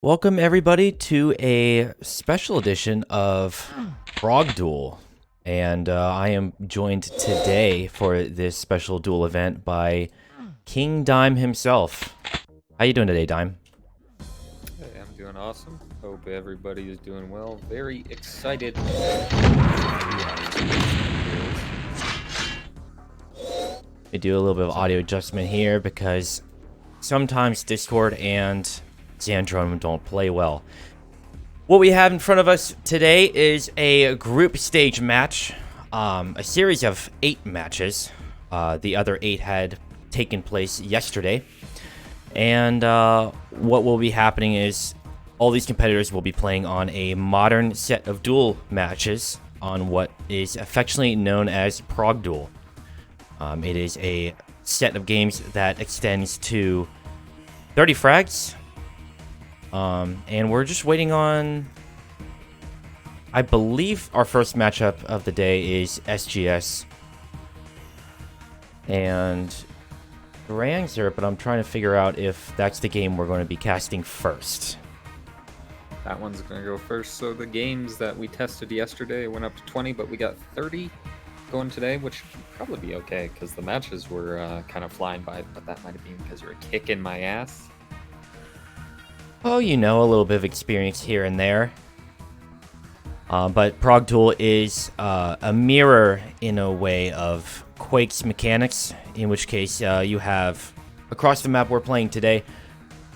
Welcome everybody to a special edition of Frog Duel, and I am joined today for this special duel event by KingDime himself. How you doing today, Dime? Hey, I'm doing awesome. Hope everybody is doing well. Very excited. We do a little bit of audio adjustment here because sometimes Discord and Xandrome don't play well. What we have in front of us today is a group stage match, a series of 8 matches. The other 8 had taken place yesterday. And what will be happening is all these competitors will be playing on a modern set of duel matches on what is affectionately known as Prog Duel. It is a set of games that extends to 30 frags. And we're just waiting on, I believe our first matchup of the day is SGS and Grand answer, but I'm trying to figure out if that's the game we're going to be casting first. That one's going to go first. So the games that we tested yesterday went up to 20, but we got 30 going today, which would probably be okay because the matches were kind of flying by, but that might have been because you were kicking my ass. Oh, you know, a little bit of experience here and there. But Prog Duel is a mirror, in a way, of Quake's mechanics, in which case you have, across the map we're playing today,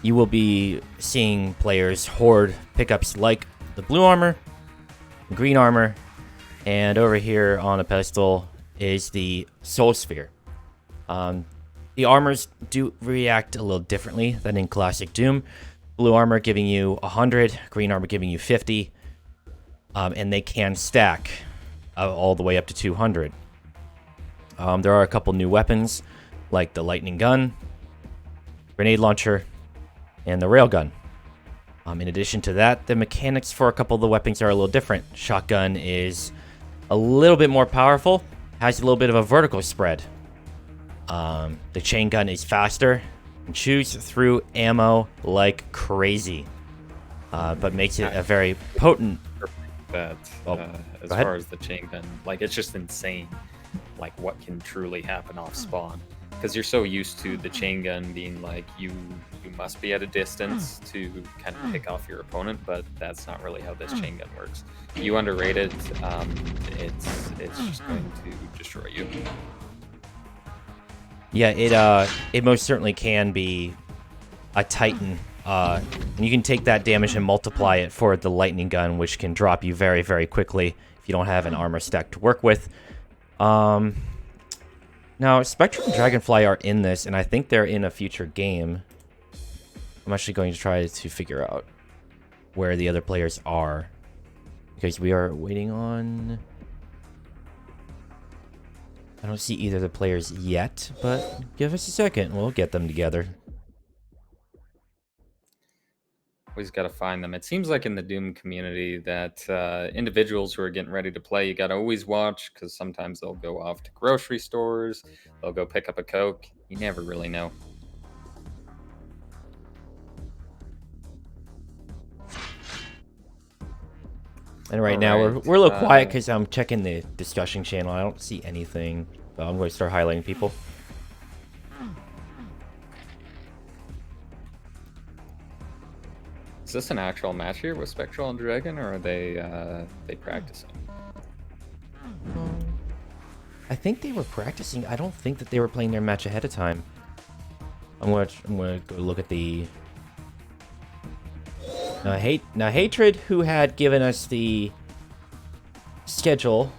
you will be seeing players hoard pickups like the blue armor, the green armor, and over here on a pedestal is the Soul Sphere. The armors do react a little differently than in Classic Doom. Blue armor giving you 100, green armor giving you 50, and they can stack all the way up to 200. There are a couple new weapons, like the lightning gun, grenade launcher, and the railgun. In addition to that, the mechanics for a couple of the weapons are a little different. Shotgun is a little bit more powerful, has a little bit of a vertical spread. The chain gun is faster and chews through ammo like crazy, but makes it a very potent. That as far as the chain gun, like, it's just insane, like what can truly happen off spawn, because you're so used to the chain gun being like you must be at a distance to kind of pick off your opponent, but that's not really how this chain gun works. You underrate it, it's just going to destroy you. Yeah, it most certainly can be a titan. And you can take that damage and multiply it for the lightning gun, which can drop you very, very quickly if you don't have an armor stack to work with. Now, Spectre and Dragonfly are in this, and I think they're in a future game. I'm actually going to try to figure out where the other players are, because we are waiting on... I don't see either of the players yet, but give us a second. We'll get them together. Always got to find them. It seems like in the Doom community that individuals who are getting ready to play, you got to always watch, because sometimes they'll go off to grocery stores, they'll go pick up a Coke. You never really know. And right now we're a little quiet because I'm checking the discussion channel. I don't see anything, but I'm going to start highlighting people. Is this an actual match here with Spectral and Dragon, or are they practicing? I think they were practicing. I don't think that they were playing their match ahead of time. I'm gonna go look at the Hatred, who had given us the schedule,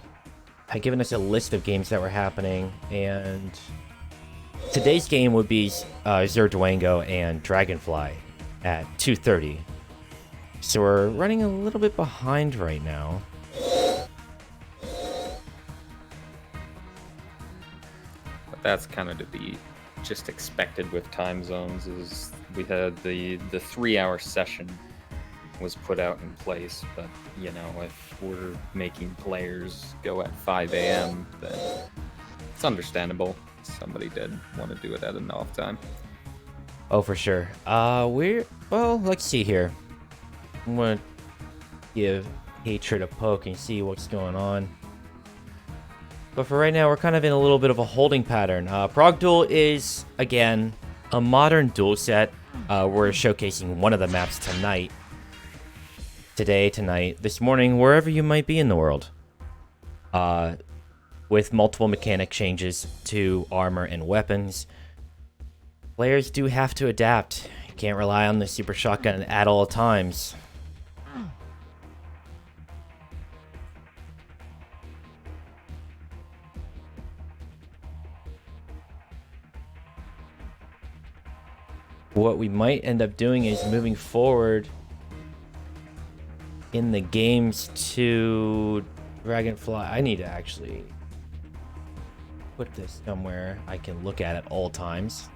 had given us a list of games that were happening, and today's game would be Zerduango and Dragonfly at 2:30. So we're running a little bit behind right now. But that's kind of to be just expected with time zones. Is we had the 3-hour session was put out in place, but you know, if we're making players go at 5 a.m., then it's understandable. Somebody did want to do it at an off time. Oh, for sure. Well, let's see here. I'm gonna give Hatred a poke and see what's going on. But for right now, we're kind of in a little bit of a holding pattern. Prog Duel is, again, a modern duel set. We're showcasing one of the maps tonight. Today, tonight, this morning, wherever you might be in the world. With multiple mechanic changes to armor and weapons. Players do have to adapt. You can't rely on the super shotgun at all times. What we might end up doing is moving forward in the games to Dragonfly. I need to actually put this somewhere I can look at all times.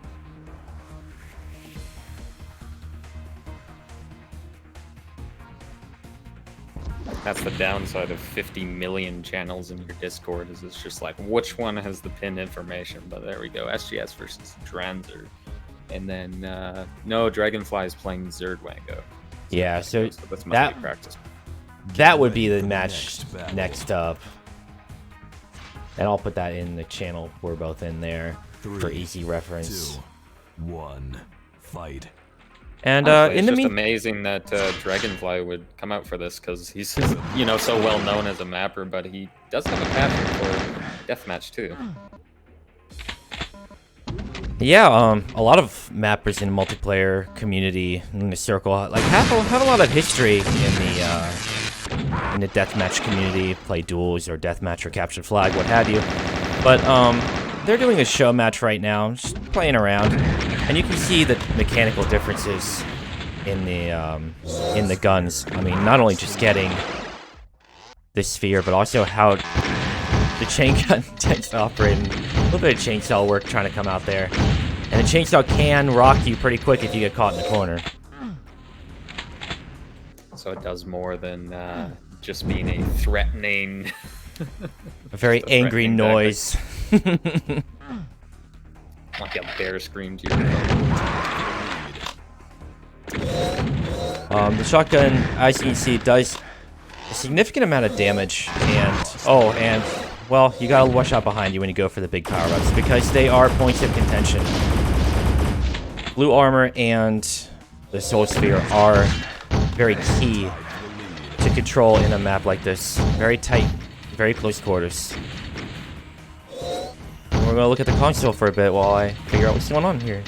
That's the downside of 50 million channels in your Discord, is it's just like, which one has the pinned information? But there we go, SGS versus Dranzer. And then, no, Dragonfly is playing Zerdwango. Yeah, so this must be practice. That would be the match next up. And I'll put that in the channel. We're both in there for easy reference. 2, 1, fight. And honestly, in the it's just amazing that Dragonfly would come out for this, because he's so well known as a mapper, but he does have a passion for deathmatch too. Yeah, a lot of mappers in the multiplayer community in the circle like have a lot of history in the deathmatch community, play duels or deathmatch or capture flag, what have you. But they're doing a show match right now, just playing around, and you can see the mechanical differences in the guns. I mean, not only just getting the sphere, but also how the chain gun tends to operate. And a little bit of chainsaw work trying to come out there. And the chainsaw can rock you pretty quick if you get caught in the corner. So it does more than just being a threatening... a very angry noise. Like a bear scream to your phone. The shotgun, as you can see, does a significant amount of damage. And, well, you gotta watch out behind you when you go for the big power-ups, because they are points of contention. Blue armor and the soul sphere are very key to control in a map like this. Very tight, very close quarters. And we're gonna look at the console for a bit while I figure out what's going on here.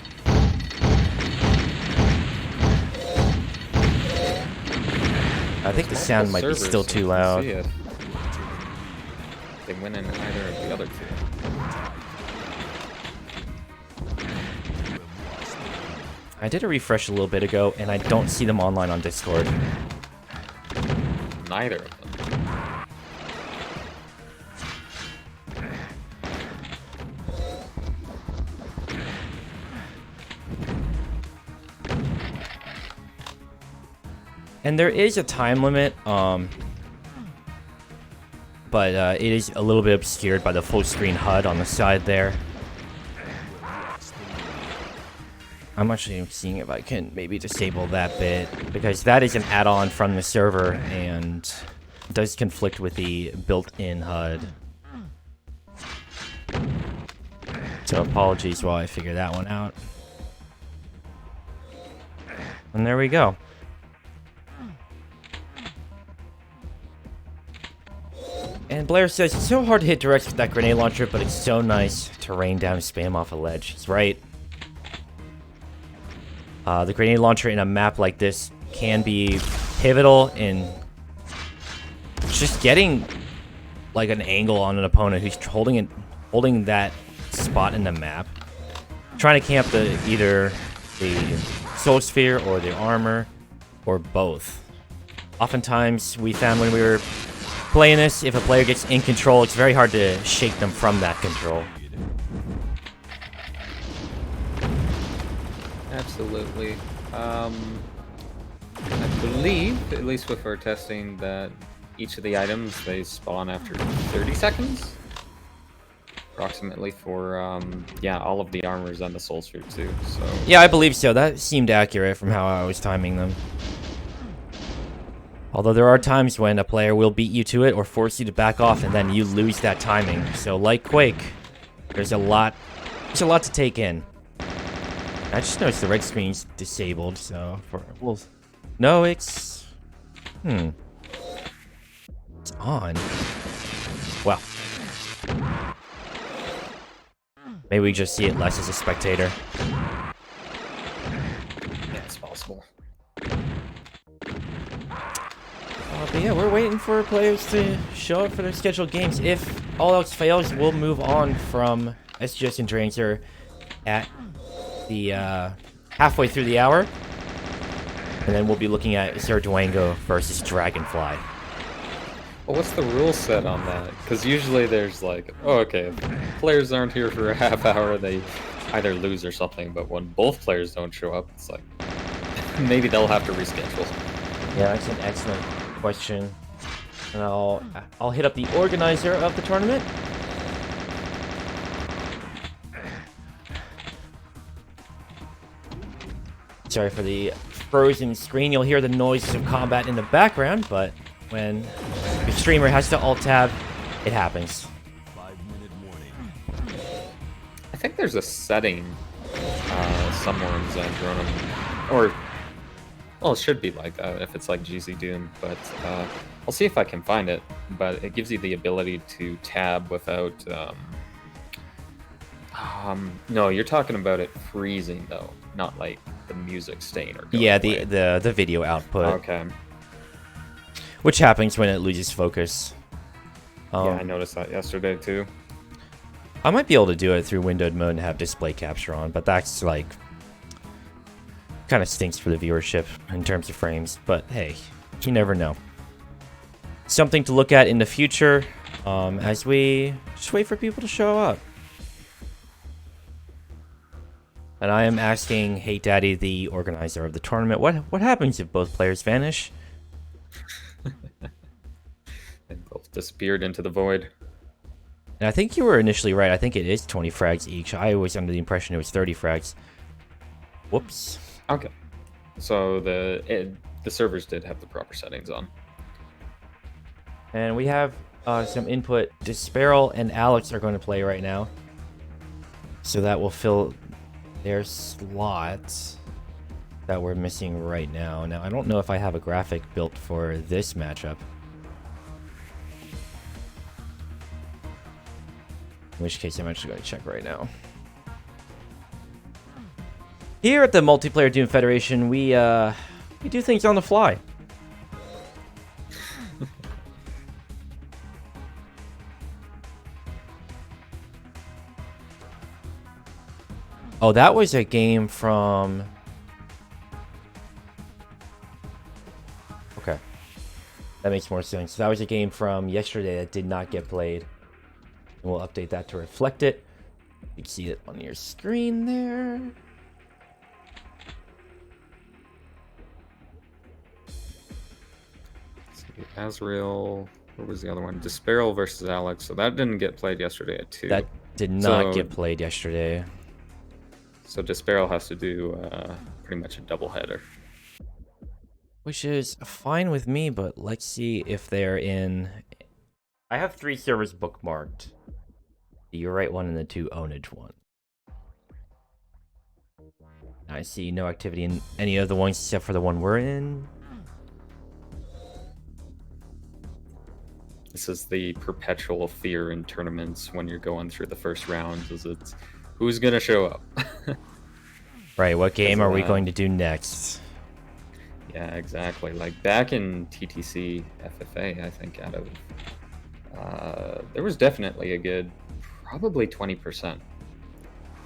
I think the sound might be still too loud. They win in either of the other two. I did a refresh a little bit ago, and I don't see them online on Discord. Neither of them. And there is a time limit, but it is a little bit obscured by the full screen HUD on the side there. I'm actually seeing if I can maybe disable that bit, because that is an add-on from the server and does conflict with the built-in HUD. So apologies while I figure that one out. And there we go. And Blair says, it's so hard to hit direct with that grenade launcher, but it's so nice to rain down spam off a ledge. He's right. The grenade launcher in a map like this can be pivotal in just getting like an angle on an opponent who's holding that spot in the map, trying to camp either the soul sphere or the armor or both. Oftentimes we found when we were playing this, if a player gets in control, it's very hard to shake them from that control. Absolutely. I believe, at least with our testing, that each of the items, they spawn after 30 seconds? Approximately for, yeah, all of the armors and the soul sphere too, so... Yeah, I believe so. That seemed accurate from how I was timing them. Although there are times when a player will beat you to it or force you to back off, and then you lose that timing. So like Quake, there's a lot to take in. I just noticed the red screen's disabled, so no, it's it's on. Well, maybe we just see it less as a spectator. Yeah, it's possible. But yeah, we're waiting for players to show up for their scheduled games. If all else fails, we'll move on from SGS and Drancer at the halfway through the hour, and then we'll be looking at Zerduango versus Dragonfly. Well, what's the rule set on that? Because usually there's like, oh, okay, if players aren't here for a half hour, they either lose or something. But when both players don't show up, it's like maybe they'll have to reschedule. Yeah, that's an excellent question. And I'll hit up the organizer of the tournament. Sorry for the frozen screen. You'll hear the noises of combat in the background, but when the streamer has to alt-tab, it happens. 5-minute warning. I think there's a setting somewhere in Zandronum, or well, it should be like that if it's like GZ Doom, but I'll see if I can find it. But it gives you the ability to tab without. No, you're talking about it freezing though, not like the music staying or going Yeah, away. the video output, Okay. which happens when it loses focus. Yeah, I noticed that yesterday too. I might be able to do it through windowed mode and have display capture on, but that's like kind of stinks for the viewership in terms of frames. But hey, you never know. Something to look at in the future as we just wait for people to show up. And I am asking Hey Daddy, the organizer of the tournament, what happens if both players vanish? They both disappeared into the void. And I think you were initially right. I think it is 20 frags each. I was under the impression it was 30 frags. Whoops. Okay. So the servers did have the proper settings on. And we have some input. Desparal and Alex are going to play right now. So that will fill their slots that we're missing right now. Now, I don't know if I have a graphic built for this matchup. In which case, I'm actually going to check right now. Here at the Multiplayer Doom Federation, we do things on the fly. Oh, that was a game from... Okay. That makes more sense. That was a game from yesterday that did not get played. And we'll update that to reflect it. You can see it on your screen there. Azrael, what was the other one? Desparal versus Alex. So that didn't get played yesterday at 2. That did not get played yesterday. So Desparal has to do pretty much a doubleheader. Which is fine with me, but let's see if they're in... I have 3 servers bookmarked. The right one and the 2 ownage one. I see no activity in any of the ones except for the one we're in. This is the perpetual fear in tournaments when you're going through the first rounds, is it's who's gonna show up. Right, what game are we going to do next? Yeah, exactly. Like back in TTC FFA, I think out of there was definitely a good probably 20%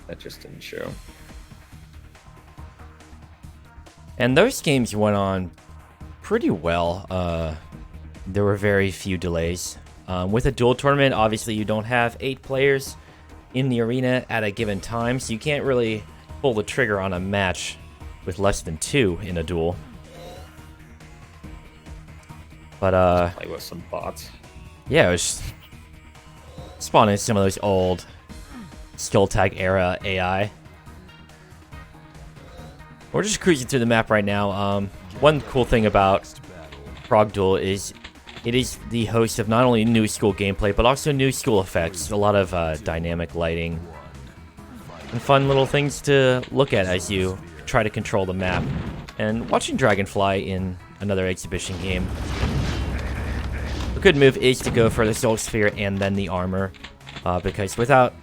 that just didn't show. And those games went on pretty well. There were very few delays. With a duel tournament, obviously you don't have 8 players in the arena at a given time, so you can't really pull the trigger on a match with less than 2 in a duel. But Play with some bots. yeah, it was spawning some of those old skill tag era AI. We're just cruising through the map right now. One cool thing about Prog Duel is it is the host of not only new school gameplay, but also new school effects. A lot of dynamic lighting and fun little things to look at as you try to control the map. And watching Dragonfly in another exhibition game, a good move is to go for the Soul Sphere and then the armor, because without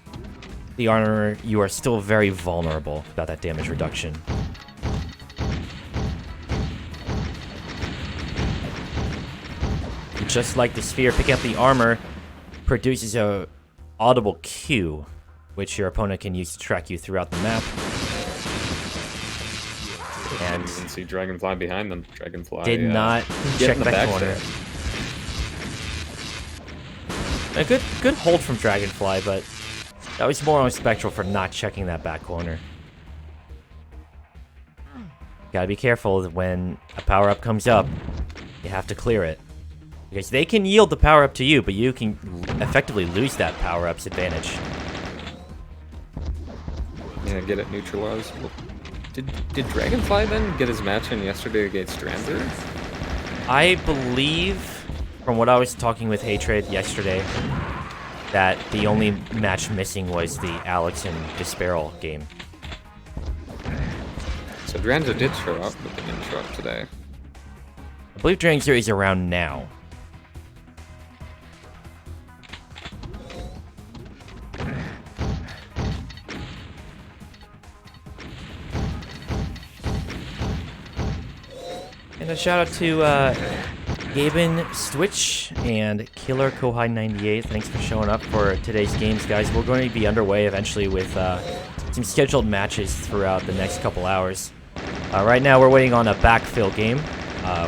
the armor, you are still very vulnerable without that damage reduction. Just like the sphere, picking up the armor produces a audible cue, which your opponent can use to track you throughout the map. And you can see Dragonfly behind them. Dragonfly did not check that corner. A good hold from Dragonfly, but that was more on Spectral for not checking that back corner. Gotta be careful when a power-up comes up. You have to clear it. Because they can yield the power-up to you, but you can effectively lose that power-up's advantage. Yeah, get it neutralized. Did Dragonfly then get his match in yesterday against Dranzer? I believe, from what I was talking with Hatred yesterday, that the only match missing was the Alex and Disparel game. So Dranzer did show up, but they didn't show up today. I believe Dranzer is around now. And a shout out to Gaben Switch and Killer Kohai 98. Thanks for showing up for today's games, guys. We're going to be underway eventually with some scheduled matches throughout the next couple hours. Right now, we're waiting on a backfill game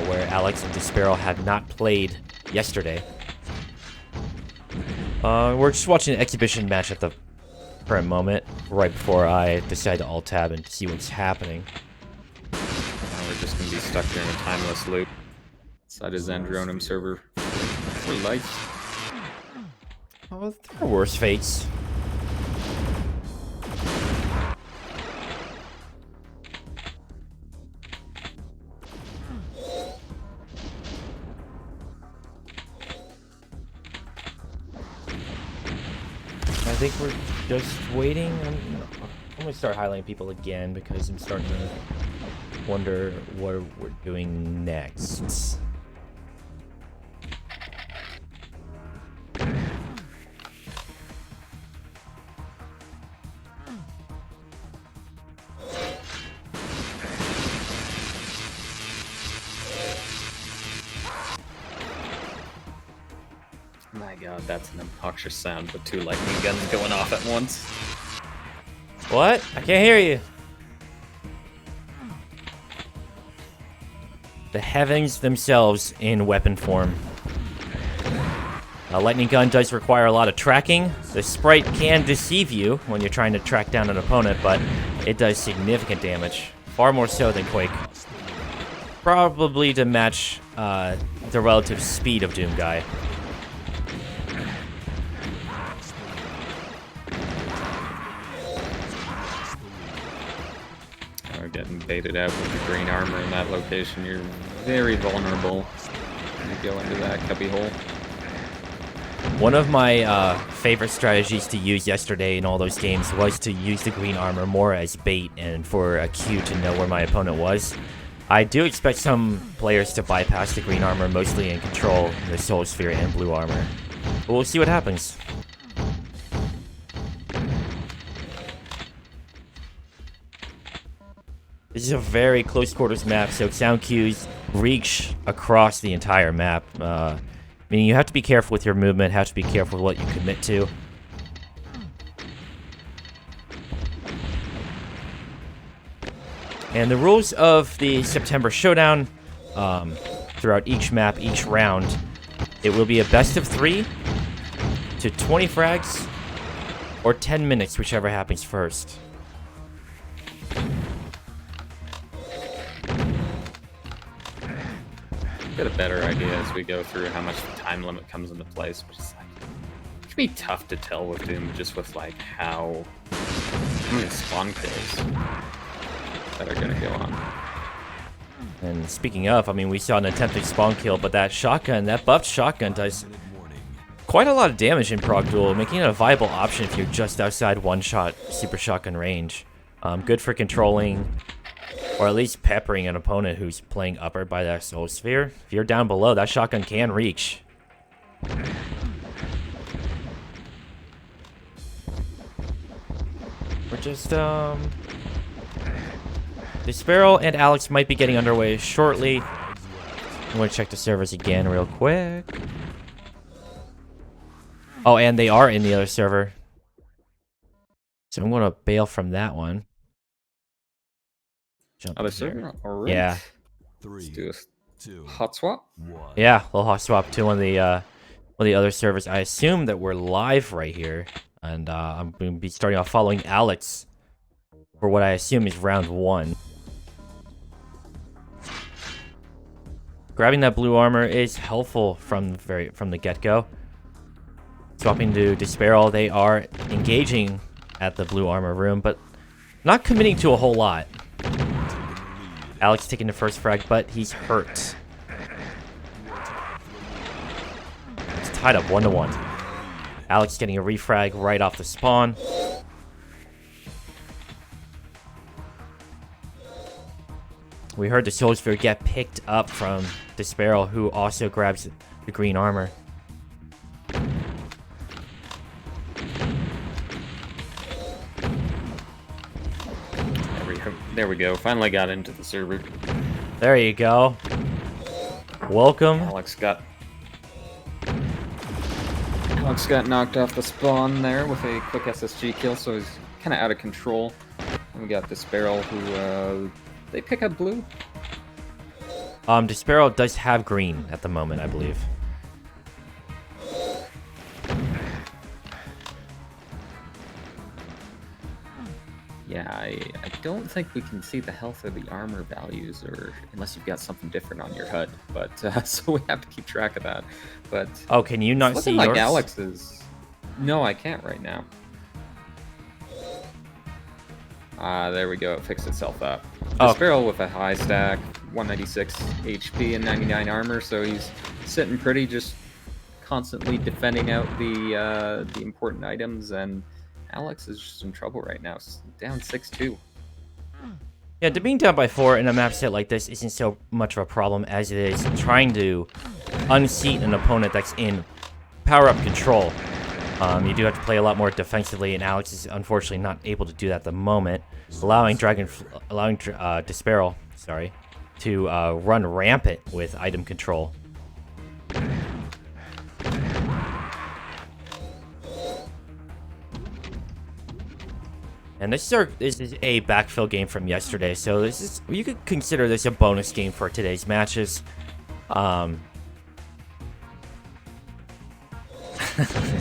where Alex and Disparel had not played yesterday. We're just watching an exhibition match at the current moment, right before I decide to alt-tab and see what's happening. We're just going to be stuck here in a timeless loop inside a Zendronum server for life. Oh, there are worse fates. I think we're just waiting. I'm going to start highlighting people again because I'm starting to wonder what we're doing next. My god, that's an obnoxious sound with two lightning guns going off at once. What? I can't hear you. The heavens themselves in weapon form. A lightning gun does require a lot of tracking. The sprite can deceive you when you're trying to track down an opponent, but it does significant damage. Far more so than Quake. Probably to match the relative speed of Doomguy. Getting baited out with the green armor in that location, you're very vulnerable when you go into that cubby hole. One of my favorite strategies to use yesterday in all those games was to use the green armor more as bait and for a cue to know where my opponent was. I do expect some players to bypass the green armor, mostly in control, the Soul Sphere and blue armor. But we'll see what happens. This is a very close quarters map, so sound cues reach across the entire map. Meaning you have to be careful with your movement, have to be careful with what you commit to. And the rules of the September Showdown, throughout each map, each round, it will be a best of 3 to 20 frags, or 10 minutes, whichever happens first. Get a better idea as we go through how much the time limit comes into place, but it's like, it can be tough to tell with Doom just with like how many spawn kills that are gonna go on. And speaking of, I mean, we saw an attempted spawn kill, but that shotgun, that buffed shotgun does quite a lot of damage in Prog Duel, making it a viable option if you're just outside one-shot super shotgun range. Good for controlling, or at least peppering an opponent who's playing upper by that soul sphere. If you're down below, that shotgun can reach. We're just, Xenaero and Alex might be getting underway shortly. I'm going to check the servers again real quick. Oh, and they are in the other server. So I'm going to bail from that one. Jump Other in here. server? Alright. Yeah. Let's do a hot swap. Yeah, we'll hot swap to one of the other servers. I assume that we're live right here. And I'm going to be starting off following Alex for what I assume is round 1. Grabbing that blue armor is helpful from the get-go. Swapping to Xenaero, they are engaging at the blue armor room, but not committing to a whole lot. Alex taking the first frag, but he's hurt. It's tied up 1-1. Alex getting a refrag right off the spawn. We heard the Soul Sphere get picked up from Xenaero, who also grabs the green armor. There we go. Finally got into the server. There you go. Welcome. Alex got knocked off the spawn there with a quick SSG kill, so he's kind of out of control. And we got Xenaero, who they pick up blue. Xenaero does have green at the moment, I believe. Yeah, I don't think we can see the health or the armor values, or unless you've got something different on your HUD. But so we have to keep track of that. But oh, can you not see like yours? Alex's? No, I can't right now. There we go. It fixed itself up. Oh. Xenaero with a high stack, 196 HP and 99 armor, so he's sitting pretty, just constantly defending out the important items, and Alex is just in trouble right now. Down 6-2. Yeah, being down by 4 in a map set like this isn't so much of a problem as it is trying to unseat an opponent that's in power-up control. You do have to play a lot more defensively, and Alex is unfortunately not able to do that at the moment, allowing Xenaero, to run rampant with item control. And this is a backfill game from yesterday, so you could consider this a bonus game for today's matches.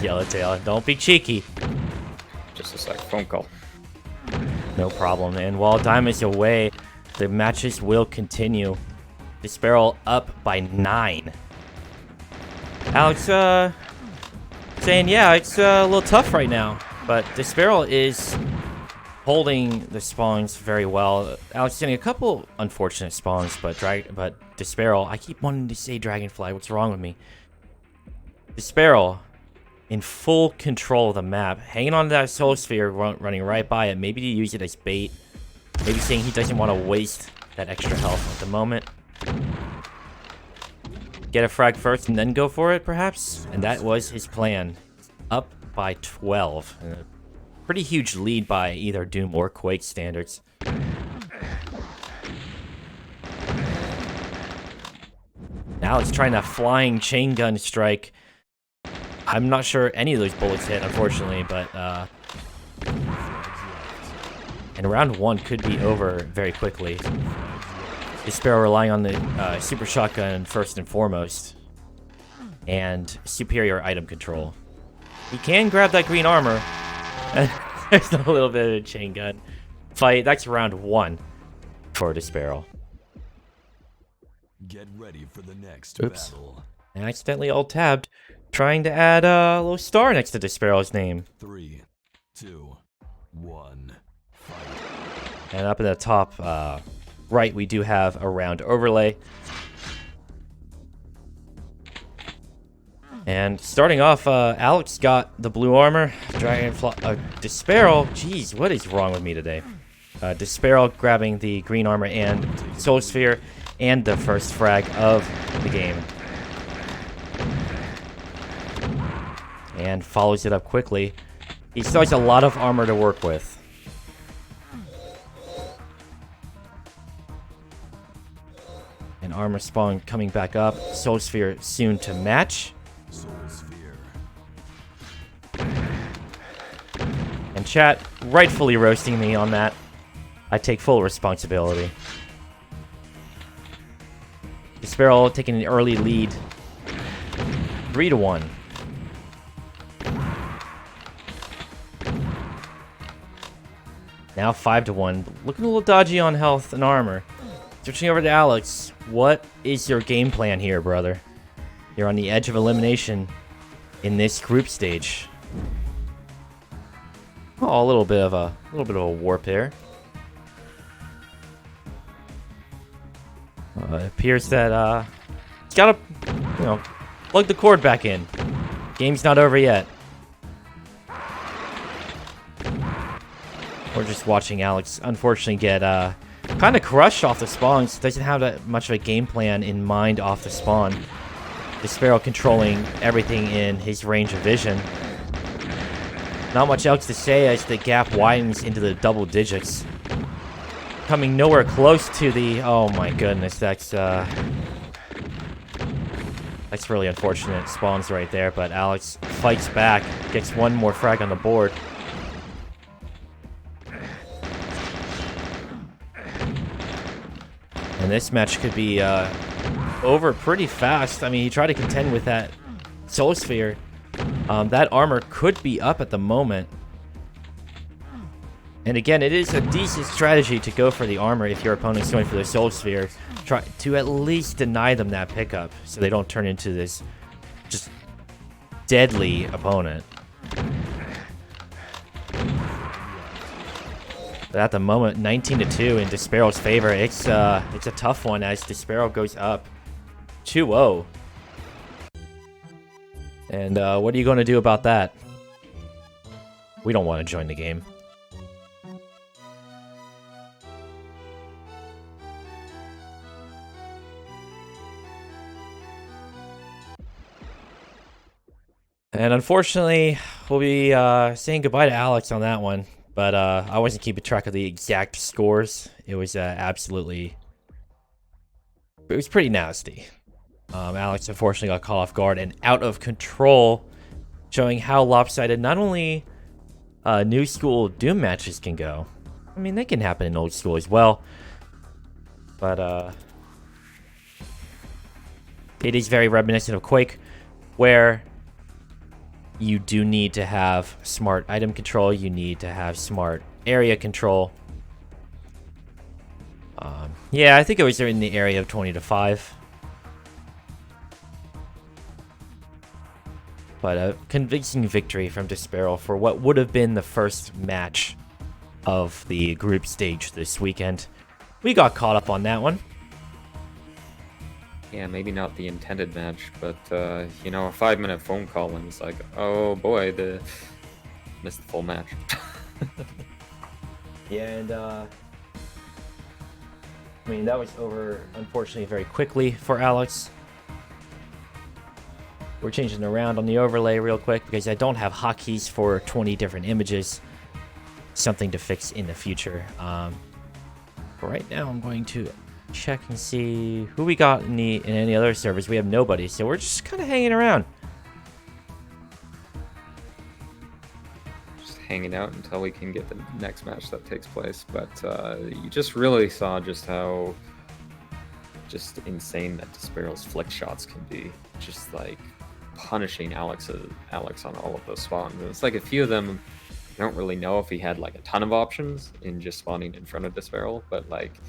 Yellowtail, don't be cheeky. Just a sec, phone call. No problem. And while Dime is away, the matches will continue. Xenaero up by 9. Alex, saying, yeah, it's a little tough right now, but Xenaero is holding the spawns very well. Alex getting a couple unfortunate spawns, but Xenaero, I keep wanting to say Dragonfly. What's wrong with me? Xenaero in full control of the map, hanging on to that soul sphere, running right by it. Maybe to use it as bait. Maybe saying he doesn't want to waste that extra health at the moment. Get a frag first and then go for it, perhaps? And that was his plan. Up by 12. Pretty huge lead by either Doom or Quake standards. Now it's trying to flying chain gun strike. I'm not sure any of those bullets hit, unfortunately, but and round 1 could be over very quickly. Xenaero relying on the super shotgun first and foremost, and superior item control. He can grab that green armor. There's a little bit of a chain gun fight. That's round 1 for Xenaero. Get ready for the next Oops. battle. I accidentally alt-tabbed, trying to add a little star next to Xenaero's name. 3, 2, 1, fight. And up at the top, right, we do have a round overlay. And starting off, Alex got the blue armor. Despairo. Jeez, what is wrong with me today? Despairo grabbing the green armor and Soul Sphere and the first frag of the game. And follows it up quickly. He still has a lot of armor to work with. And armor spawn coming back up. Soul Sphere soon to match. Soul Sphere. And chat rightfully roasting me on that. I take full responsibility. Despairo taking an early lead. 3-1. Now 5-1. Looking a little dodgy on health and armor. Switching over to Alex. What is your game plan here, brother? You're on the edge of elimination in this group stage. Oh, a little bit of a warp there. It appears that it's gotta, plug the cord back in. Game's not over yet. We're just watching Alex, unfortunately, get kind of crushed off the spawns. Doesn't have that much of a game plan in mind off the spawn. Despairo controlling everything in his range of vision. Not much else to say as the gap widens into the double digits. Coming nowhere close to the... Oh my goodness, that's really unfortunate. Spawns right there, but Alex fights back. Gets one more frag on the board. And this match could be over pretty fast. I mean, he tried to contend with that Soul Sphere. That armor could be up at the moment. And again, it is a decent strategy to go for the armor if your opponent's going for the Soul Sphere. Try to at least deny them that pickup so they don't turn into this just deadly opponent. But at the moment, 19-2 in Despairo's favor. It's a tough one as Despairo goes up 2-0. And what are you going to do about that? We don't want to join the game. And unfortunately, we'll be saying goodbye to Alex on that one. But I wasn't keeping track of the exact scores. It was absolutely... It was pretty nasty. Alex unfortunately got caught off guard and out of control, showing how lopsided not only new school Doom matches can go. I mean, they can happen in old school as well. But it is very reminiscent of Quake, where you do need to have smart item control. You need to have smart area control. Yeah, I think it was in the area of 20-5. But a convincing victory from Despairo for what would have been the first match of the group stage this weekend. We got caught up on that one. Yeah, maybe not the intended match, but, a 5-minute phone call and it's like, oh boy, missed the full match. Yeah, and, I mean, that was over, unfortunately, very quickly for Alex. We're changing around on the overlay real quick because I don't have hotkeys for 20 different images. Something to fix in the future. But right now, I'm going to check and see who we got in any other servers. We have nobody, so we're just kind of hanging around. Just hanging out until we can get the next match that takes place. But you just really saw just how insane that Despairo's flick shots can be. Just like punishing Alex on all of those spawns. And it's like a few of them, I don't really know if he had like a ton of options in just spawning in front of Despairo, but like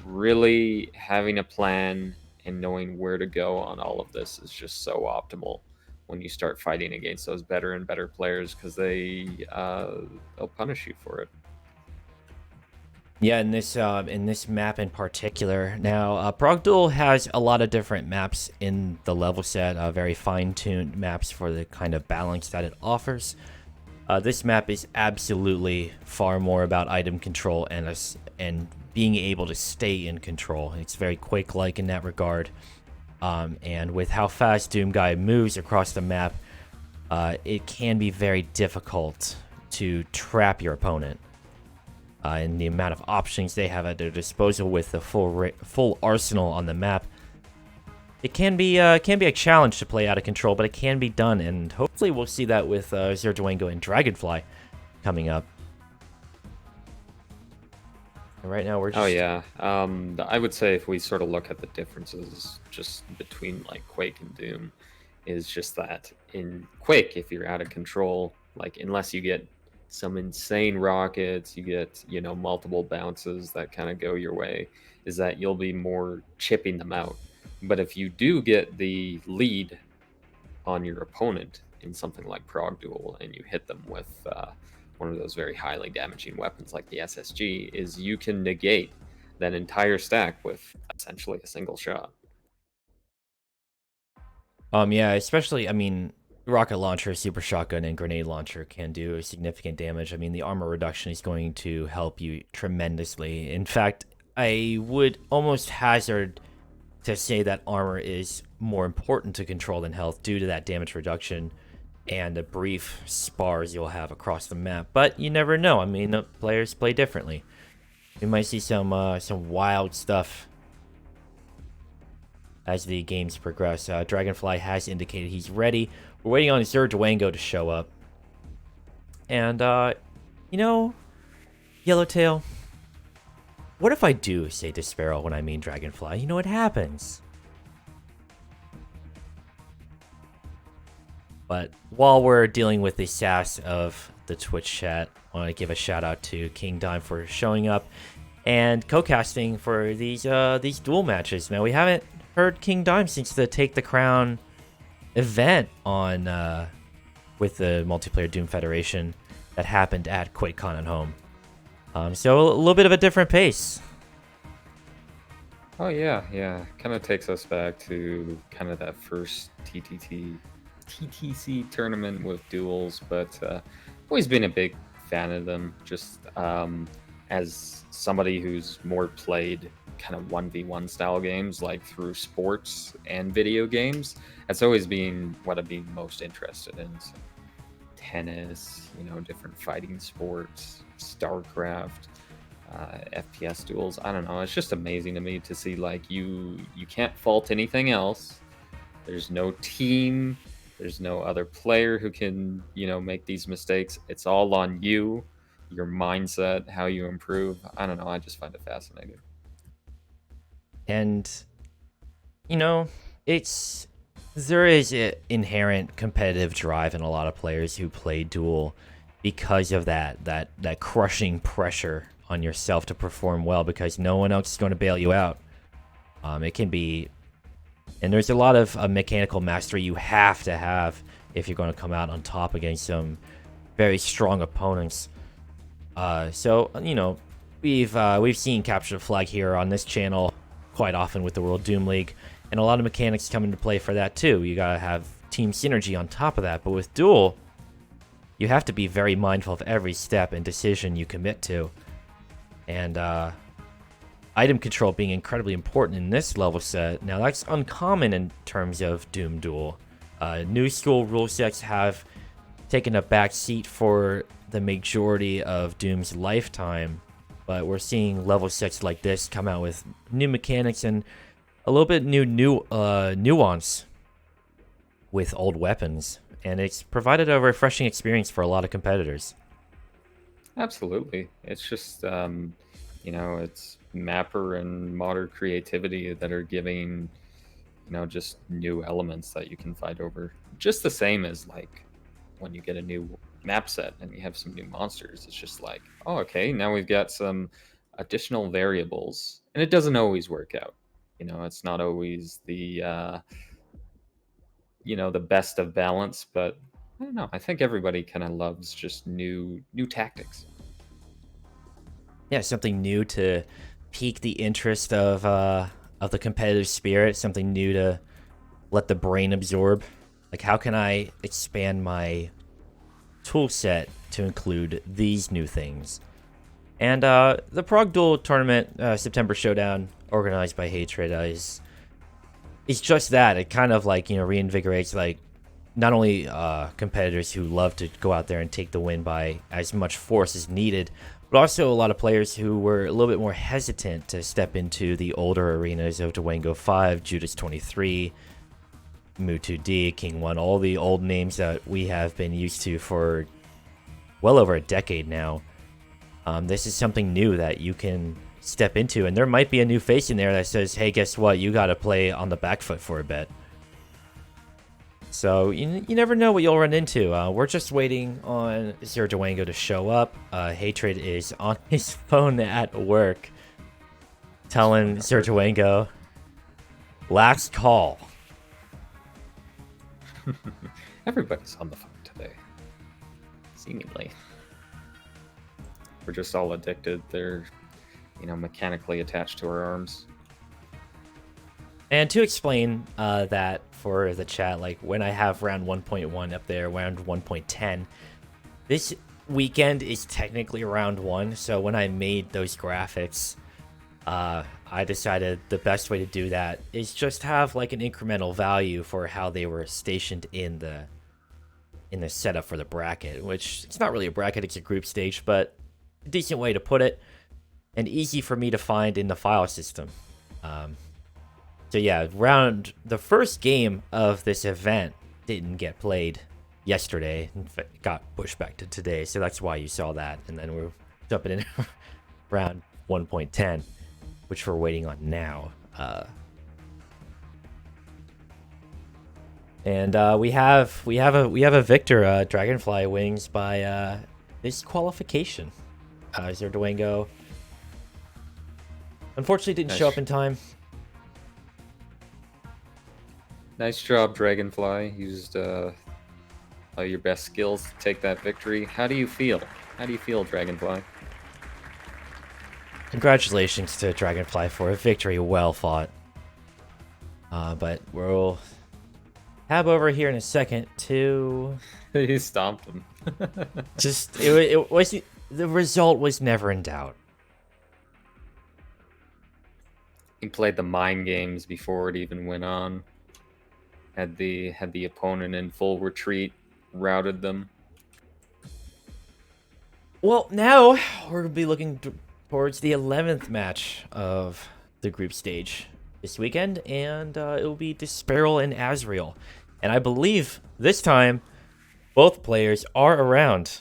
really having a plan and knowing where to go on all of this is just so optimal when you start fighting against those better and better players, because they'll punish you for it. Yeah, in this map in particular. Now, Prog Duel has a lot of different maps in the level set, very fine-tuned maps for the kind of balance that it offers. This map is absolutely far more about item control and being able to stay in control. It's very Quake-like in that regard. And with how fast Doomguy moves across the map, it can be very difficult to trap your opponent. And the amount of options they have at their disposal with the full arsenal on the map, it can be a challenge to play out of control, but it can be done, and hopefully we'll see that with Zerduango and Dragonfly coming up. And right now we're just... Oh yeah, I would say if we sort of look at the differences just between like Quake and Doom, is just that in Quake, if you're out of control, like unless you get some insane rockets, you get, you know, multiple bounces that kind of go your way, is that you'll be more chipping them out. But if you do get the lead on your opponent in something like Prog Duel and you hit them with one of those very highly damaging weapons like the SSG, is you can negate that entire stack with essentially a single shot. Yeah, especially, I mean, rocket launcher, super shotgun, and grenade launcher can do significant damage. I mean, the armor reduction is going to help you tremendously. In fact, I would almost hazard to say that armor is more important to control than health due to that damage reduction and the brief spars you'll have across the map. But you never know. I mean, the players play differently. We might see some wild stuff as the games progress. Dragonfly has indicated he's ready. We're waiting on Zerduango to show up. And, you know, Yellowtail, what if I do say Disparrow when I mean Dragonfly? You know what happens. But while we're dealing with the sass of the Twitch chat, I want to give a shout out to KingDime for showing up and co-casting for these duel matches. Now, we haven't heard KingDime since the Take the Crown event on with the multiplayer Doom Federation that happened at QuakeCon at home. So a little bit of a different pace. Oh yeah. Kind of takes us back to kind of that first TTC tournament with duels, but always been a big fan of them. Just as somebody who's more played kind of 1v1 style games, like through sports and video games, that's always been what I've been most interested in. So, tennis, you know, different fighting sports, StarCraft, FPS duels. I don't know. It's just amazing to me to see like you can't fault anything else. There's no team. There's no other player who can, you know, make these mistakes. It's all on you, your mindset, how you improve. I don't know. I just find it fascinating. And, you know, there is an inherent competitive drive in a lot of players who play Duel because of that crushing pressure on yourself to perform well because no one else is going to bail you out. It can be... And there's a lot of mechanical mastery you have to have if you're going to come out on top against some very strong opponents. So, you know, we've seen Capture the Flag here on this channel quite often with the World Doom League, and a lot of mechanics come into play for that too. You gotta have team synergy on top of that, but with Duel, you have to be very mindful of every step and decision you commit to. And item control being incredibly important in this level set. Now that's uncommon in terms of Doom Duel. New school rule sets have taken a back seat for the majority of Doom's lifetime, but we're seeing level sets like this come out with new mechanics and a little bit new nuance with old weapons, and it's provided a refreshing experience for a lot of competitors. Absolutely. It's just, you know, it's mapper and modder creativity that are giving, you know, just new elements that you can fight over. Just the same as like when you get a new map set and you have some new monsters. It's just like, oh, okay, now we've got some additional variables, and it doesn't always work out. You know, it's not always the you know, the best of balance, but I don't know. I think everybody kind of loves just new tactics. yeah, something new to pique the interest of the competitive spirit, something new to let the brain absorb. Like, how can I expand my tool set to include these new things? And the Prague Duel tournament, September Showdown, organized by Hatred, is just that. It kind of like, reinvigorates like not only competitors who love to go out there and take the win by as much force as needed, but also a lot of players who were a little bit more hesitant to step into the older arenas of Dwango 5, Judas 23, Mu2D, King 1, all the old names that we have been used to for well over a decade now. This is something new that you can step into, and there might be a new face in there that says, hey, guess what, you gotta play on the back foot for a bit. So you never know what you'll run into. We're just waiting on Sir Dwango to show up. Hatred is on his phone at work, telling Sir Dwango, last call. Everybody's on the phone today, seemingly. We're just all addicted. They're, mechanically attached to our arms. And to explain that for the chat, like when I have round 1.1 up there, round 1.10, this weekend is technically round 1. So when I made those graphics, I decided the best way to do that is just have like an incremental value for how they were stationed in the setup for the bracket, which it's not really a bracket, it's a group stage, but a decent way to put it and easy for me to find in the file system. So yeah, the first game of this event didn't get played yesterday. In fact, it got pushed back to today, so that's why you saw that. And then we're jumping in round 1.10, which we're waiting on now. And we have a victor. Dragonfly wins by disqualification. Sir Dwango unfortunately didn't show up in time. Nice job, Dragonfly. Used all your best skills to take that victory. How do you feel? How do you feel, Dragonfly? Congratulations to Dragonfly for a victory well fought. But we'll tab over here in a second to... He stomped him. it was... The result was never in doubt. He played the mind games before it even went on. Had the opponent in full retreat, routed them. Well, now we're gonna be looking towards the 11th match of the group stage this weekend, and it will be Disparel and Azrael. And I believe this time both players are around.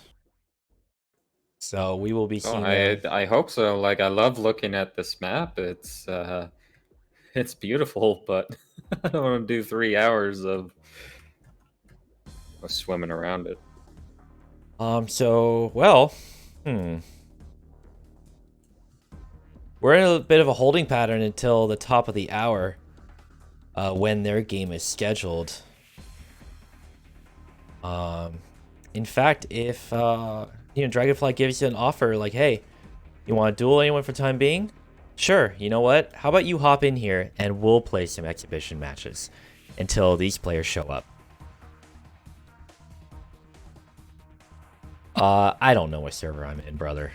So we will be seeing. I hope so. Like, I love looking at this map. It's beautiful, but I don't want to do 3 hours of swimming around it. So well, we're in a bit of a holding pattern until the top of the hour, when their game is scheduled. In fact, if Dragonfly gives you an offer like, hey, you want to duel anyone for time being? Sure, you know what? How about you hop in here and we'll play some exhibition matches until these players show up. I don't know what server I'm in, brother.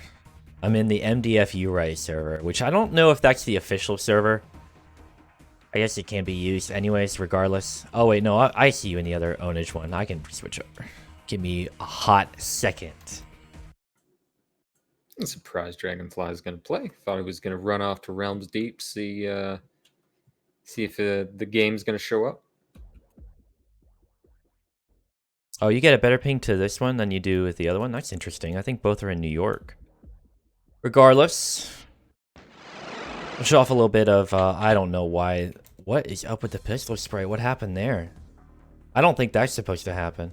I'm in the MDF Uri server, which I don't know if that's the official server. I guess it can be used anyways, regardless. Oh, wait, no, I see you in the other Onage one. I can switch over. Give me a hot second. I'm surprised Dragonfly is going to play. Thought he was going to run off to Realms Deep, see if the game's going to show up. Oh, you get a better ping to this one than you do with the other one? That's interesting. I think both are in New York. Regardless, I'll show off a little bit of, I don't know why. What is up with the pistol spray? What happened there? I don't think that's supposed to happen.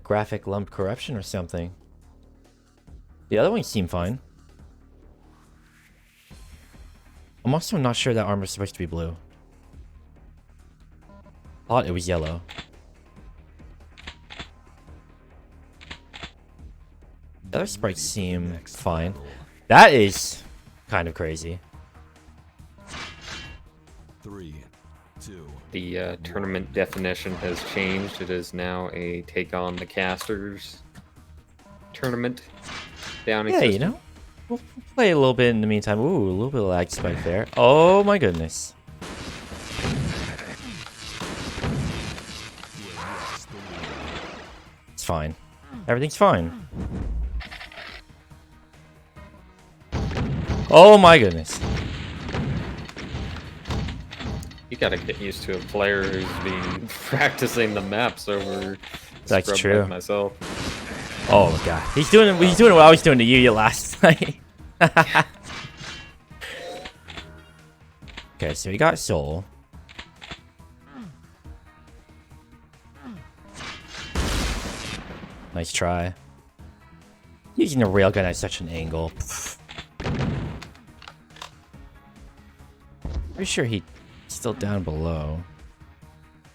Graphic lump corruption or something. The other ones seem fine. I'm also not sure that armor's supposed to be blue. Thought it was yellow. The other sprites seem fine. That is kind of crazy. 3, 2. The tournament definition has changed. It is now a take on the casters tournament. Down Yeah, you know, we'll play a little bit in the meantime. Ooh, a little bit of lag spike there. Oh my goodness. It's fine. Everything's fine. Oh my goodness. You gotta get used to a player who's been practicing the maps over. That's scrub true. like myself. Oh god, he's doing what I was doing to you last night. Okay, so we got Soul. Nice try. Using a railgun at such an angle. Pretty sure he's still down below.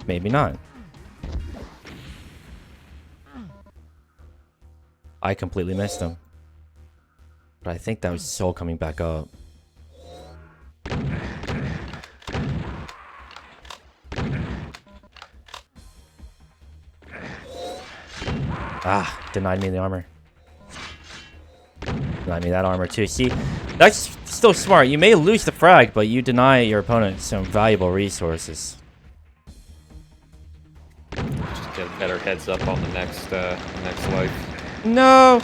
Maybe not. I completely missed him. But I think that was Soul coming back up. Ah, denied me the armor. Denied me that armor too. See, that's still smart. You may lose the frag, but you deny your opponent some valuable resources. Just get a better heads up on the next life. No!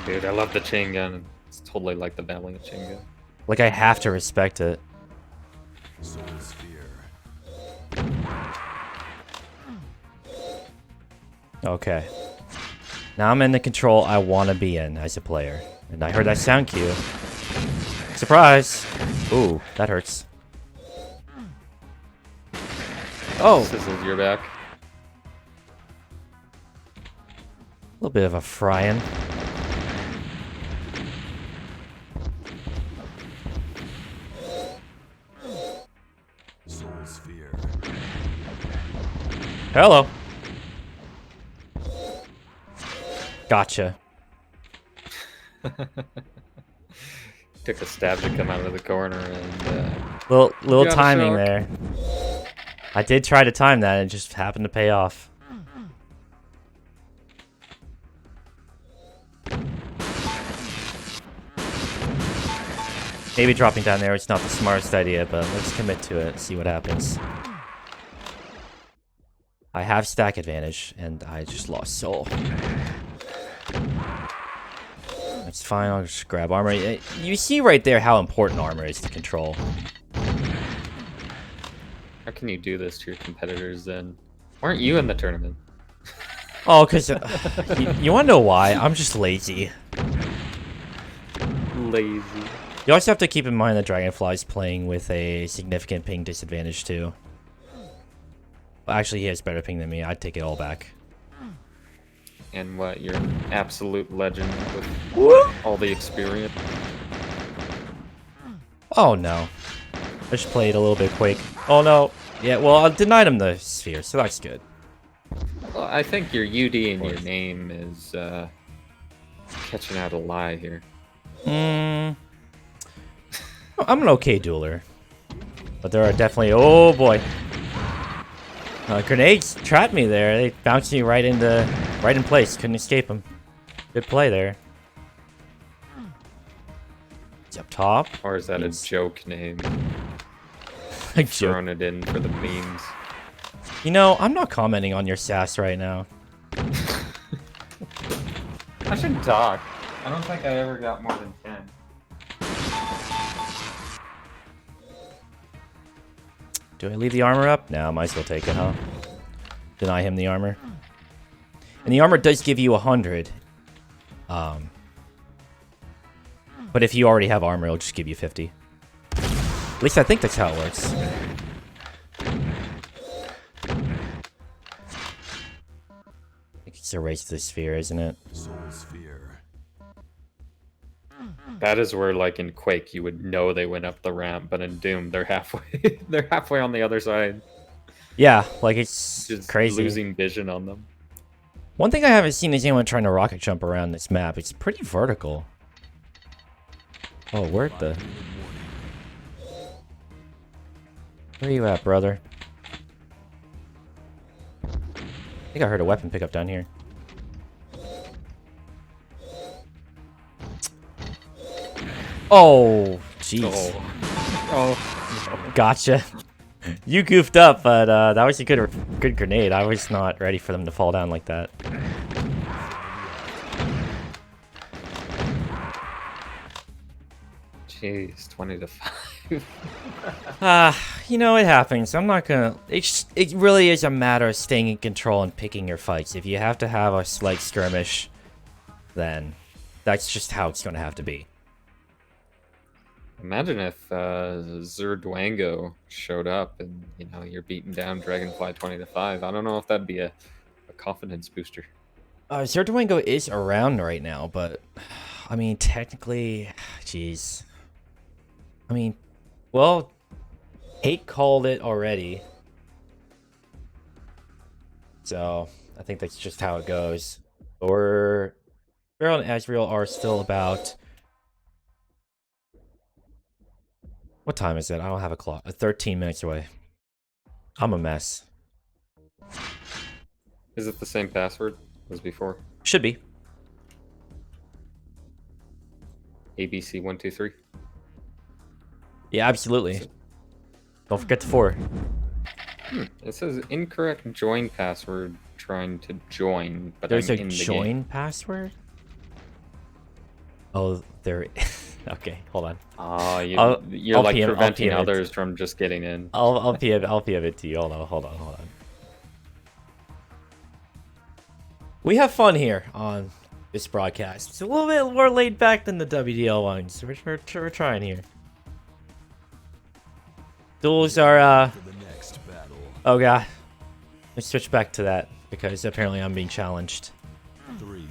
Dude, I love the chain gun. It's totally like the battling of chain gun. Like, I have to respect it. Soul Sphere. Okay. Now I'm in the control I want to be in as a player. And I heard that sound cue. Surprise! Ooh, that hurts. Oh! Sizzles your back. A little bit of a frying. Soul Sphere. Hello. Gotcha. Took a stab to come out of the corner and Little got a timing shock. there. I did try to time that and it just happened to pay off. Maybe dropping down there is not the smartest idea, but let's commit to it, see what happens. I have stack advantage, and I just lost Soul. It's fine, I'll just grab armor. You see right there how important armor is to control. how can you do this to your competitors then? Why aren't you in the tournament? Oh, because you want to know why? I'm just lazy. Lazy. You also have to keep in mind that Dragonfly's playing with a significant ping disadvantage too. Well, actually, he has better ping than me. I'd take it all back. And what, you're an absolute legend with all the experience? Oh no. I just played a little bit Quake. Oh no. Yeah, well, I denied him the sphere, so that's good. Well, I think your UD in your name is catching out a lie here. I'm an okay dueler. But there are definitely... Oh boy. Grenades trapped me there. They bounced me right in place. Couldn't escape them. Good play there. It's up top. Or is that a joke name? A joke. Throwing it in for the memes. You know, I'm not commenting on your sass right now. I should talk. I don't think I ever got more than 10. Do I leave the armor up? No, I might as well take it, huh? Deny him the armor. And the armor does give you 100. But if you already have armor, it'll just give you 50. At least I think that's how it works. It's a race to the sphere, isn't it? Soul Sphere. That is where, like in Quake, you would know they went up the ramp, but in Doom, they're halfway. They're halfway on the other side. Yeah, like it's Just crazy. losing vision on them. One thing I haven't seen is anyone trying to rocket jump around this map. It's pretty vertical. Oh, where the... Where are you at, brother? I think I heard a weapon pick up down here. Oh, jeez. Oh. Gotcha. You goofed up, but that was a good grenade. I was not ready for them to fall down like that. Jeez, 20 to 5. You know, it happens. I'm not gonna... It really is a matter of staying in control and picking your fights. If you have to have a slight skirmish, then that's just how it's gonna have to be. Imagine if Zerdwango showed up and, you know, you're beating down Dragonfly 20 to 5. I don't know if that'd be a confidence booster. Zerduengo is around right now, but... I mean, technically... Jeez. I mean, well... Hate called it already. So, I think that's just how it goes. Or... Beryl and Azrael are still about... What time is it? I don't have a clock. 13 minutes away. I'm a mess. Is it the same password as before? Should be. ABC123. Yeah, absolutely. Don't forget the 4. It says incorrect join password trying to join, but There's I'm a in the join game. password? Oh, there... Okay, hold on. Oh, you're I'll like PM preventing it. others from just getting in. I'll PM it to you. Hold on. We have fun here on this broadcast. It's a little bit more laid back than the WDL ones. We're trying here. Duels are For the next battle. oh god. Let's switch back to that because apparently I'm being challenged. 3.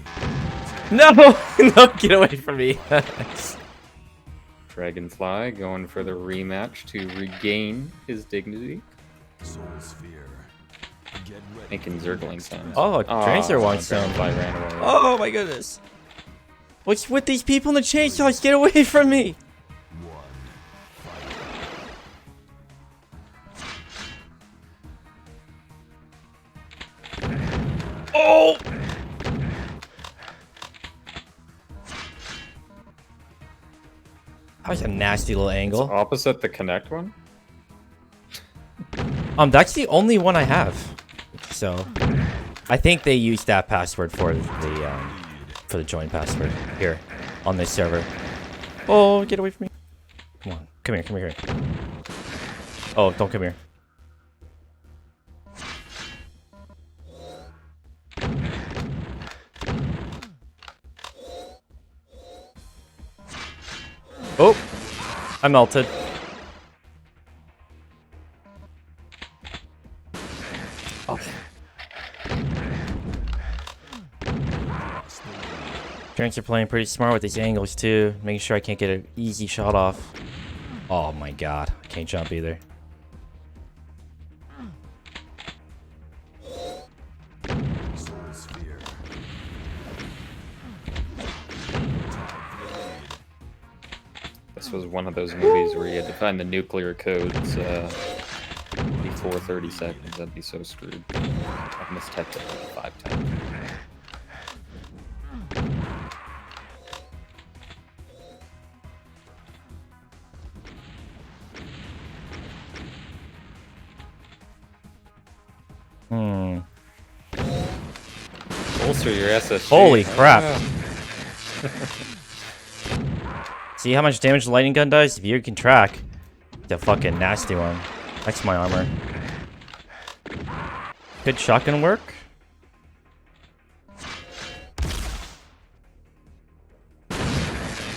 No! No, get away from me. Dragonfly going for the rematch to regain his dignity. Soul Sphere. Get ready. Making Zergling sounds. Oh, Tracer wants some. Dragonfly ran away. Oh my goodness. What's with these people in the chainsaws? Get away from me! 1. Oh! That was a nasty little angle. Opposite the Connect one? That's the only one I have. So, I think they used that password for the join password here on this server. Oh, get away from me! Come on, come here. Oh, don't come here. Oh, I melted. Parents are playing pretty smart with these angles too, making sure I can't get an easy shot off. Oh my god, I can't jump either. Soul Sphere. This was one of those movies where you had to find the nuclear codes before 30 seconds. That'd be so screwed. I've mistyped it like 5 times. Bolster your SSG. Holy crap. See how much damage the lightning gun does? If you can track, the fucking nasty one. That's my armor. Good shotgun work.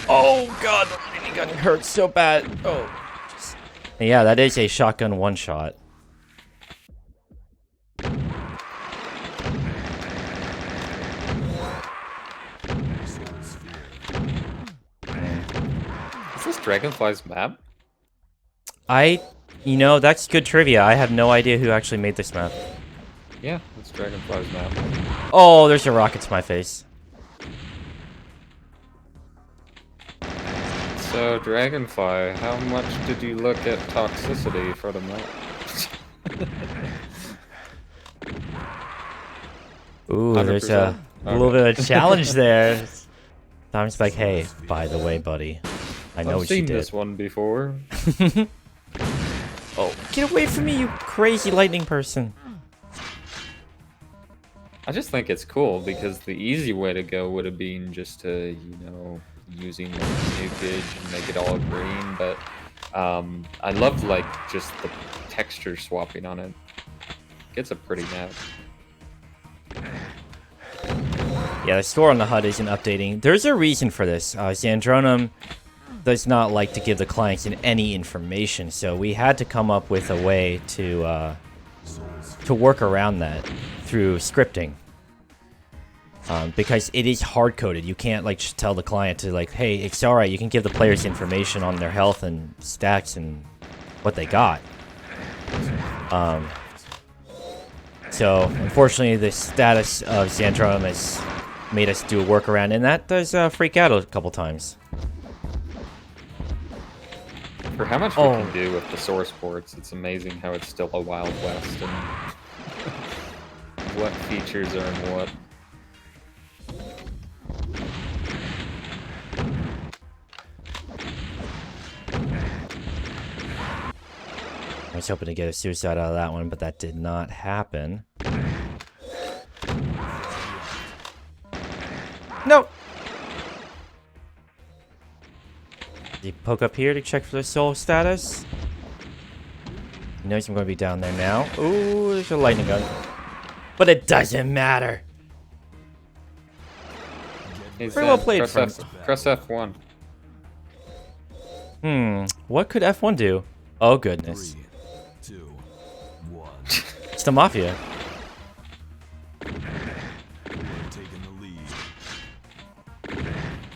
Oh god, the lightning gun hurts so bad. Oh, just... Yeah, that is a shotgun one shot. Soul Sphere. Is this Dragonfly's map? You know, that's good trivia. I have no idea who actually made this map. Yeah, it's Dragonfly's map. Oh, there's a rocket to my face. So, Dragonfly, how much did you look at toxicity for the map? Ooh, there's a 100%? little Okay. bit of a challenge there. Tom's like, hey, by the way, buddy, I know I've what you seen did. this one before. Oh, get away from me, you crazy lightning person. I just think it's cool because the easy way to go would have been just to, you know, using like nukage and make it all green, but I love like just the texture swapping on it. It's a pretty map. Yeah, the store on the HUD isn't updating. There's a reason for this. Xandronum does not like to give the clients any information, so we had to come up with a way to work around that through scripting. Because it is hard-coded. You can't like just tell the client to like, hey, it's alright, you can give the players information on their health and stats and what they got. So, unfortunately, the status of Xandronum has made us do a workaround, and that does freak out a couple times. For how much we can do with the source ports, it's amazing how it's still a Wild West and what features are in what. I was hoping to get a suicide out of that one, but that did not happen. No! Did he poke up here to check for the soul status? He knows I'm going to be down there now. Ooh, there's a lightning gun. But it doesn't matter. Very well played, friends. Press F1. What could F1 do? Oh, goodness. 3, 2, 1. It's the Mafia. Taking the lead.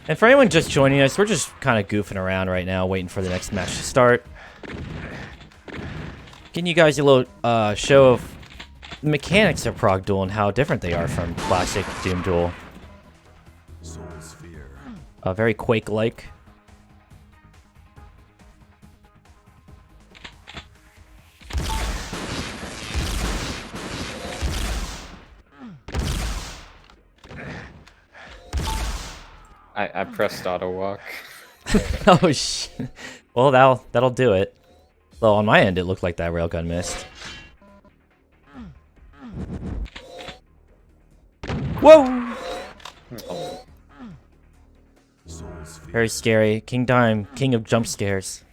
And for anyone just joining us, we're just kind of goofing around right now, waiting for the next match to start. Giving you guys a little show of the mechanics of Prog Duel and how different they are from classic Doom Duel. Soul Sphere. Very Quake-like. I pressed auto walk. Oh shit. Well, that'll do it. Though on my end, it looked like that railgun missed. Whoa! Oh, Soul Sphere. Very scary. KingDime, king of jump scares.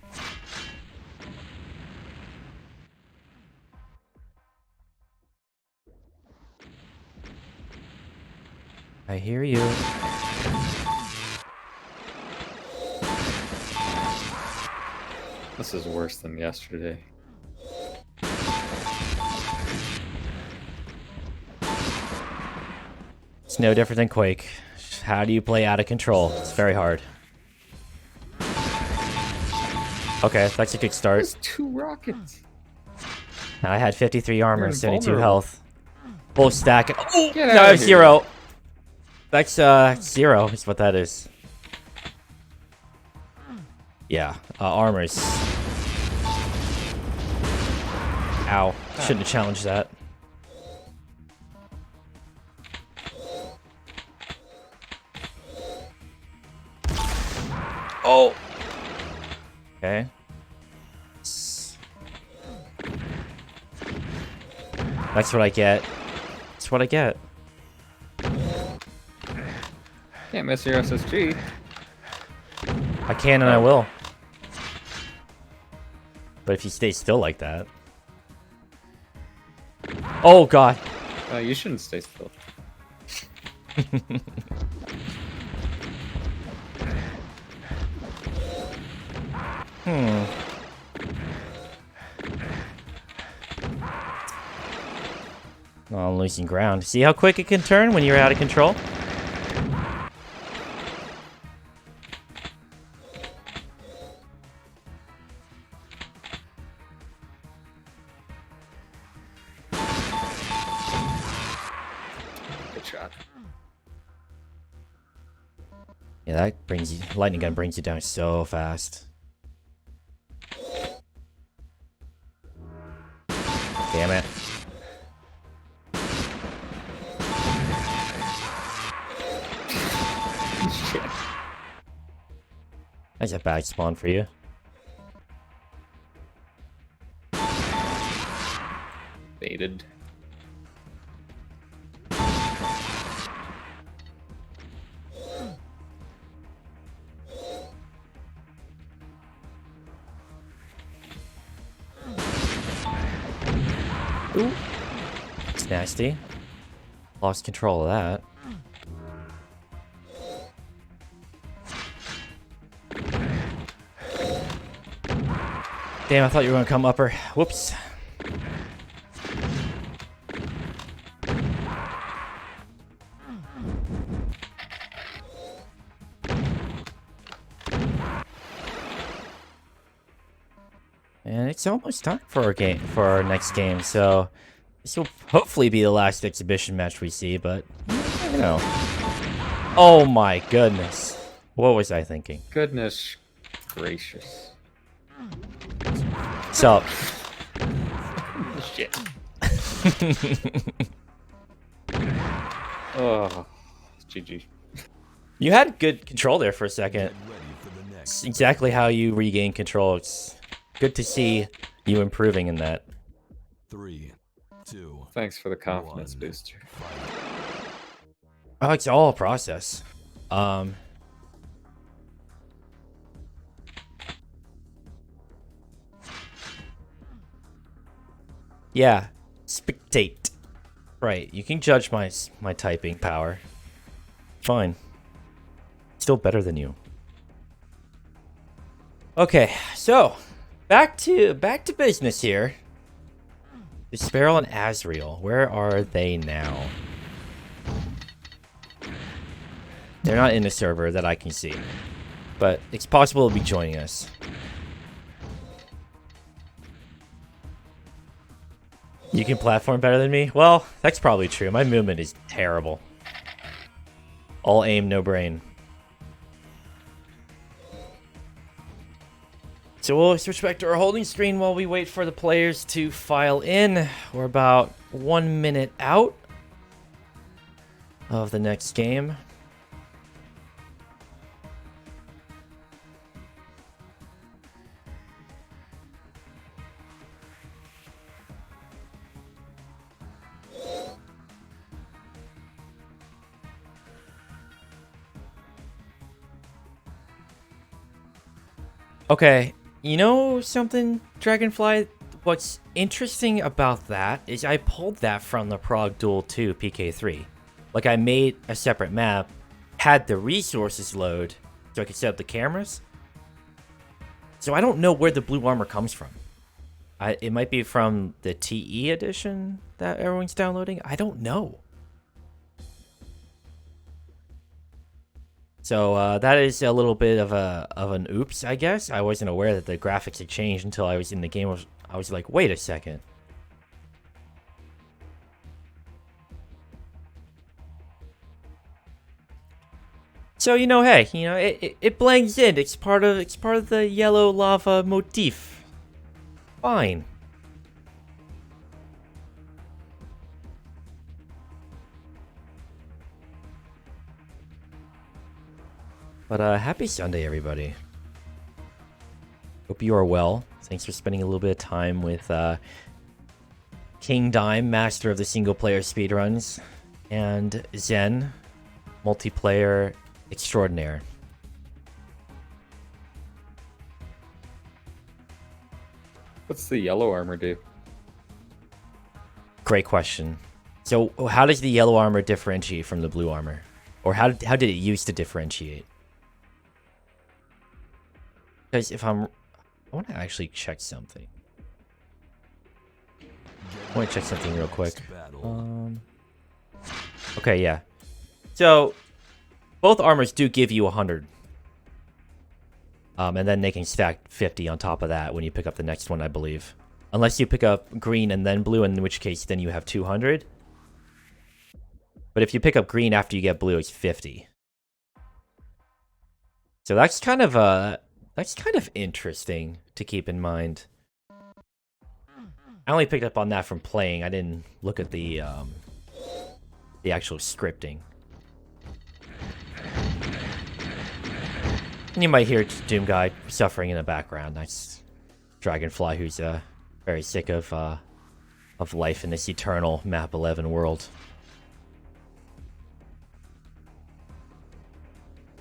I hear you. this is worse than yesterday. It's no different than Quake. How do you play out of control? It's very hard. Okay, that's a good start. There's 2 rockets. And I had 53 armor, You're 72 invulnerable. health. Full stack. Oh, Get no, outta I have here. 0. That's 0 is what that is. Yeah, armors. Ow. Shouldn't have challenged that. Oh! Okay. That's what I get. That's what I get. Can't miss your SSG. I can and I will. But if you stay still like that. Oh god. You shouldn't stay still. Oh, I'm losing ground. See how quick it can turn when you're out of control? Yeah, that brings you... Lightning gun brings you down so fast. Damn it. Shit. That's a bad spawn for you. Baited. Ooh. It's nasty. Lost control of that. Damn, I thought you were gonna come upper. Whoops. And it's almost time for our next game, so this will hopefully be the last exhibition match we see, but you know. Oh my goodness. What was I thinking? Goodness gracious. So, Shit. Oh, GG. you had good control there for a second. Get ready for the next. It's exactly how you regain control. It's good to see you improving in that. 3, 2, Thanks for the confidence 1. booster. Fight. Oh, it's all a process. Yeah, spectate. Right, you can judge my typing power. Fine. Still better than you. Okay, so back to business here. The Sparrow and Azrael, where are they now? They're not in the server that I can see, but it's possible they'll be joining us. You can platform better than me? Well, that's probably true. My movement is terrible. All aim, no brain. So we'll switch back to our holding screen while we wait for the players to file in. We're about 1 minute out of the next game. Okay, you know something, Dragonfly? What's interesting about that is I pulled that from the Prague Duel 2 PK3. Like, I made a separate map, had the resources load, so I could set up the cameras. So I don't know where the blue armor comes from. It might be from the TE edition that everyone's downloading. I don't know. So that is a little bit of an oops, I guess. I wasn't aware that the graphics had changed until I was in the game. I was like, wait a second. So hey, it blends in. It's part of the yellow lava motif. Fine. But happy Sunday, everybody. Hope you are well. Thanks for spending a little bit of time with KingDime, master of the single-player speedruns, and Zen, multiplayer extraordinaire. What's the yellow armor do? Great question. So how does the yellow armor differentiate from the blue armor? Or how did it used to differentiate? Because I want to actually check something. I want to check something real quick. Okay, yeah. So both armors do give you 100. And then they can stack 50 on top of that when you pick up the next one, I believe. Unless you pick up green and then blue, in which case then you have 200. But if you pick up green after you get blue, it's 50. So that's kind of interesting to keep in mind. I only picked up on that from playing. I didn't look at the actual scripting. And you might hear Doom Guy suffering in the background. That's Dragonfly, who's very sick of life in this eternal Map 11 world.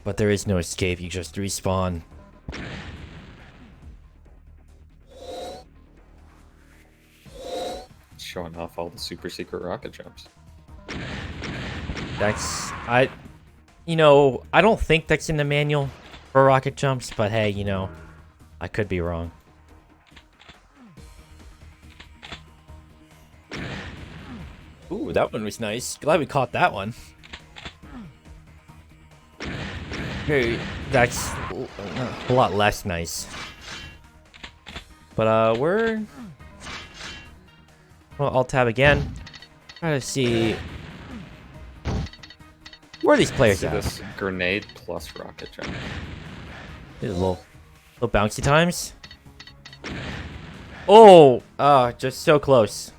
But there is no escape. You just respawn. Showing off all the super secret rocket jumps. That's I don't think that's in the manual for rocket jumps, but hey, I could be wrong. Ooh, that one was nice. Glad we caught that one. Hey, that's a lot less nice. But well, I'll tab again. Try to see where are these players See at. this grenade plus rocket jump. These little bouncy times. Oh, just so close.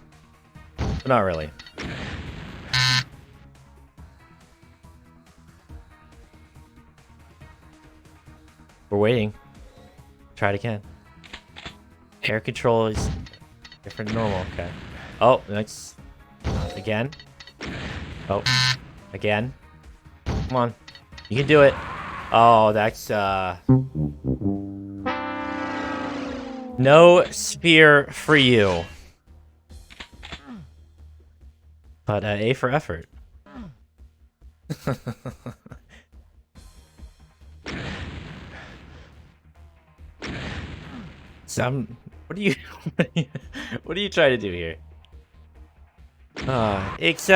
But not really. We're waiting. Try it again. Air control is different than normal. Okay. Oh, next. Again. Oh, again. Come on. You can do it. Oh, that's, no sphere for you. But, A for effort. What are you trying to do here? It's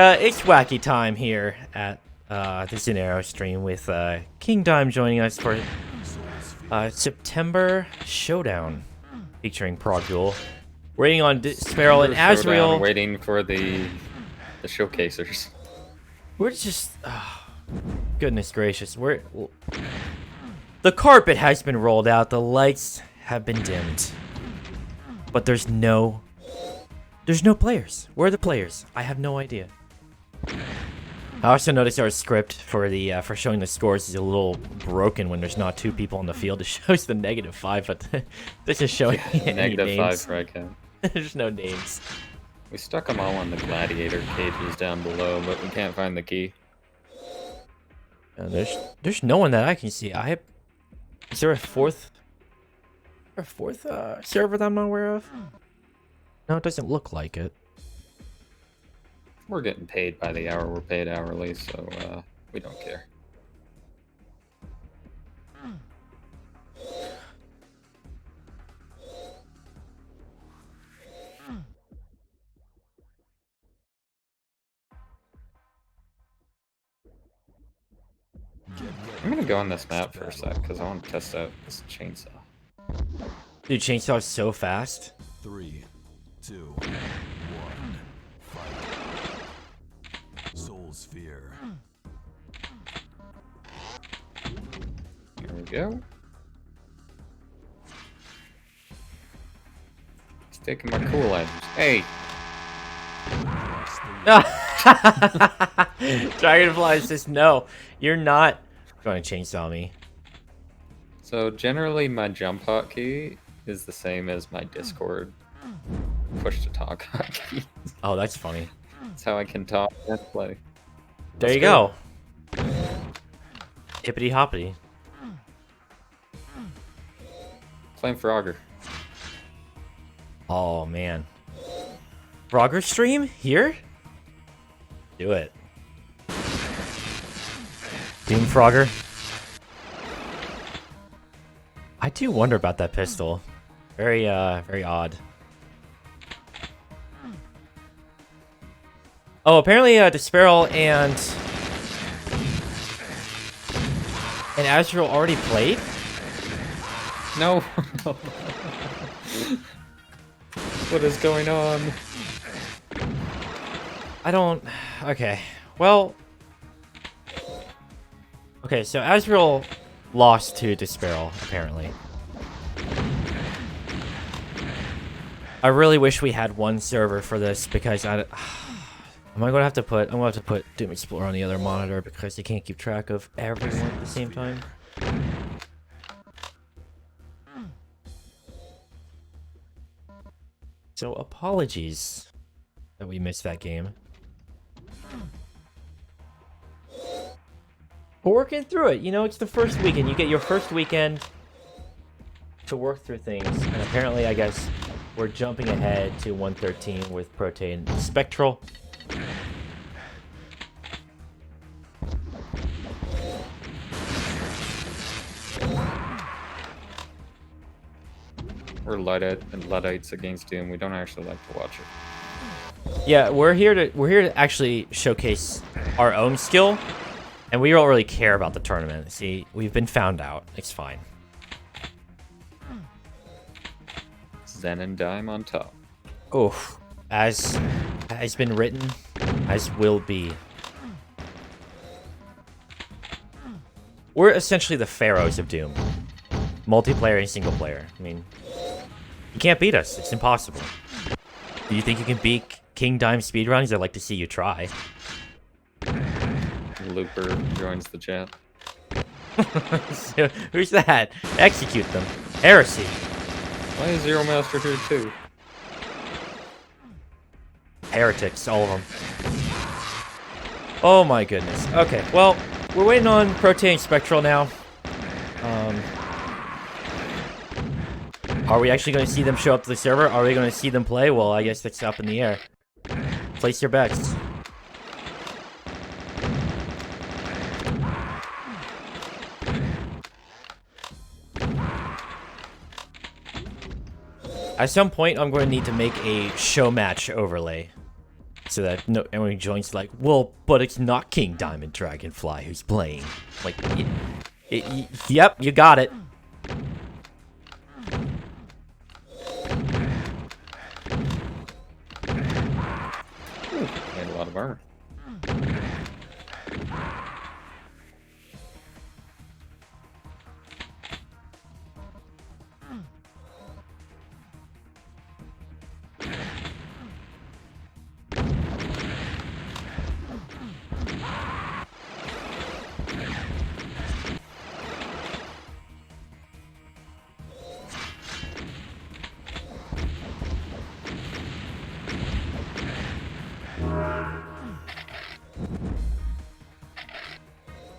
wacky time here at the Xenaero stream with KingDime joining us for September Showdown featuring Prog Duel. Waiting on Sparrow and Azrael. Waiting for the showcasers. We're just goodness gracious. The carpet has been rolled out. The lights have been dimmed. But there's no players. Where are the players? I have no idea. I also noticed our script for the for showing the scores is a little broken when there's not two people on the field. It shows the -5, but this is showing any names. -5 for icon. There's no names. We stuck them all on the gladiator cages down below, but we can't find the key. There's no one that I can see. Is there a fourth server that I'm not aware of? No, it doesn't look like it. We're getting paid by the hour. We're paid hourly, so we don't care. I'm gonna go on this map for a sec because I want to test out this chainsaw. Dude, chainsaw is so fast. 3, 2, 1, fight. Soul Sphere. Here we go. It's taking my cool items. Hey! Dragonfly says, no, you're not going to chainsaw me. So generally my jump hotkey is the same as my Discord push to talk hotkey. Oh, that's funny. That's how I can talk and play. There you go. Hippity hoppity. Playing Frogger. Oh, man. Frogger stream? Here? Do it. Doom Frogger. I do wonder about that pistol. Very odd. Oh, apparently, Desparal and Azrael already played? No. What is going on? I don't... Okay. Well... Okay, so Azrael lost to Despairl, apparently. I really wish we had one server for this because I'm gonna have to put Doom Explorer on the other monitor because you can't keep track of everyone at the same time. So apologies that we missed that game. We're working through it. You know, it's the first weekend. You get your first weekend to work through things. And apparently, I guess, we're jumping ahead to 113 with Protein Spectral. We're Luddites against Doom. We don't actually like to watch it. Yeah, we're here to actually showcase our own skill. And we don't really care about the tournament. See, we've been found out. It's fine. Zen and Dime on top. Oof. As has been written, as will be. We're essentially the pharaohs of Doom. Multiplayer and single player. I mean, you can't beat us. It's impossible. Do you think you can beat KingDime speedruns? I'd like to see you try. Looper joins the chat. So, who's that? Execute them. Heresy. Why is Zero Master here too? Heretics, all of them. Oh my goodness. Okay, well, we're waiting on Protein Spectral now. Are we actually going to see them show up to the server? Are we going to see them play? Well, I guess that's up in the air. Place your bets. At some point, I'm going to need to make a show match overlay. So that no anyone joins like, well, but it's not King Diamond Dragonfly who's playing. Like, yep, you got it. Ooh, made a lot of armor.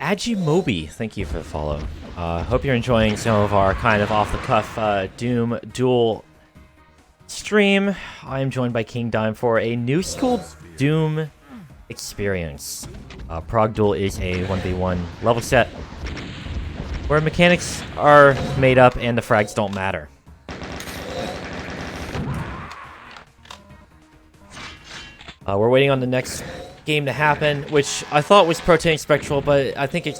Ajimobi, thank you for the follow. Hope you're enjoying some of our kind of off-the-cuff Doom duel stream. I am joined by KingDime for a new school Doom experience. Prog Duel is a 1v1 level set where mechanics are made up and the frags don't matter. We're waiting on the next game to happen, which I thought was Protein Spectral, but I think I'm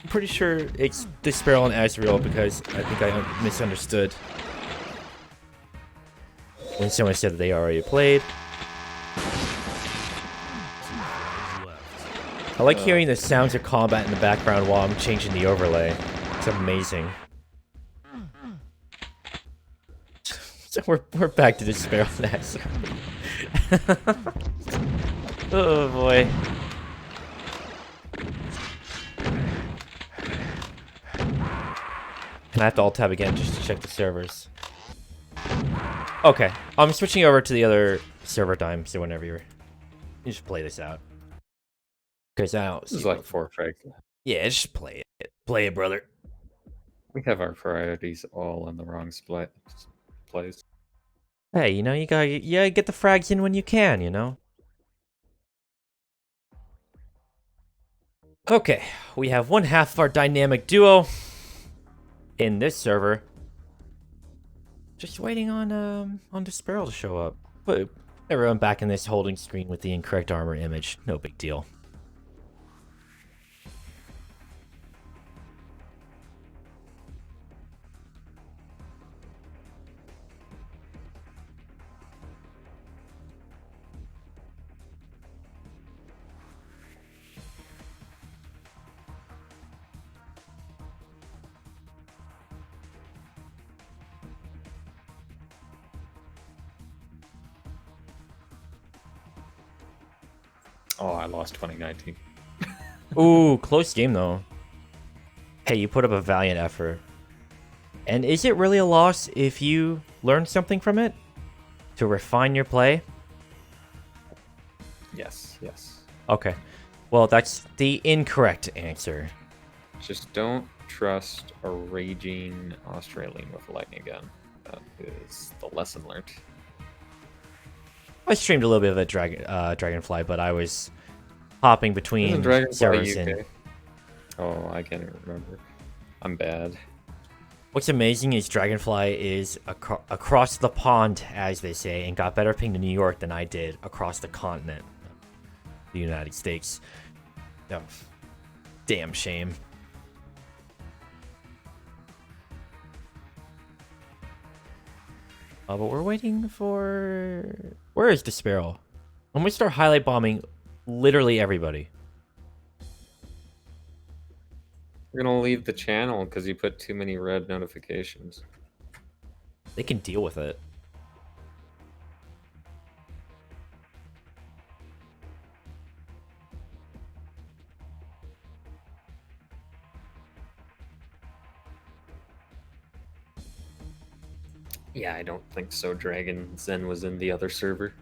pretty sure it's Despairl and Azrael because I think I misunderstood when someone said that they already played. I like hearing the sounds of combat in the background while I'm changing the overlay. It's amazing. So we're back to Despairl and Azrael. Oh boy. And I have to alt-tab again just to check the servers. Okay, I'm switching over to the other server time, so whenever you just play this out. Because I don't This is like 4 frags. Yeah, just play it. Play it, brother. We have our priorities all in the wrong place. Hey, you know, you gotta get the frags in when you can, you know? Okay, we have one half of our dynamic duo in this server. Just waiting on Despairl to show up. But everyone back in this holding screen with the incorrect armor image. No big deal. Oh, I lost 2019. Ooh, close game though. Hey, you put up a valiant effort. And is it really a loss if you learn something from it? To refine your play? Yes, yes. Okay. Well, that's the incorrect answer. Just don't trust a raging Australian with a lightning gun. That is the lesson learned. I streamed a little bit of a Dragonfly, but I was hopping Isn't between Dragonfly servers UK? and... Oh, I can't even remember. I'm bad. What's amazing is Dragonfly is across the pond, as they say, and got better ping to New York than I did across the continent, the United States. Oh, damn shame. But we're waiting for... Where is the Sparrow? I'm gonna start highlight bombing literally everybody. We're gonna leave the channel because you put too many red notifications. They can deal with it. Yeah, I don't think so. Dragon Zen was in the other server.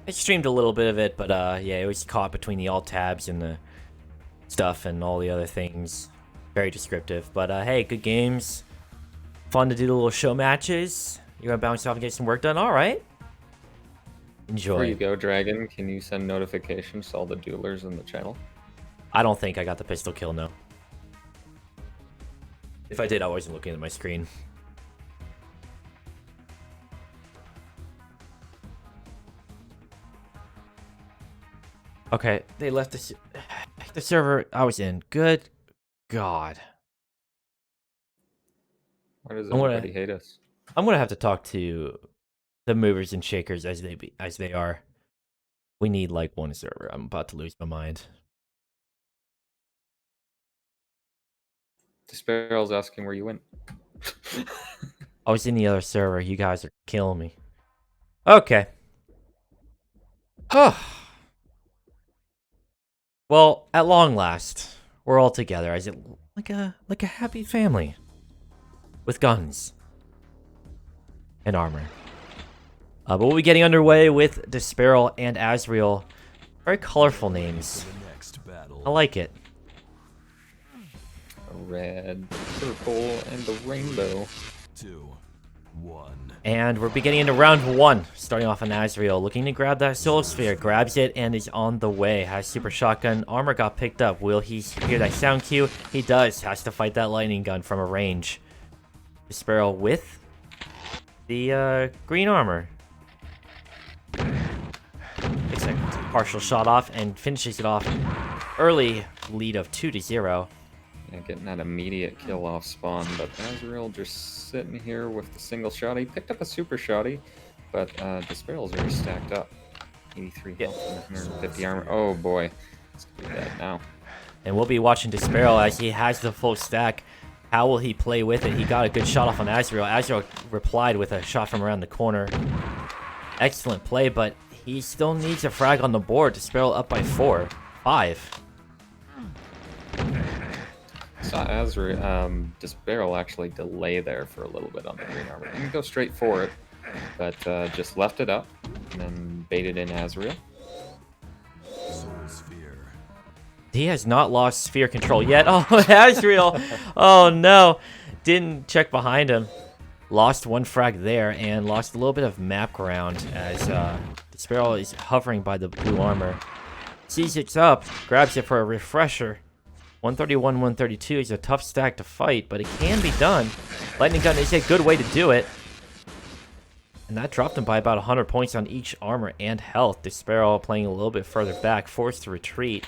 I streamed a little bit of it, but yeah, it was caught between the alt tabs and the stuff and all the other things. Very descriptive. But hey, good games. Fun to do the little show matches. You're gonna bounce off and get some work done. All right. Enjoy. Before you go, Dragon, can you send notifications to all the duelers in the channel? I don't think I got the pistol kill, no. If I did, I wasn't looking at my screen. Okay, they left the server I was in. Good God. Why does I'm gonna- everybody hate us? I'm gonna have to talk to the movers and shakers as they are. We need like one server. I'm about to lose my mind. Despairal's asking where you went. I was in the other server. You guys are killing me. Okay. Well, at long last, we're all together as it like a happy family with guns and armor. But we'll be getting underway with Despairel and Azrael. Very colorful names. The next battle. I like it. A red, purple, and the rainbow. 2, 1. And we're beginning into round 1, starting off on Azrael, looking to grab that Soul Sphere, grabs it and is on the way, has Super Shotgun, armor got picked up, will he hear that sound cue? He does, has to fight that lightning gun from a range. Despairel with the green armor. Takes a partial shot off and finishes it off. Early lead of 2-0. Yeah, getting that immediate kill off spawn, but Azrael just sitting here with the single shot. He picked up a super shotty, but Despairel's already stacked up. 83 health and 150 armor. Oh boy, it's gonna be bad now. And we'll be watching Despairel as he has the full stack. How will he play with it? He got a good shot off on Azrael. Azrael replied with a shot from around the corner. Excellent play, but he still needs a frag on the board. Despairel up by 5. Saw Despairel actually delay there for a little bit on the green armor. Didn't go straight for it, but just left it up and then baited in Azrael. Soul Sphere. He has not lost sphere control yet. Oh, Azrael! Oh no! Didn't check behind him. Lost one frag there and lost a little bit of map ground as Despairel is hovering by the blue armor. Sees it's up, grabs it for a refresher. 131, 132 is a tough stack to fight, but it can be done. Lightning Gun is a good way to do it. And that dropped him by about 100 points on each armor and health. Despairel playing a little bit further back, forced to retreat.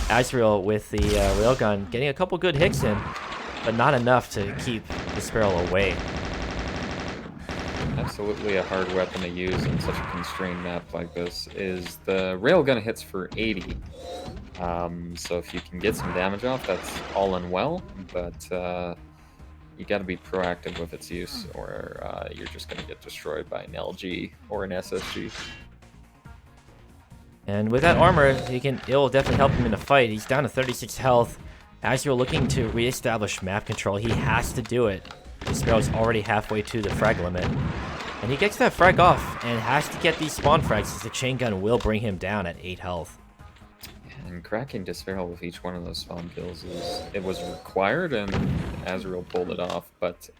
Azrael with the railgun getting a couple good hits in, but not enough to keep Despairel away. Absolutely a hard weapon to use in such a constrained map like this is the railgun hits for 80. So if you can get some damage off, that's all and well, but you got to be proactive with its use, or you're just going to get destroyed by an LG or an SSG. And with that armor, it'll definitely help him in a fight. He's down to 36 health. Azrael looking to reestablish map control. He has to do it. Despair's already halfway to the frag limit. And he gets that frag off and has to get these spawn frags as the chain gun will bring him down at 8 health. And cracking Despair with each one of those spawn kills was required, and Azrael pulled it off. But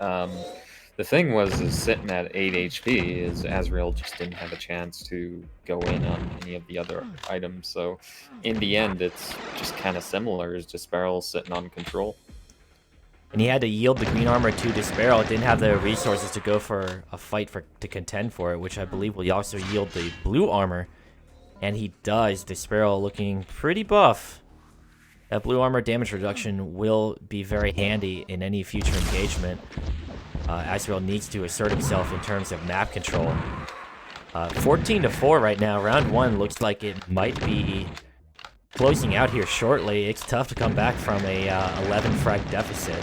the thing was, sitting at 8 HP, is Azrael just didn't have a chance to go in on any of the other items. So in the end, it's just kind similar as Despair sitting on control. And he had to yield the green armor to Despair. Didn't have the resources to go for a fight to contend for it, which I believe will also yield the blue armor. And he does. Despair looking pretty buff. That blue armor damage reduction will be very handy in any future engagement. Azrael needs to assert himself in terms of map control. 14-4 right now. Round 1 looks like it might be closing out here shortly. It's tough to come back from a 11 frag deficit.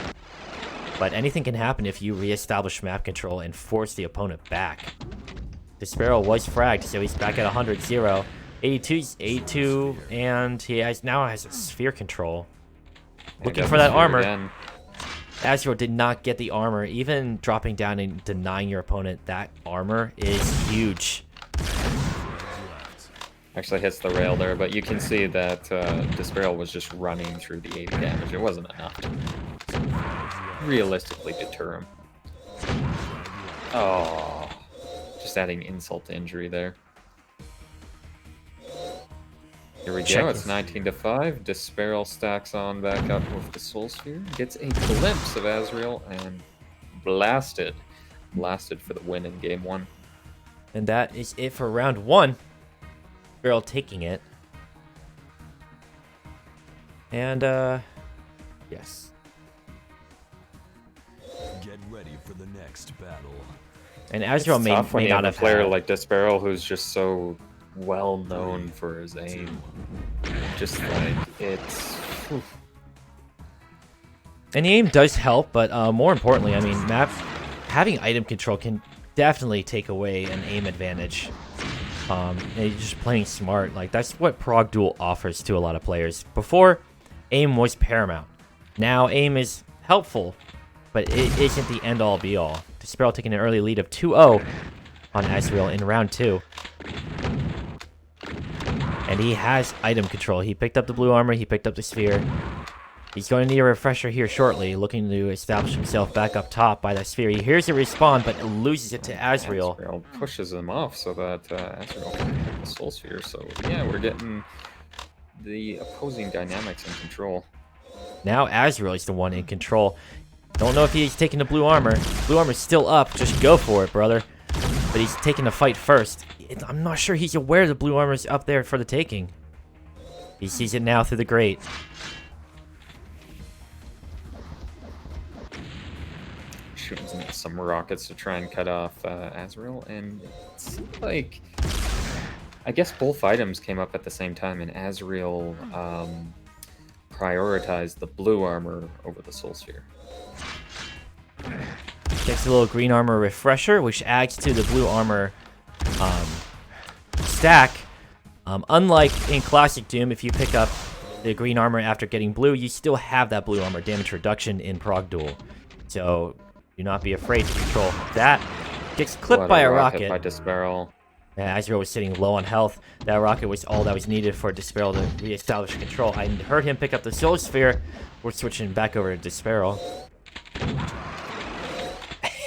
But anything can happen if you reestablish map control and force the opponent back. Despair was fragged, so he's back at 100-0. 82, and he now has a sphere control. Looking for that armor. Again. Azrael did not get the armor. Even dropping down and denying your opponent that armor is huge. Actually hits the rail there, but you can see that Despair was just running through the 80 damage. It wasn't enough to realistically deter him. Oh, just adding insult to injury there. Here we go, it's 19-5. Despair stacks on back up with the Soul Sphere. Gets a glimpse of Azrael and blasted for the win in game 1. And that is it for round 1. Despair taking it. And, yes. Get ready for the next battle. And Azrael may not have a player like Despair who's just so well known for his aim. Just like it's. And the aim does help, but more importantly, I mean, having item control can definitely take away an aim advantage. And just playing smart, like that's what Prog Duel offers to a lot of players. Before, aim was paramount. Now aim is helpful, but it isn't the end-all be-all. Despair taking an early lead of 2-0 on Azrael in round 2. And he has item control. He picked up the blue armor, he picked up the sphere. He's going to need a refresher here shortly, looking to establish himself back up top by that sphere. He hears it respawn, but loses it to Azrael. Azrael pushes him off so that Azrael can pick the Soul Sphere. So yeah, we're getting the opposing dynamics in control. Now Azrael is the one in control. Don't know if he's taking the blue armor. Blue armor's still up. Just go for it, brother. But he's taking the fight first. I'm not sure he's aware the blue armor's up there for the taking. He sees it now through the grate. Shooting some rockets to try and cut off Azrael, and it's like, I guess both items came up at the same time, and Azrael prioritized the blue armor over the Soul Sphere. Gets a little green armor refresher, which adds to the blue armor stack. Unlike in Classic Doom, if you pick up the green armor after getting blue, you still have that blue armor damage reduction in Prog Duel. So do not be afraid to control that. Gets clipped by a rocket. By Despair. Yeah, Azrael was sitting low on health. That rocket was all that was needed for Despair to reestablish control. I heard him pick up the Soul Sphere. We're switching back over to Despair.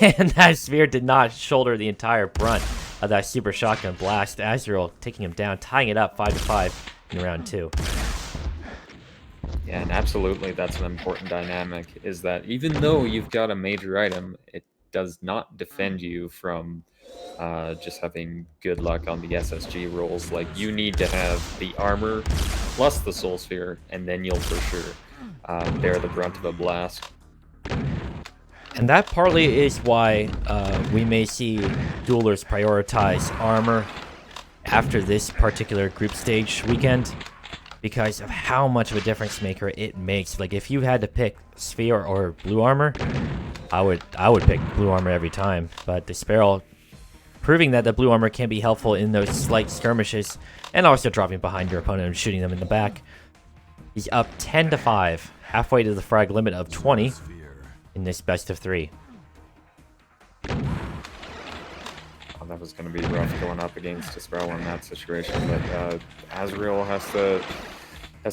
And that sphere did not shoulder the entire brunt of that super shotgun blast. Azrael taking him down, tying it up 5-5 in round 2. Yeah, and absolutely that's an important dynamic, is that even though you've got a major item, it does not defend you from just having good luck on the SSG rolls. Like, you need to have the armor plus the Soul Sphere, and then you'll for sure bear the brunt of a blast. And that partly is why we may see duelers prioritize armor after this particular group stage weekend, because of how much of a difference maker it makes. Like, if you had to pick sphere or blue armor, I would pick blue armor every time. But Despair proving that the blue armor can be helpful in those slight skirmishes, and also dropping behind your opponent and shooting them in the back. He's up 10-5, halfway to the frag limit of 20 in this best of 3. Oh, that was going to be rough going up against Dispel in that situation, but Azrael has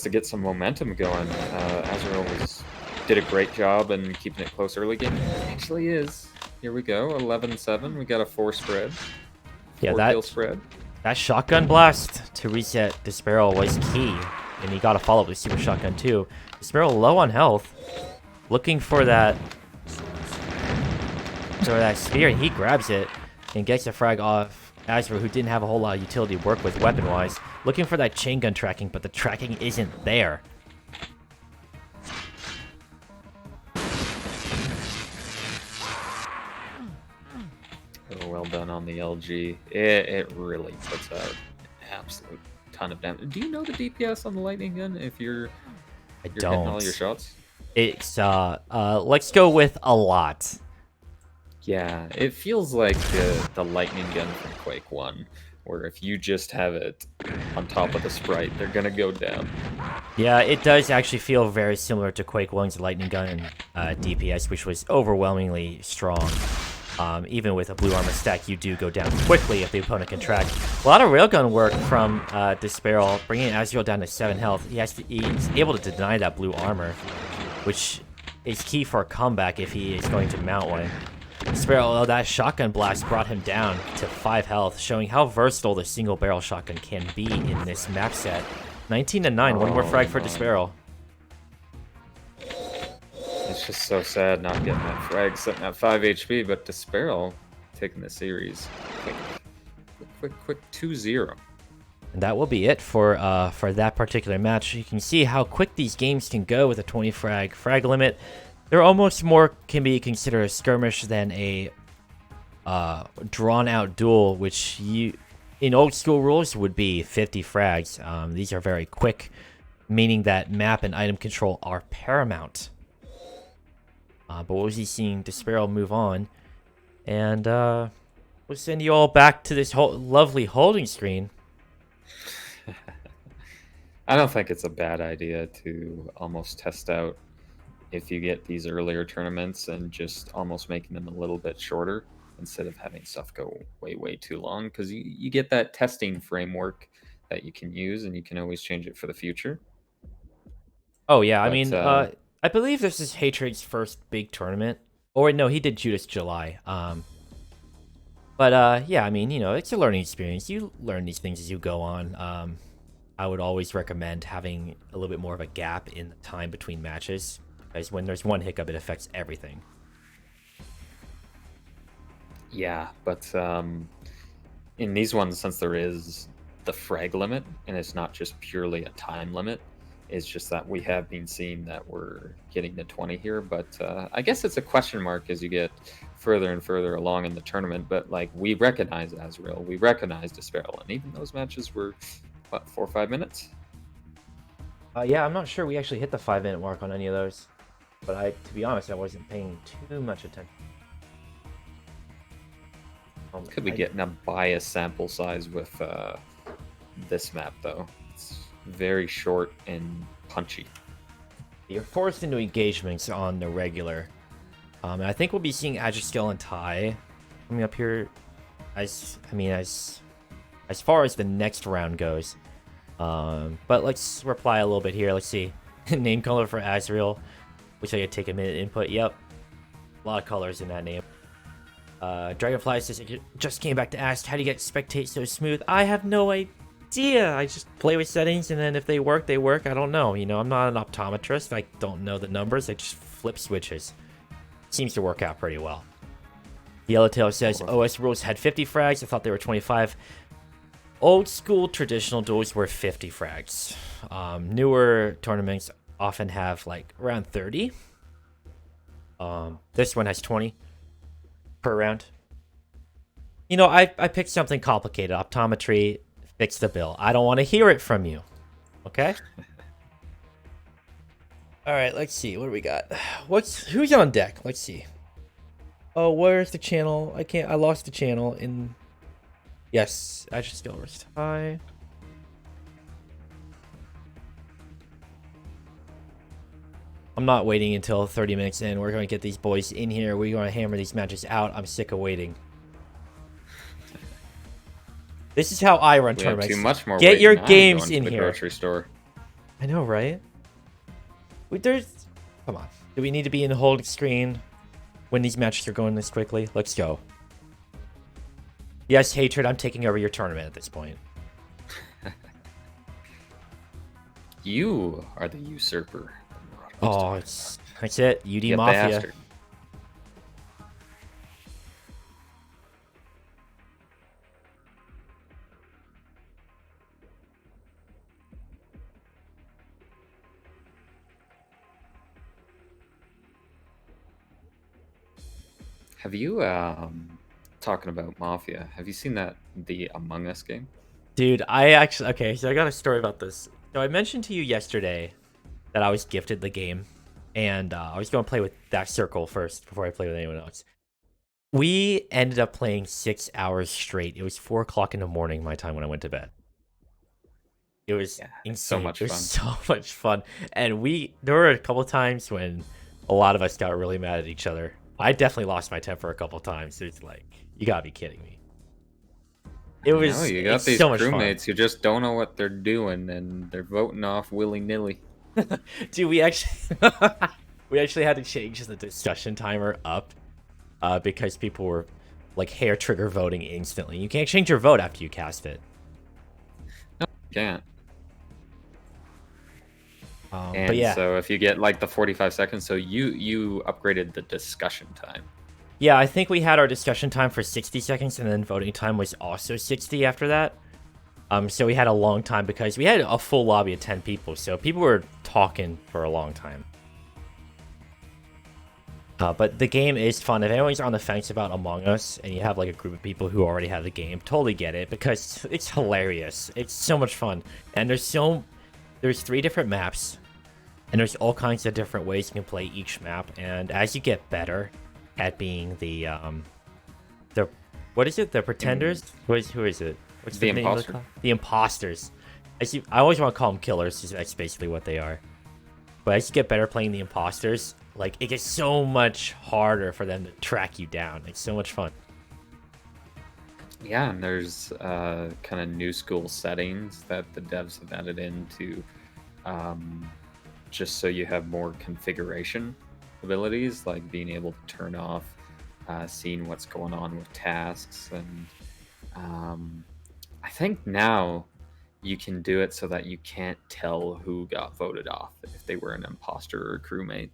to get some momentum going. Azrael did a great job in keeping it close early game. It actually is. Here we go, 11-7. We got a 4 spread. Yeah, 4 kill spread. That shotgun blast to reset Desperal was key, and he got a follow up with super shotgun too. Desperal low on health, looking for that spear, and he grabs it and gets a frag off Azrael, who didn't have a whole lot of utility to work with weapon wise. Looking for that chain gun tracking, but the tracking isn't there. Oh, well done on the LG. It really puts out an absolute ton of damage. Do you know the DPS on the lightning gun if you're hitting all your shots? It's let's go with a lot. Yeah, it feels like the lightning gun from Quake 1, where if you just have it on top of the sprite, they're gonna go down. Yeah, it does actually feel very similar to Quake 1's lightning gun DPS, which was overwhelmingly strong. Even with a blue armor stack, you do go down quickly if the opponent can track. A lot of railgun work from Desperal, bringing Azrael down to 7 health. He's able to deny that blue armor, which is key for a comeback if he is going to mount one. Desperal, that shotgun blast brought him down to 5 health, showing how versatile the single barrel shotgun can be in this map set. 19-9, one more frag for Desperal. It's just so sad not getting that frag, sitting at 5 HP, but Desperal taking the series. Quick 2-0. And that will be it for that particular match. You can see how quick these games can go with a 20 frag limit. They're almost more can be considered a skirmish than a drawn-out duel, which in old school rules would be 50 frags. These are very quick, meaning that map and item control are paramount. But we'll be seeing Desperal move on, and we'll send you all back to this lovely holding screen. I don't think it's a bad idea to almost test out if you get these earlier tournaments and just almost making them a little bit shorter instead of having stuff go way too long, because you get that testing framework that you can use and you can always change it for the future. Oh yeah, I mean, I believe this is Hatred's first big tournament. Or no, he did Judas July. But yeah, I mean, it's a learning experience. You learn these things as you go on. I would always recommend having a little bit more of a gap in the time between matches, because when there's one hiccup, it affects everything. Yeah, but in these ones, since there is the frag limit, and it's not just purely a time limit, it's just that we have been seeing that we're getting to 20 here, but I guess it's a question mark as you get further and further along in the tournament. But like, we recognize Azrael, we recognize Desperal, and even those matches were, what, 4 or 5 minutes? Yeah, I'm not sure we actually hit the 5-minute mark on any of those, but to be honest, I wasn't paying too much attention. Could be getting a biased sample size with this map, though. It's very short and punchy. You're forced into engagements on the regular. And I think we'll be seeing Agiskill and Ty coming up here as far as the next round goes. But let's reply a little bit here. Let's see. Name color for Azrael. Wish I could take a minute to input. Yep. A lot of colors in that name. Dragonfly says, just came back to ask, how do you get spectate so smooth? I have no idea. I just play with settings, and then if they work, they work. I don't know. I'm not an optometrist. I don't know the numbers. I just flip switches. Seems to work out pretty well. Yellowtail says, OS rules had 50 frags. I thought they were 25. Old school traditional duels were 50 frags. Newer tournaments often have like around 30. This one has 20 per round. I picked something complicated. Optometry, fix the bill. I don't want to hear it from you. Okay? All right, let's see. What do we got? Who's on deck? Let's see. Oh, where's the channel? I lost the channel in Yes, I should still tie. I'm not waiting until 30 minutes in. We're going to get these boys in here. We're going to hammer these matches out. I'm sick of waiting. This is how I run We have tournaments. too much more. Get your I'm games going to in the here. Grocery store. I know, right? Come on. Do we need to be in the holding screen when these matches are going this quickly? Let's go. Yes, Hatred, I'm taking over your tournament at this point. You are the usurper. Oh, that's it. UD You Mafia. bastard. Have you talking about Mafia? Have you seen the Among Us game? Dude, okay, so I got a story about this. So I mentioned to you yesterday that I was gifted the game, and I was going to play with that circle first before I play with anyone else. We ended up playing 6 hours straight. It was 4 o'clock in the morning my time when I went to bed. It was insane. So much fun. So much fun. And there were a couple times when a lot of us got really mad at each other. I definitely lost my temper a couple times. It's like, you gotta be kidding me. No, you got these so much fun. crewmates who just don't know what they're doing and they're voting off willy-nilly. Dude, we actually had to change the discussion timer up because people were like hair trigger voting instantly. You can't change your vote after you cast it. No, you can't. But yeah. So if you get like the 45 seconds, so you upgraded the discussion time. Yeah, I think we had our discussion time for 60 seconds, and then voting time was also 60 after that. So we had a long time because we had a full lobby of 10 people, so people were talking for a long time. But the game is fun. If anyone's on the fence about Among Us, and you have like a group of people who already have the game, totally get it, because it's hilarious. It's so much fun. And there's 3 different maps, and there's all kinds of different ways you can play each map, and as you get better at being the what is it? The pretenders? Who is it? What's The name of imposter. The imposters. I always want to call them killers, because that's basically what they are. But as you get better playing the imposters, like, it gets so much harder for them to track you down. It's so much fun. Yeah, and there's kind of new school settings that the devs have added into just so you have more configuration abilities, like being able to turn off seeing what's going on with tasks. And I think now you can do it so that you can't tell who got voted off if they were an imposter or a crewmate.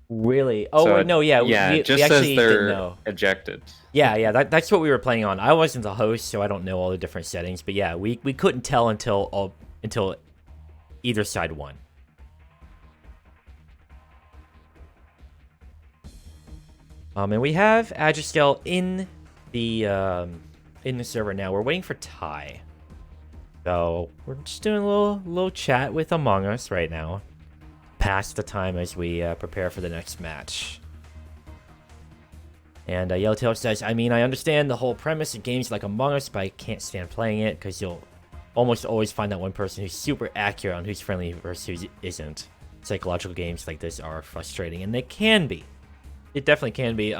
Really? Oh, So wait, no, yeah. yeah, we it just actually says didn't they're know. ejected. Yeah, that's what we were playing on. I wasn't the host, so I don't know all the different settings. But yeah, we couldn't tell until either side won. And we have Agiskel in the server now. We're waiting for Ty. So we're just doing a little chat with Among Us right now. Pass the time as we prepare for the next match. And Yellowtail says, I mean, I understand the whole premise of games like Among Us, but I can't stand playing it because you'll almost always find that one person who's super accurate on who's friendly versus who isn't. Psychological games like this are frustrating, and they can be. It definitely can be.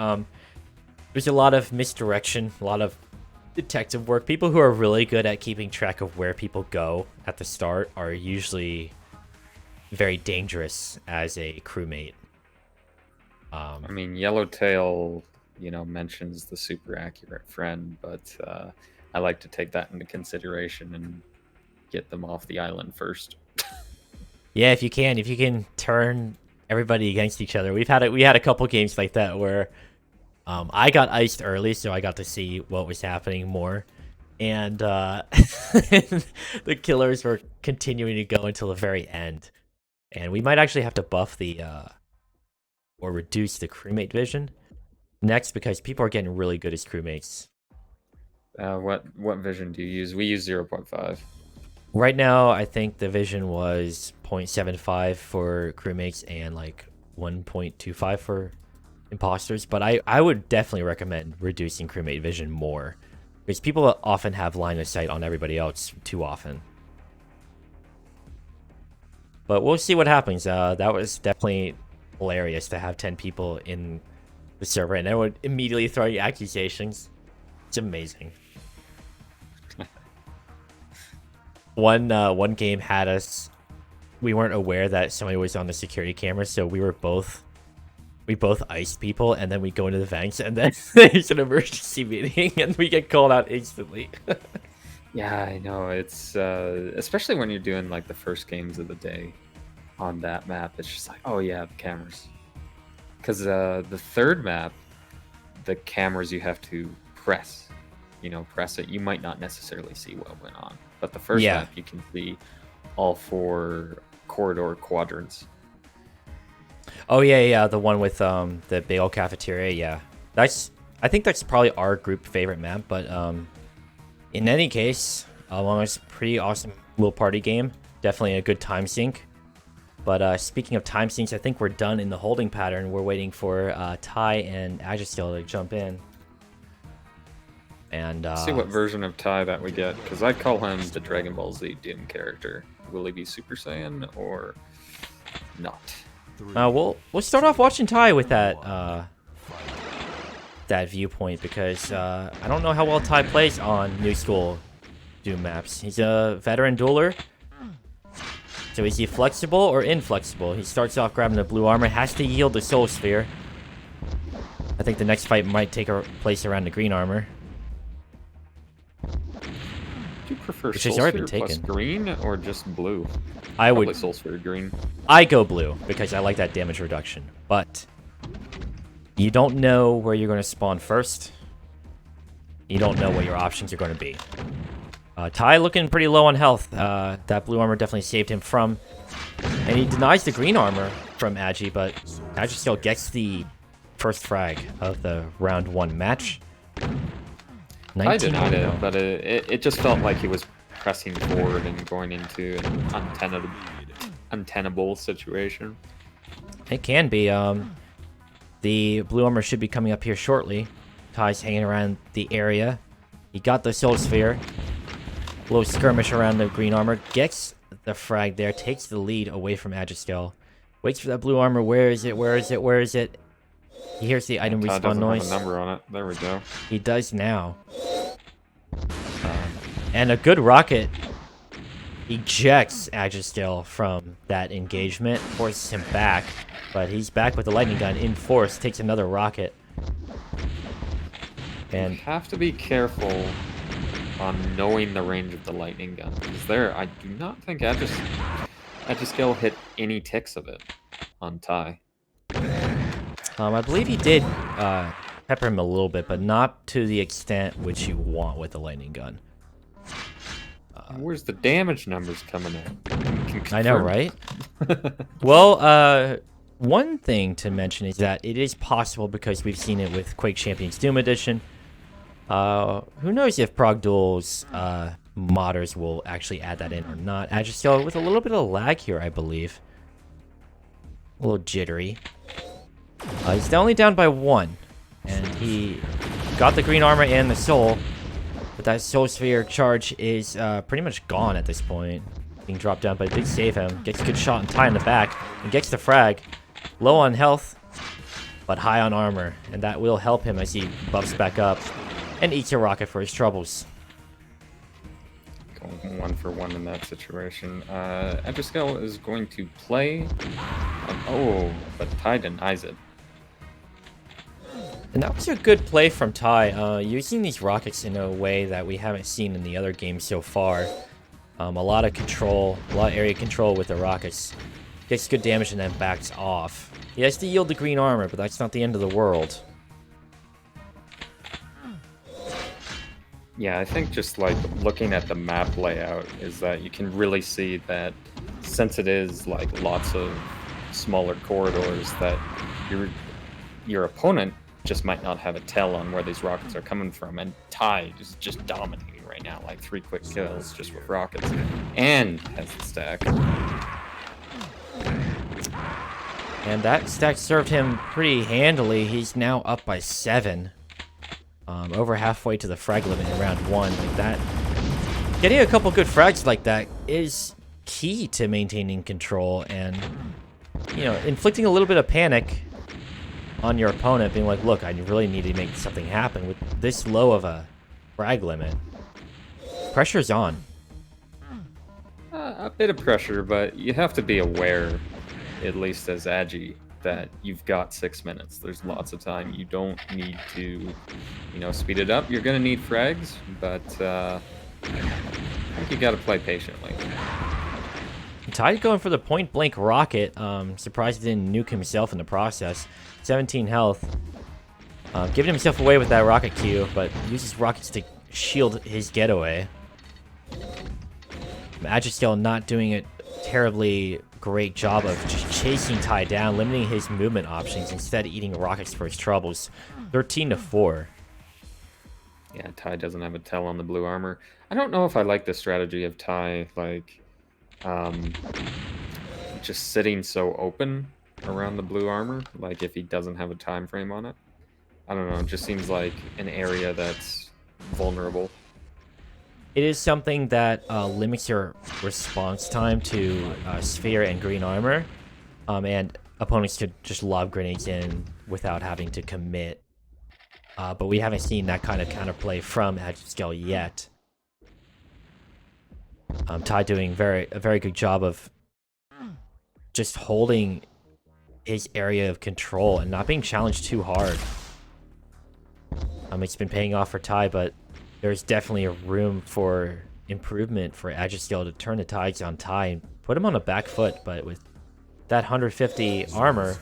There's a lot of misdirection, a lot of detective work. People who are really good at keeping track of where people go at the start are usually very dangerous as a crewmate. I mean, Yellowtail, mentions the super accurate friend, but I like to take that into consideration and get them off the island first. Yeah, if you can turn everybody against each other. We had a couple games like that where I got iced early, so I got to see what was happening more, and the killers were continuing to go until the very end. And we might actually have to buff or reduce the crewmate vision next, because people are getting really good as crewmates. What vision do you use? We use 0.5. Right now, I think the vision was 0.75 for crewmates and like 1.25 for imposters, but I would definitely recommend reducing crewmate vision more, because people often have line of sight on everybody else too often. But we'll see what happens. That was definitely hilarious to have 10 people in the server and everyone immediately throwing accusations. It's amazing. One game had us. We weren't aware that somebody was on the security camera, so we both iced people, and then we go into the vents, and then there's an emergency meeting, and we get called out instantly. Yeah, I know. It's especially when you're doing like the first games of the day on that map. It's just like, oh yeah, the cameras. Because the third map, the cameras you have to press. Press it. You might not necessarily see what went on, but the first map you can see all 4 corridor quadrants. Oh yeah, the one with the big old cafeteria. Yeah, I think that's probably our group favorite map. But in any case, long as pretty awesome little party game, definitely a good time sink. But speaking of time sinks, I think we're done in the holding pattern. We're waiting for Ty and Agistil to jump in. And see what version of Ty that we get, because I call him the Dragon Ball Z Dim character. Will he be Super Saiyan or not? We'll start off watching Ty with that viewpoint, because I don't know how well Ty plays on new school Doom maps. He's a veteran dueler. So is he flexible or inflexible? He starts off grabbing the blue armor, has to yield the soul sphere. I think the next fight might take place around the green armor. Do you prefer Which Soul has already Sphere been plus taken. green or just blue? I Probably would. Soul Sphere green. I go blue because I like that damage reduction. But you don't know where you're going to spawn first. You don't know what your options are going to be. Ty looking pretty low on health. That blue armor definitely saved him from. And he denies the green armor from Agi, but Agi still gets the first frag of the round 1 match. I denied it, but it just felt like he was pressing forward and going into an untenable situation. It can be. The blue armor should be coming up here shortly. Ty's hanging around the area. He got the soul sphere. A little skirmish around the green armor. Gets the frag there. Takes the lead away from Agistel. Waits for that blue armor. Where is it? Where is it? Where is it? He hears the item Todd respawn doesn't noise. have a number on it. There we go. He does now. And a good rocket ejects Agistel from that engagement. Forces him back. But he's back with the lightning gun in force. Takes another rocket. And You have to be careful on knowing the range of the lightning gun. Because I do not think Agistel hit any ticks of it on Ty. I believe he did pepper him a little bit, but not to the extent which you want with the lightning gun. Where's the damage numbers coming in? I know, right? Well, one thing to mention is that it is possible, because we've seen it with Quake Champions Doom Edition. Who knows if Prog Duel's modders will actually add that in or not. Agistel with a little bit of lag here, I believe. A little jittery. He's only down by 1. And he got the green armor and the soul. But that soul sphere charge is pretty much gone at this point. Being dropped down, but it did save him. Gets a good shot and Ty in the back. And gets the frag. Low on health, but high on armor. And that will help him as he buffs back up. And eats a rocket for his troubles. Going 1 for 1 in that situation. Agistel is going to play. Oh, but Ty denies it. And that was a good play from Ty, using these rockets in a way that we haven't seen in the other games so far. A lot of control, a lot of area control with the rockets. Gets good damage and then backs off. He has to yield the green armor, but that's not the end of the world. Yeah, I think just like looking at the map layout is that you can really see that since it is like lots of smaller corridors, that your opponent just might not have a tell on where these rockets are coming from, and Ty is just dominating right now, like 3 quick kills just with rockets, and has the stack. And that stack served him pretty handily. He's now up by 7. Over halfway to the frag limit in round 1. Like that. Getting a couple good frags like that is key to maintaining control and, you know, inflicting a little bit of panic on your opponent, being like, look, I really need to make something happen with this low of a frag limit. Pressure's on. A bit of pressure, but you have to be aware, at least as Agi, that you've got 6 minutes. There's lots of time. You don't need to, you know, speed it up. You're going to need frags, but I think you got to play patiently. Ty going for the point-blank rocket. Surprised he didn't nuke himself in the process. 17 health. Giving himself away with that rocket Q, but uses rockets to shield his getaway. Magiskell not doing a terribly great job of just chasing Ty down, limiting his movement options, instead eating rockets for his troubles. 13-4. Yeah, Ty doesn't have a tell on the blue armor. I don't know if I like the strategy of Ty, like, just sitting so open around the blue armor, like if he doesn't have a time frame on it. I don't know, it just seems like an area that's vulnerable. It is something that limits your response time to sphere and green armor, and opponents could just lob grenades in without having to commit. But we haven't seen that kind of counterplay from Magiskell yet. Ty doing a very good job of just holding his area of control and not being challenged too hard. It's been paying off for Ty, but there's definitely a room for improvement for Magiskell to turn the tides on Ty and put him on a back foot. But with that 150 armor,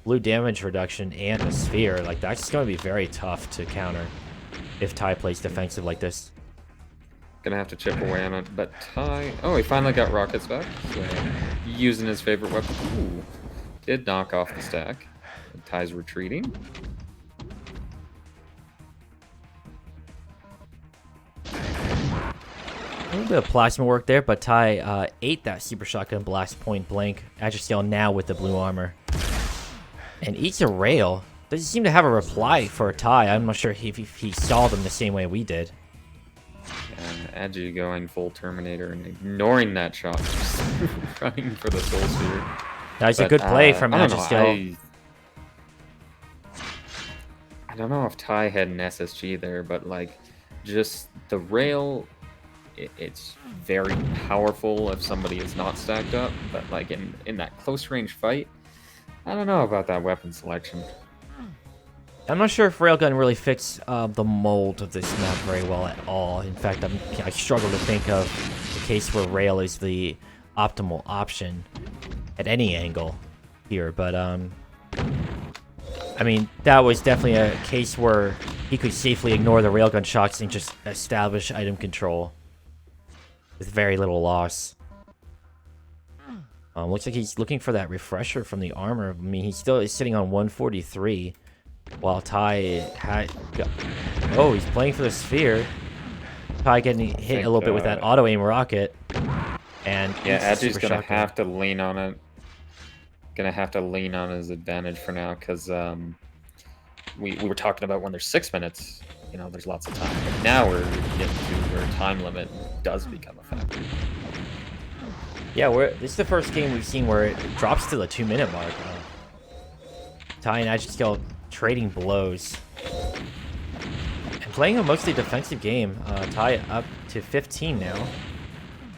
blue damage reduction, and a sphere, like that's going to be very tough to counter if Ty plays defensive like this. Gonna have to chip away on it, but Ty... Oh, he finally got rockets back. So, using his favorite weapon. Ooh, did knock off the stack. Ty's retreating. A little bit of plasma work there, but Ty ate that super shotgun blast point blank. Magiskell now with the blue armor. And eats a rail. Doesn't seem to have a reply for Ty. I'm not sure if he saw them the same way we did. Agi going full Terminator and ignoring that shot. Just running for the soul sphere. That's a good play from Magiskell. I don't know if Ty had an SSG there, but like, just the rail... It's very powerful if somebody is not stacked up, but like in that close range fight, I don't know about that weapon selection. I'm not sure if Railgun really fits the mold of this map very well at all. In fact, I struggle to think of a case where Rail is the optimal option at any angle here, but I mean, that was definitely a case where he could safely ignore the Railgun shots and just establish item control with very little loss. Looks like he's looking for that refresher from the armor. I mean, he still is sitting on 143, while Ty had... Oh, he's playing for the sphere. Ty getting hit a little bit with that auto-aim rocket. And yeah, Agi's going to have to lean on it. Going to have to lean on his advantage for now, because we were talking about when there's 6 minutes. You know, there's lots of time. But now we're getting to where time limit does become a factor. Yeah, this is the first game we've seen where it drops to the 2-minute mark. Ty and Magiskell trading blows. And playing a mostly defensive game. Ty up to 15 now.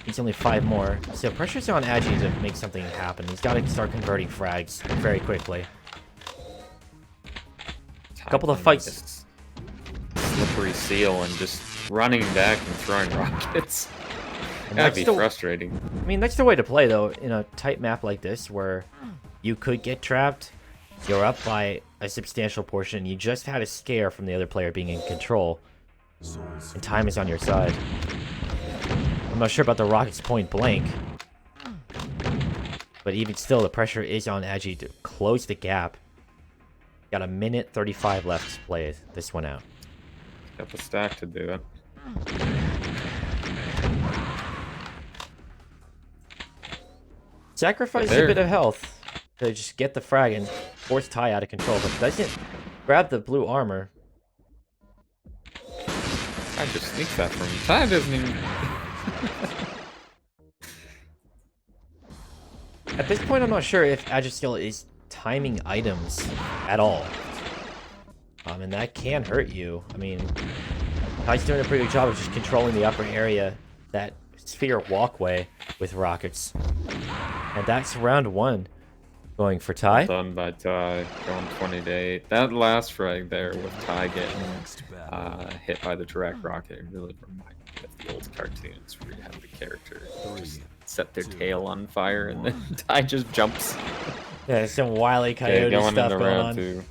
He's only 5 more. So pressure's on Agi to make something happen. He's got to start converting frags very quickly. A couple of fights... Slippery seal and just running back and throwing rockets. That'd be frustrating. I mean, that's the way to play, though, in a tight map like this, where you could get trapped, you're up by a substantial portion, you just had a scare from the other player being in control, and time is on your side. I'm not sure about the rockets point blank, but even still, the pressure is on Agi to close the gap. Got a minute 35 left to play this one out. Got the stack to do it. Sacrifice a bit of health to just get the frag and force Ty out of control, but doesn't grab the blue armor. I just sneaks that from him. Ty doesn't even... At this point, I'm not sure if Agiskill is timing items at all. And that can hurt you. I mean, Ty's doing a pretty good job of just controlling the upper area, that sphere walkway with rockets. And that's round 1 going for Ty. Done by Ty, going 20 to 8. That last frag there with Ty getting hit by the direct rocket, it really reminded me of the old cartoons where you have the character just set their tail on fire and then Ty just jumps. Yeah, some wily coyote stuff going on. 2.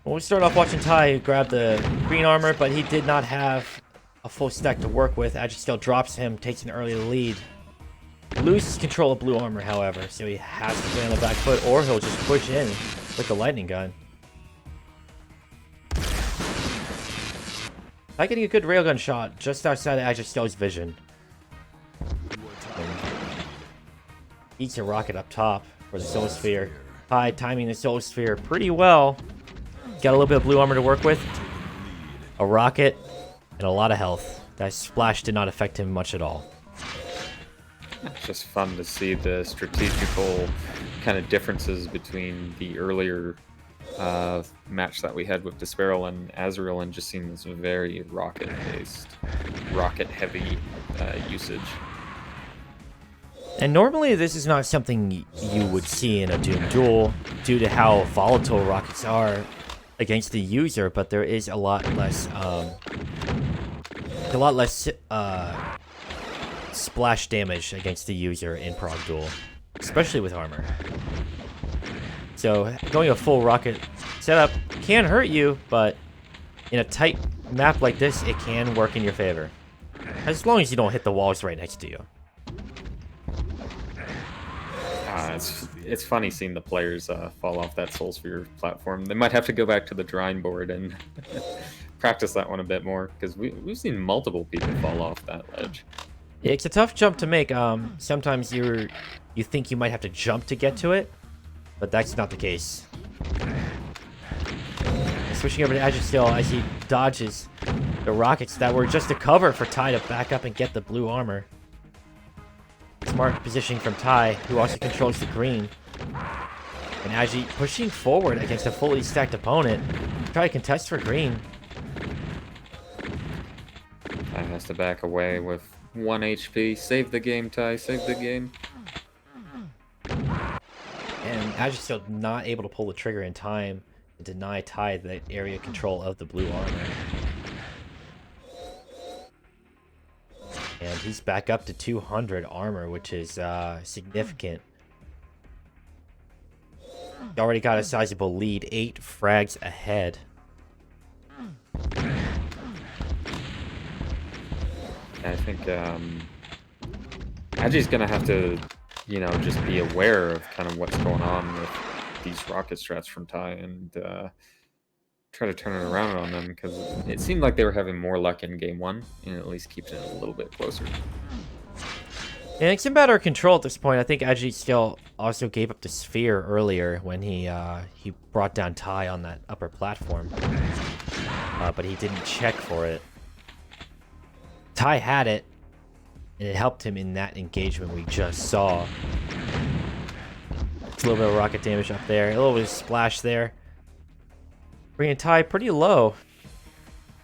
Well, we start off watching Ty grab the green armor, but he did not have a full stack to work with. Agiskill drops him, takes an early lead. Loses control of blue armor, however, so he has to play on the back foot, or he'll just push in with the lightning gun. Ty getting a good railgun shot just outside of Agiskill's vision. Eats a rocket up top for the Soul Sphere. Ty timing the Soul Sphere pretty well. Got a little bit of blue armor to work with. A rocket and a lot of health. That splash did not affect him much at all. It's just fun to see the strategical kind of differences between the earlier match that we had with Despairel and Azrael, and just seeing this very rocket-based, rocket-heavy usage. And normally this is not something you would see in a Doom duel due to how volatile rockets are against the user, but there is a lot less splash damage against the user in Prog Duel, especially with armor. So going a full rocket setup can hurt you, but in a tight map like this, it can work in your favor. As long as you don't hit the walls right next to you. It's funny seeing the players fall off that Soul Sphere platform. They might have to go back to the drawing board and practice that one a bit more, because we've seen multiple people fall off that ledge. It's a tough jump to make. Sometimes you think you might have to jump to get to it, but that's not the case. Switching over to Agiskill as he dodges the rockets that were just a cover for Ty to back up and get the blue armor. Smart positioning from Ty, who also controls the green. And Agi pushing forward against a fully stacked opponent. Try to contest for green. Ty has to back away with 1 HP. Save the game, Ty. Save the game. And Agi's still not able to pull the trigger in time to deny Ty the area control of the blue armor. And he's back up to 200 armor, which is significant. He already got a sizable lead, 8 frags ahead. I think Agi's gonna have to, you know, just be aware of kind of what's going on with these rocket strats from Ty and try to turn it around on them, because it seemed like they were having more luck in game 1, and at least keeps it a little bit closer. And it's in better control at this point. I think Agi still also gave up the sphere earlier when he brought down Ty on that upper platform, but he didn't check for it. Ty had it, and it helped him in that engagement we just saw. It's a little bit of rocket damage up there, a little bit of splash there. Bringing Ty pretty low.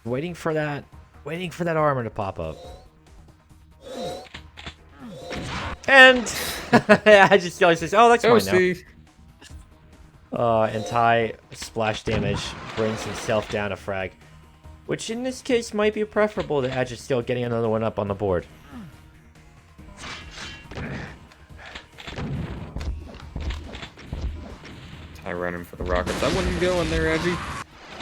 Waiting for that armor to pop up. And I just says, "Oh, that's fine now." And Ty splash damage brings himself down a frag, which in this case might be preferable to Edge still getting another one up on the board. Ty running for the rockets. I wouldn't go in there, Edgy.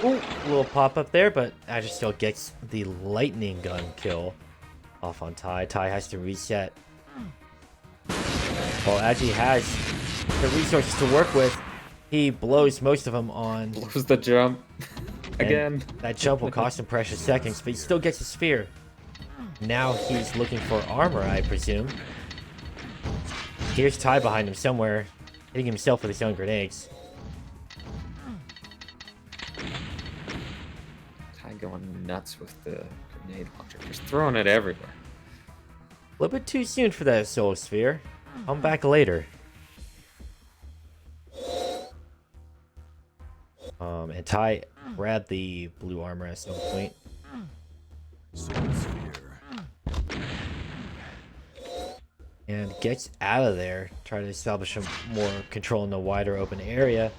Ooh, little pop up there, but Edge still gets the lightning gun kill off on Ty. Ty has to reset. While Agi has the resources to work with, he blows most of them on. Blows the jump again. That jump will cost him precious seconds, but he still gets a sphere. Now he's looking for armor, I presume. Here's Ty behind him somewhere. hitting himself with his own grenades. Ty going nuts with the grenade launcher, just throwing it everywhere. A little bit too soon for that Soul Sphere. Come back later. And Ty grabbed the blue armor at some point. Soul Sphere. And gets out of there, trying to establish some more control in the wider open area.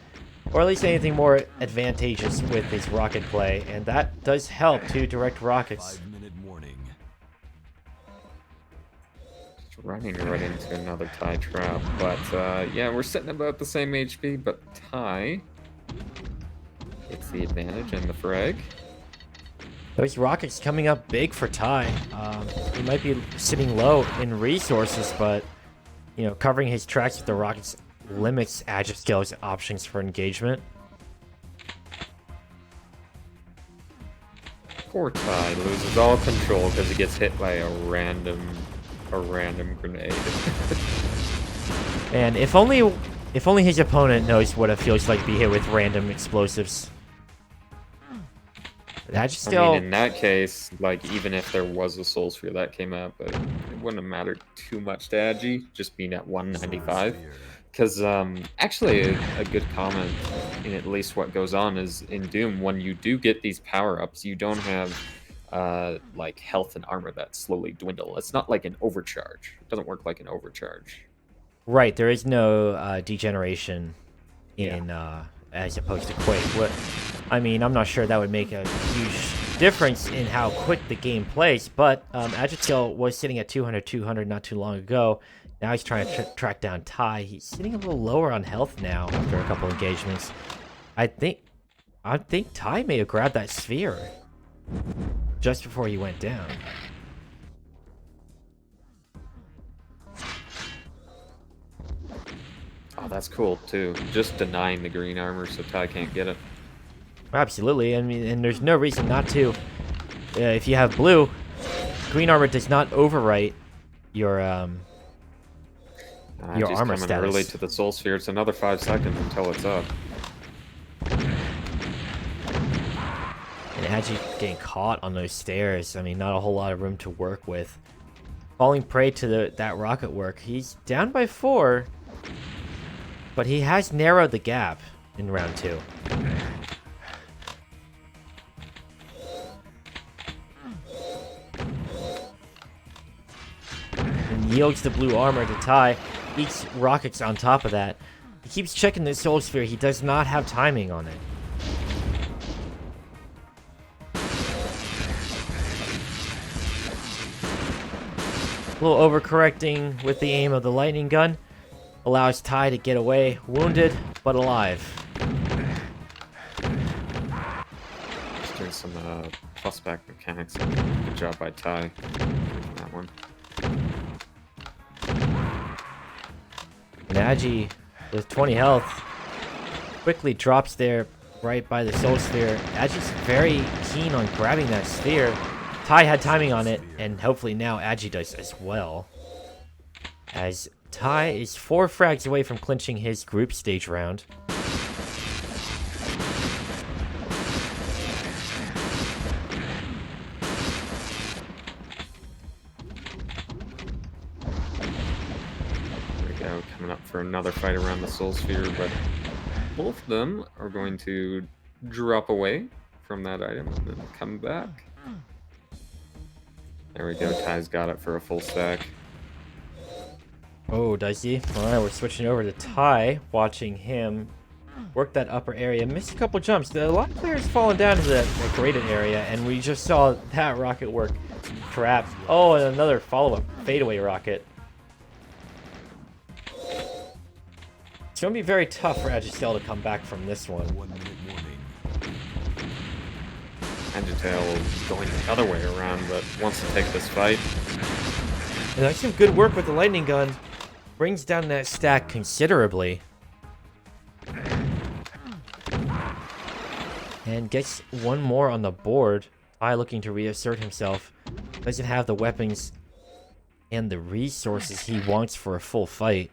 Or at least anything more advantageous with his rocket play. And that does help to direct rockets. 5-minute warning. Just running right into another Ty trap. But yeah, we're sitting about the same HP, but Ty gets the advantage and the frag. Those rockets coming up big for Ty. He might be sitting low in resources, but you know, covering his tracks with the rockets limits Agiscale's options for engagement. Poor Ty loses all control because he gets hit by a random grenade. And if only his opponent knows what it feels like to be hit with random explosives. I mean, in that case, like, even if there was a Soul Sphere that came up, it wouldn't have mattered too much to Agi, just being at 195. Because, actually, a good comment in at least what goes on is, in Doom, when you do get these power-ups, you don't have, like, health and armor that slowly dwindle. It's not like an overcharge. It doesn't work like an overcharge. Right, there is no degeneration in as opposed to Quake. I mean, I'm not sure that would make a huge difference in how quick the game plays, but Agiscale was sitting at 200 not too long ago. Now he's trying to track down Ty. He's sitting a little lower on health now after a couple engagements. I think Ty may have grabbed that sphere just before he went down. Oh, that's cool, too. Just denying the green armor so Ty can't get it. Absolutely. I mean, and there's no reason not to. If you have blue, green armor does not overwrite your armor coming status. early to the Soul Sphere. It's another 5 seconds until it's up. And Agi getting caught on those stairs. I mean, not a whole lot of room to work with. Falling prey to that rocket work. He's down by 4, but he has narrowed the gap in round 2. And yields the blue armor to Ty. Eats rockets on top of that. He keeps checking the Soul Sphere. He does not have timing on it. A little overcorrecting with the aim of the lightning gun. Allows Ty to get away, wounded, but alive. Just doing some plus-back mechanics. Good job by Ty. That one. And Agi, with 20 health, quickly drops there right by the Soul Sphere. Agi's very keen on grabbing that sphere. Ty had timing on it, and hopefully now Agi does as well. As Ty is 4 frags away from clinching his group stage round. There we go, coming up for another fight around the Soul Sphere, but both of them are going to drop away from that item and then come back. There we go, Ty's got it for a full stack. Oh, does he? Alright, we're switching over to Ty, watching him work that upper area. Missed a couple jumps. A lot of players falling down to the graded area, and we just saw that rocket work trapped. Oh, and another follow-up fadeaway rocket. It's going to be very tough for Agiscale to come back from this one. 1-minute warning. Agitail going the other way around, but wants to take this fight. And that's some good work with the lightning gun. Brings down that stack considerably. And gets one more on the board. Ty looking to reassert himself. Doesn't have the weapons and the resources he wants for a full fight.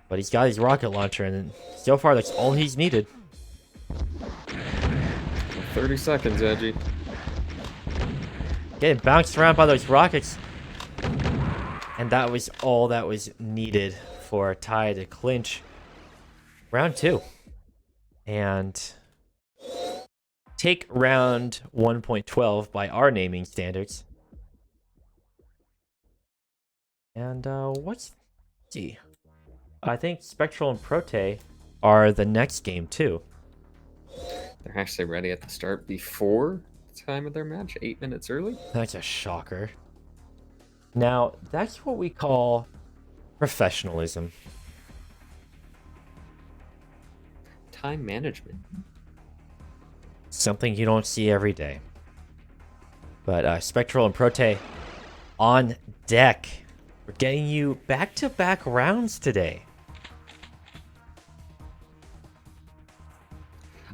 But he's got his rocket launcher, and so far that's all he's needed. 30 seconds, Edgy. Getting bounced around by those rockets. And that was all that was needed for Ty to clinch round 2. And take round 1.12 by our naming standards. And let's see. I think Spectral and Prote are the next game too. They're actually ready at the start before the time of their match, 8 minutes early. That's a shocker. Now, that's what we call professionalism. Time management. Something you don't see every day. But Spectral and Prote on deck. We're getting you back-to-back rounds today.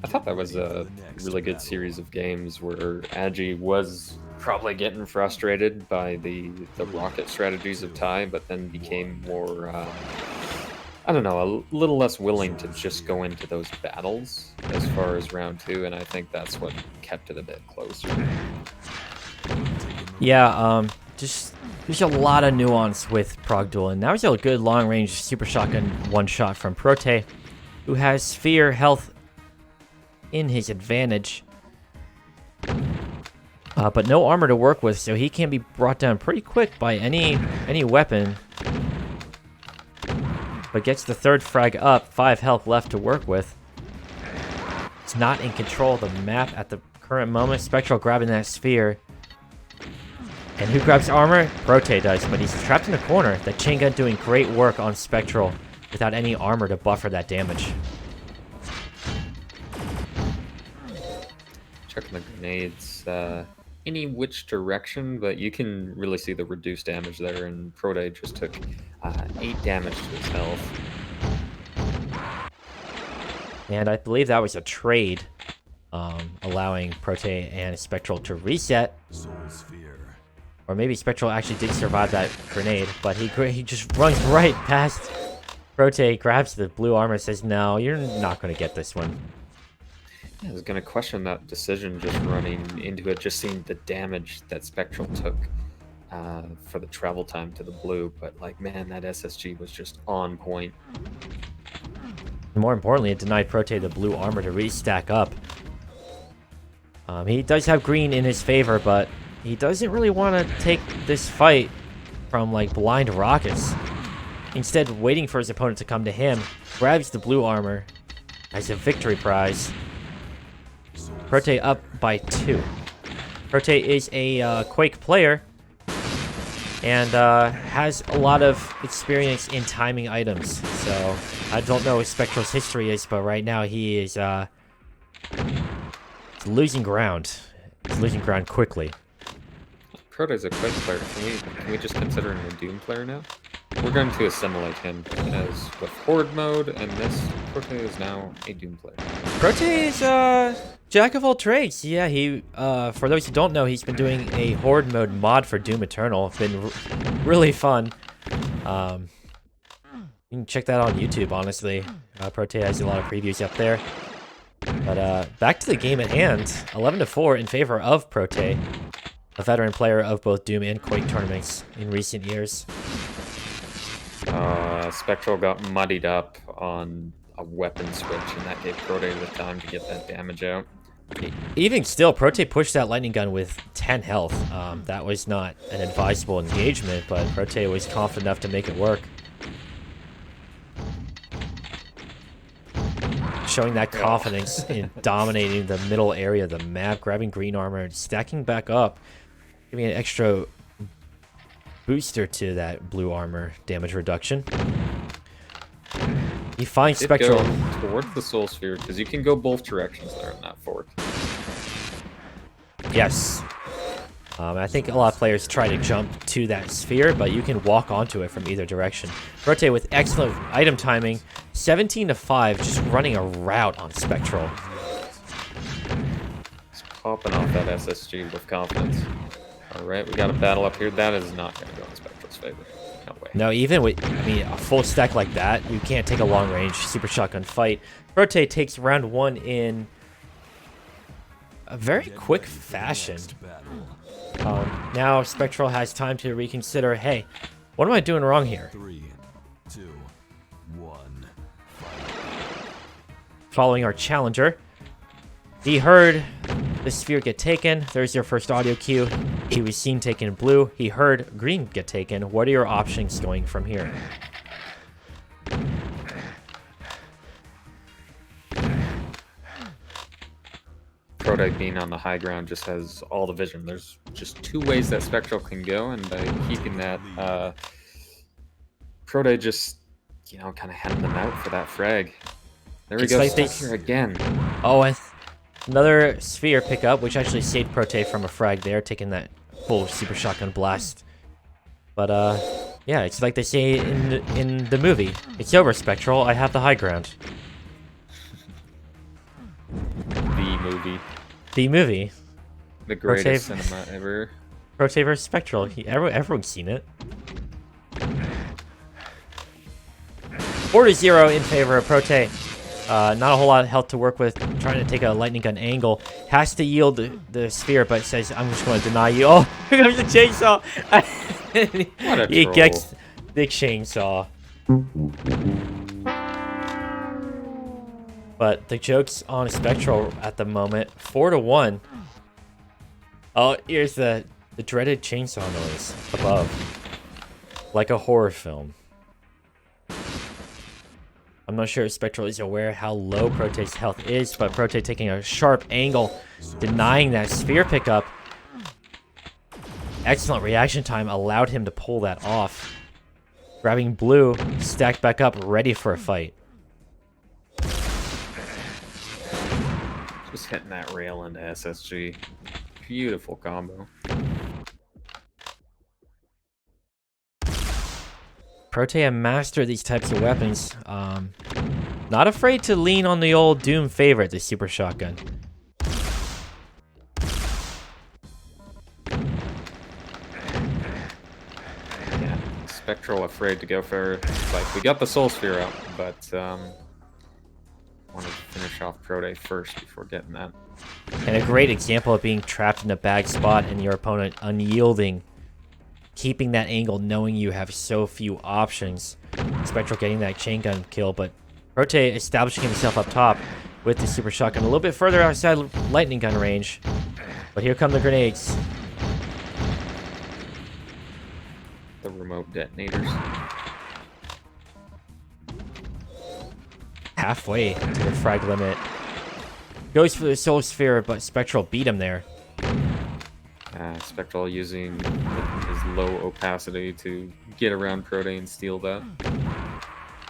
I thought that was a really good series of games where Agi was probably getting frustrated by the rocket strategies of Ty, but then became more, I don't know, a little less willing to just go into those battles as far as round 2, and I think that's what kept it a bit closer. Yeah, just there's a lot of nuance with Prog Duel, and that was a good long-range super shotgun one-shot from Prote, who has sphere health in his advantage, but no armor to work with, so he can be brought down pretty quick by any weapon. But gets the third frag up, 5 health left to work with. He's not in control of the map at the current moment. Spectral grabbing that sphere. And who grabs armor? Prote does, but he's trapped in a corner. The chain gun doing great work on Spectral without any armor to buffer that damage. Checking the grenades, any which direction, but you can really see the reduced damage there, and Prote just took 8 damage to his health. And I believe that was a trade, allowing Prote and Spectral to reset. Soul Sphere. Or maybe Spectral actually did survive that grenade, but he just runs right past Prote, grabs the blue armor, says, no, you're not going to get this one. Yeah, I was going to question that decision just running into it, just seeing the damage that Spectral took for the travel time to the blue, but like, man, that SSG was just on point. More importantly, it denied Prote the blue armor to restack up. He does have green in his favor, but he doesn't really want to take this fight from like blind rockets. Instead, waiting for his opponent to come to him, grabs the blue armor as a victory prize. Prote up by 2. Prote is a Quake player and has a lot of experience in timing items. So I don't know what Spectral's history is, but right now he is losing ground. He's losing ground quickly. Prote's a Quake player. Can we just consider him a Doom player now? We're going to assimilate him as with Horde mode, and this Prote is now a Doom player. Prote is jack of all trades. Yeah, he for those who don't know, he's been doing a Horde mode mod for Doom Eternal. It's been really fun. You can check that on YouTube, honestly. Prote has a lot of previews up there. But back to the game at hand. 11-4 in favor of Prote, a veteran player of both Doom and Quake tournaments in recent years. Spectral got muddied up on a weapon switch, and that gave Prote the time to get that damage out. Even still, Prote pushed that lightning gun with 10 health. That was not an advisable engagement, but Prote was confident enough to make it work. Showing that confidence in dominating the middle area of the map, grabbing green armor, and stacking back up, giving an extra booster to that blue armor damage reduction. He finds Spectral towards the Soul Sphere, because you can go both directions there in that fork. Yes. I think a lot of players try to jump to that sphere, but you can walk onto it from either direction. Prote with excellent item timing, 17-5, just running a route on Spectral. Just popping off that SSG with confidence. Alright, we got a battle up here. That is not going to go in Spectral's favor. No way. No, even with, I mean, a full stack like that, you can't take a long-range super shotgun fight. Prote takes round 1 in a very Get quick ready for the fashion. next battle. Now Spectral has time to reconsider, hey, what am I doing wrong here? 3, 2, 1. Following our challenger, he heard the sphere get taken. There's your first audio cue. He was seen taking blue. He heard green get taken. What are your options going from here? Proto being on the high ground just has all the vision. There's just 2 ways that Spectral can go, and by keeping that, Proto just, you know, kind of hemming them out for that frag. There we It's go, like stuck they- here again. Oh, and another sphere pickup, which actually saved Prote from a frag there, taking that full super shotgun blast. But, yeah, it's like they say in the movie. It's over, Spectral. I have the high ground. The movie. The movie. The greatest Prote- cinema ever. Prote vs. Spectral. Everyone's seen it. 4-0 in favor of Prote. Not a whole lot of health to work with. Trying to take a lightning gun angle. Has to yield the sphere, but says, I'm just going to deny you. Oh, here comes the chainsaw. What a He troll. gets the chainsaw. But the joke's on Spectral at the moment. 4-1. Oh, here's the dreaded chainsaw noise above. Like a horror film. I'm not sure if Spectral is aware how low Prote's health is, but Prote taking a sharp angle, denying that sphere pickup. Excellent reaction time allowed him to pull that off. Grabbing blue, stacked back up, ready for a fight. Just hitting that rail into SSG. Beautiful combo. Protea mastered these types of weapons. Not afraid to lean on the old Doom favorite, the super shotgun. Yeah, Spectral afraid to go for, like, we got the Soul Sphere out, but wanted to finish off Prote first before getting that. And a great example of being trapped in a bad spot and your opponent unyielding. Keeping that angle, knowing you have so few options. Spectral getting that chain gun kill, but Prote establishing himself up top with the super shotgun a little bit further outside lightning gun range. But here come the grenades. The remote detonators. Halfway to the frag limit. Goes for the soul sphere, but Spectral beat him there. Spectral using his low opacity to get around Prote and steal that.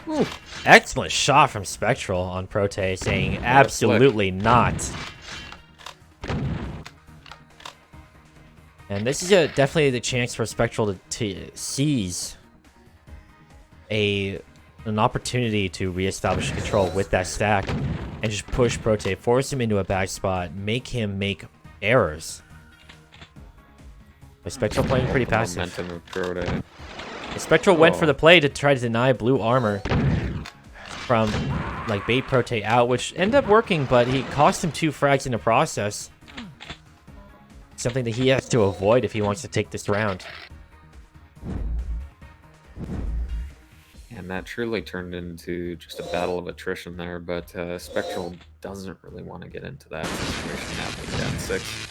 Ooh, excellent shot from Spectral on Prote, saying absolutely not. And this is definitely the chance for Spectral to seize an opportunity to reestablish control with that stack and just push Prote, force him into a bad spot, make him make errors. But Spectral playing pretty passive. Momentum of Prote. Spectral went for the play to try to deny blue armor from, like, bait Prote out, which ended up working, but he cost him 2 frags in the process. Something that he has to avoid if he wants to take this round. And that truly turned into just a battle of attrition there, but Spectral doesn't really want to get into that situation happening down 6.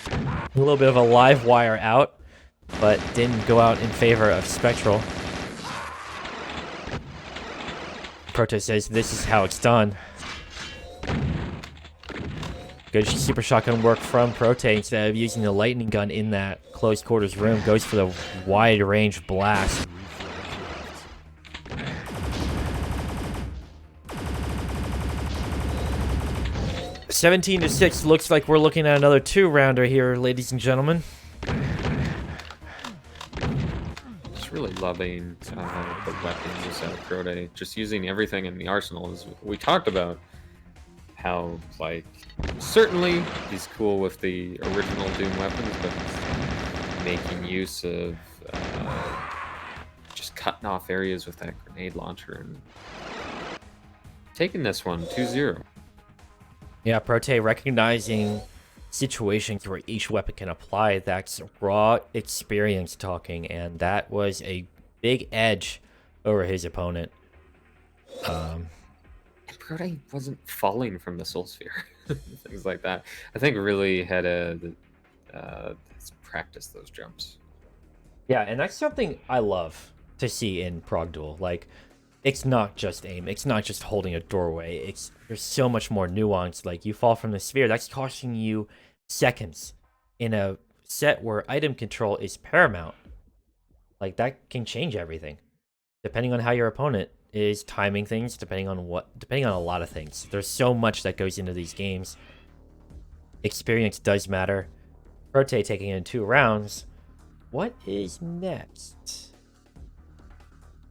A little bit of a live wire out, but didn't go out in favor of Spectral. Prote says this is how it's done. Good super shotgun work from Prote. Instead of using the lightning gun in that close quarters room, goes for the wide range blast. Reflex. 17-6 looks like we're looking at another 2-rounder here, ladies and gentlemen. Just really loving the weapon use out of Prote. Just using everything in the arsenal. As we talked about how, like, certainly he's cool with the original Doom weapons, but making use of cutting off areas with that grenade launcher and taking this one 2-0. Yeah, Prote recognizing situations where each weapon can apply. That's raw experience talking, and that was a big edge over his opponent. And Prote wasn't falling from the Soul Sphere. Things like that. I think really had to practice those jumps. Yeah, and that's something I love to see in Prog Duel. Like, it's not just aim. It's not just holding a doorway. There's so much more nuance. Like, you fall from the sphere, that's costing you seconds in a set where item control is paramount. Like, that can change everything, depending on how your opponent is timing things, depending on a lot of things. There's so much that goes into these games. Experience does matter. Prote taking in 2 rounds. What is next?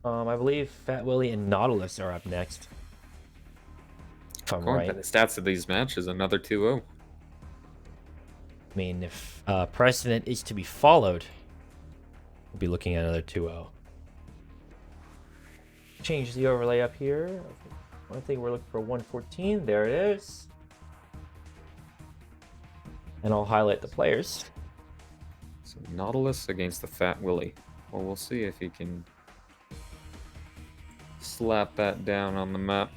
I believe Fat Willie and Nautilus are up next. If I'm Going right. by the stats of these matches, another 2-0. I mean, if precedent is to be followed, we'll be looking at another 2-0. Change the overlay up here. I think we're looking for 114. There it is. And I'll highlight the players. So Nautilus against the Fat Willie. Well, we'll see if he can slap that down on the map.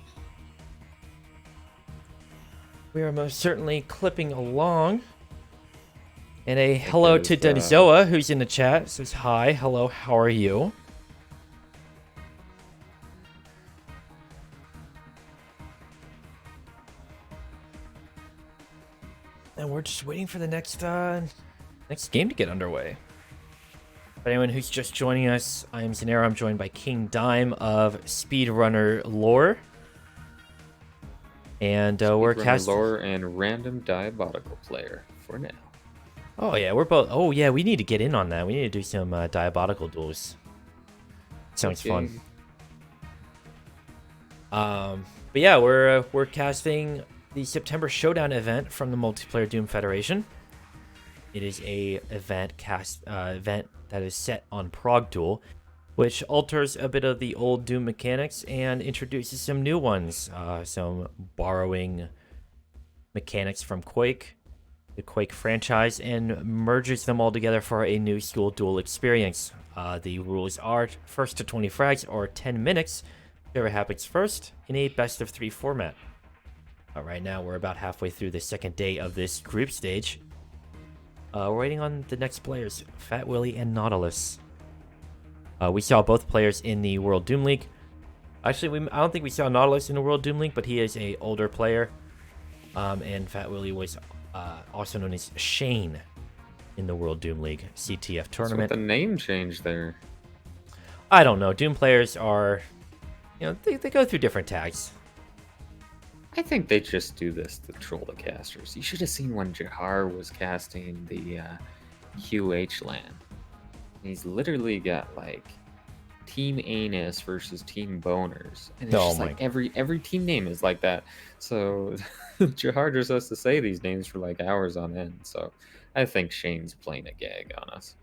We are most certainly clipping along. And a hello to Denizoa, who's in the chat. Says hi. Hello, how are you? And we're just waiting for the next game to get underway. For anyone who's just joining us, I'm Xenaero. I'm joined by KingDime of Speedrunner Lore. And we're casting Lore and Random Diabolical Player for now. Oh yeah, we're both. Oh yeah, we need to get in on that. We need to do some diabolical duels. Sounds fun. But yeah, we're casting the September Showdown event from the Multiplayer Doom Federation. It is a event that is set on Prog Duel, which alters a bit of the old Doom mechanics and introduces some new ones. Some borrowing mechanics from Quake, the Quake franchise, and merges them all together for a new school duel experience. The rules are first to 20 frags or 10 minutes, whichever happens first, in a best of 3 format. Right now, we're about halfway through the second day of this group stage. We're waiting on the next players, Fat Willie and Nautilus. We saw both players in the World Doom League. Actually, I don't think we saw Nautilus in the World Doom League, but he is a older player. And Fat Willie was also known as Shane in the World Doom League CTF tournament. What's the name change there? I don't know. Doom players are, they go through different tags. I think they just do this to troll the casters. You should have seen when Jahar was casting the QH LAN. He's literally got like Team Anus versus Team Boners, and it's just like every team name is like that. So Jahar just has to say these names for like hours on end. So I think Shane's playing a gag on us.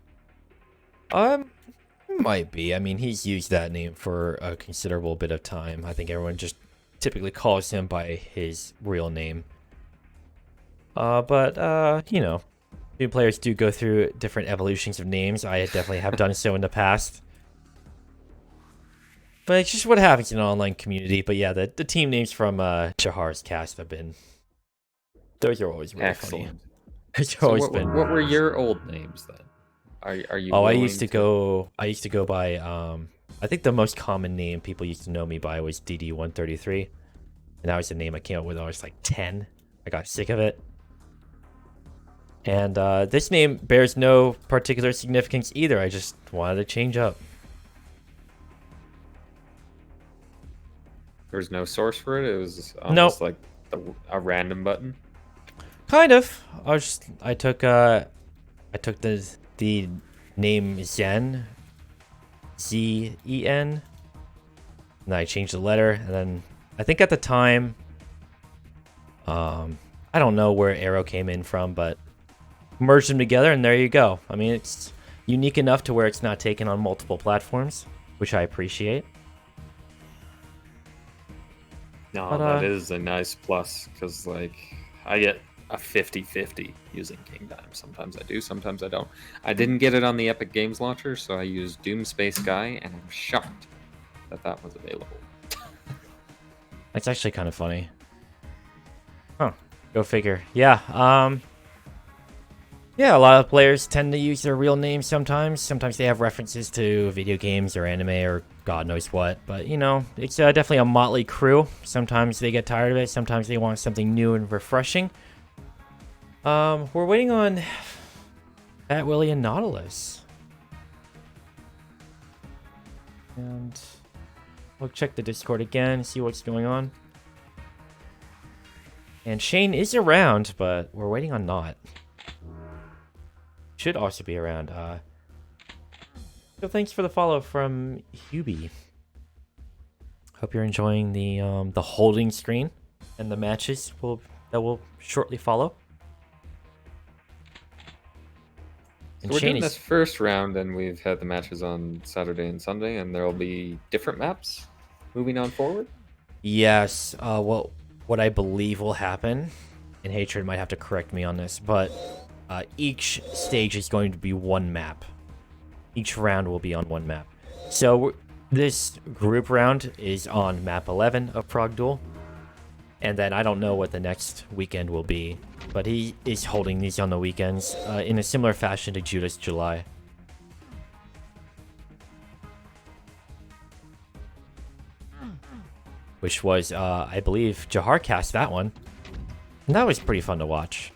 Might be. I mean, he's used that name for a considerable bit of time. I think everyone just typically calls him by his real name. But new players do go through different evolutions of names. I definitely have done so in the past. But it's just what happens in an online community. But yeah, the team names from Jahar's cast have been... Those are always really Excellent. funny. What were your old names then? Are you? Oh, I used to go by I think the most common name people used to know me by was DD133. And that was the name I came up with when I was like 10. I got sick of it. And this name bears no particular significance either. I just wanted to change up. There was no source for it. It was almost like a random button. Kind of. I took the name Zen, Z-E-N, and I changed the letter. And then I think at the time, I don't know where Arrow came in from, but merged them together, and there you go. I mean, it's unique enough to where it's not taken on multiple platforms. which I appreciate. No, But, that is a nice plus, because, like, I get a 50-50 using KingDime. Sometimes I do, sometimes I don't. I didn't get it on the Epic Games Launcher, so I used Doom Space Guy, and I'm shocked that that was available. That's actually kind of funny. Huh. Go figure. Yeah, yeah, a lot of players tend to use their real names sometimes. Sometimes they have references to video games or anime or God knows what. But, you know, it's definitely a motley crew. Sometimes they get tired of it. Sometimes they want something new and refreshing. We're waiting on Fat Willie and Nautilus. And we'll check the Discord again, see what's going on. And Shane is around, but we're waiting on Not. Should also be around. So thanks for the follow from Hubie. Hope you're enjoying the holding screen and the matches that will shortly follow. So we're doing this first round, and we've had the matches on Saturday and Sunday, and there will be different maps moving on forward. Yes. Well, what I believe will happen, and Hatred might have to correct me on this, but each stage is going to be one map. Each round will be on one map. So this group round is on map 11 of Prague Duel. And then I don't know what the next weekend will be, but he is holding these on the weekends in a similar fashion to Judas July. Which was, I believe, Jahar cast that one. And that was pretty fun to watch.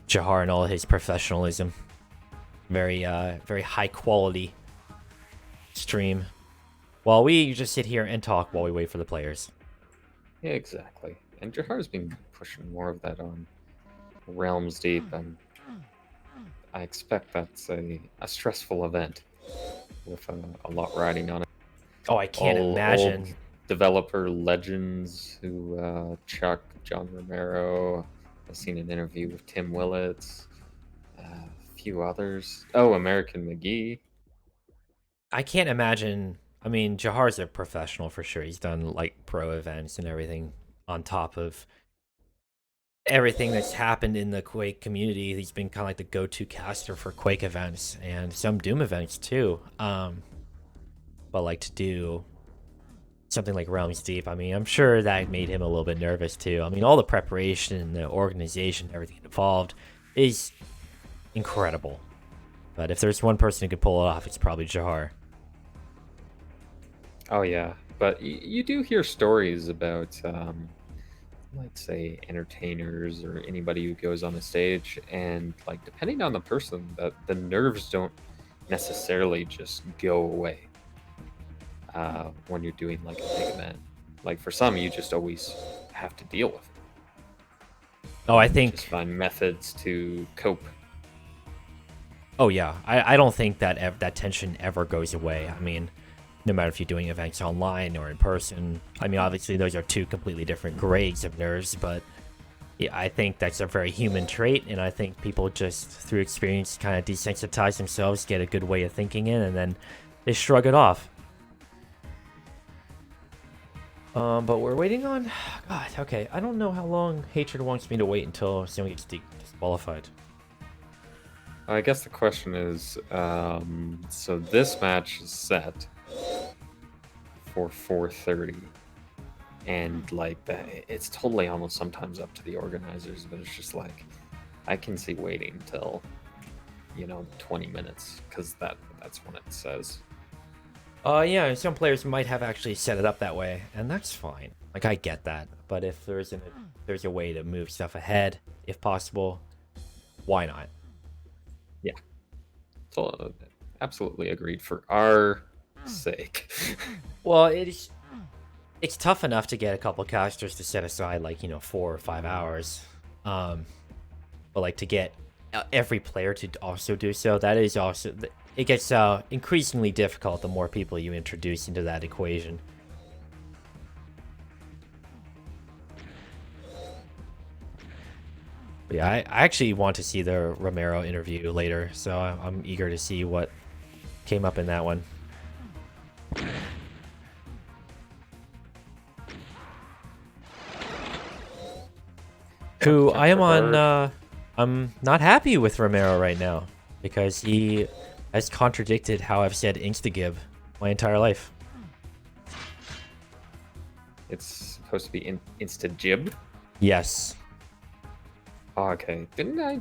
Jahar and all his professionalism. Very, very high quality stream. While we just sit here and talk while we wait for the players. Yeah, exactly. And Jahar's been pushing more of that on Realms Deep, and I expect that's a stressful event with a lot riding on it. Oh, I can't imagine. Old developer legends who Chuck, John Romero. I've seen an interview with Tim Willits, a few others. Oh, American McGee. I can't imagine. I mean, Jahar's a professional for sure. He's done like pro events and everything on top of everything that's happened in the Quake community. He's been kind of like the go-to caster for Quake events and some Doom events too. But like to do something like Realms Deep, I mean, I'm sure that made him a little bit nervous too. I mean, all the preparation, the organization, everything involved is incredible. But if there's one person who could pull it off, it's probably Jahar. Oh yeah, but you do hear stories about, let's say, entertainers or anybody who goes on the stage, and like depending on the person, that the nerves don't necessarily just go away when you're doing like a big event. Like for some, you just always have to deal with it. Oh, I think just find methods to cope. Oh yeah, I don't think that that tension ever goes away. I mean, no matter if you're doing events online or in person. I mean, obviously those are two completely different grades of nerves, but yeah, I think that's a very human trait, and I think people just through experience kind of desensitize themselves, get a good way of thinking in, and then they shrug it off. But we're waiting on. God, okay. I don't know how long Hatred wants me to wait until someone gets disqualified. I guess the question is, so this match is set for 4:30, and like that, it's totally almost sometimes up to the organizers, but it's just like I can see waiting till 20 minutes because that's when it says. Yeah, some players might have actually set it up that way, and that's fine. Like, I get that, but if there's a way to move stuff ahead, if possible, why not? Yeah, so absolutely agreed for our sake. Well, it's tough enough to get a couple casters to set aside like 4 or 5 hours, but like to get every player to also do so, that is also. It gets increasingly difficult the more people you introduce into that equation. But yeah, I actually want to see the Romero interview later, so I'm eager to see what came up in that one. Who Fuck I am on, Zuckerberg. I'm not happy with Romero right now because he has contradicted how I've said instagib my entire life. It's supposed to be insta-jib. Yes. Oh, okay. Didn't I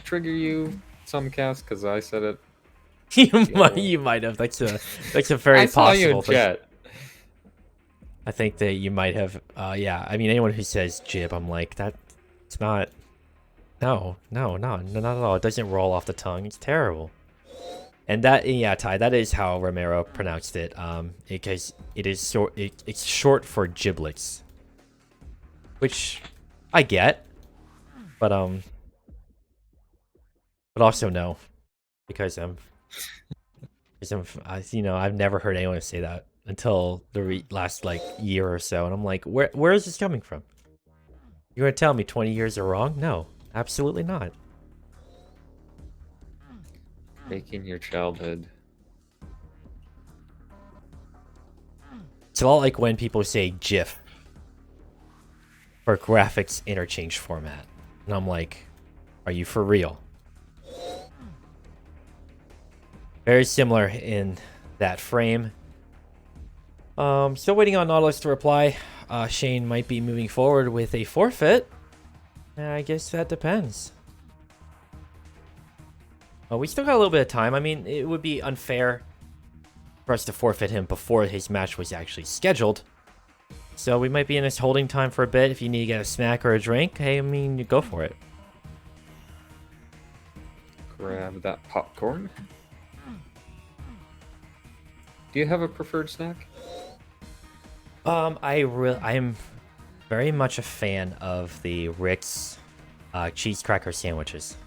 trigger you some cast because I said it? You might have. That's a very I saw you in possible thing. chat. I think that you might have. Yeah. I mean, anyone who says jib, I'm like that. It's not. No, not at all. It doesn't roll off the tongue. It's terrible. And that, yeah, Ty, that is how Romero pronounced it. Because it is it's short for giblets, which I get, but also no, because I've never heard anyone say that until the last like year or so, and I'm like, where is this coming from? You're gonna tell me 20 years are wrong? No, absolutely not. Breaking your childhood. It's all like when people say GIF for graphics interchange format, and I'm like, are you for real? Very similar in that frame. Still waiting on Nautilus to reply. Shane might be moving forward with a forfeit. I guess that depends. We still got a little bit of time. I mean, it would be unfair for us to forfeit him before his match was actually scheduled. So we might be in this holding time for a bit. If you need to get a snack or a drink, hey, I mean, you go for it. Grab that popcorn. Do you have a preferred snack? I am very much a fan of the Rick's cheese cracker sandwiches.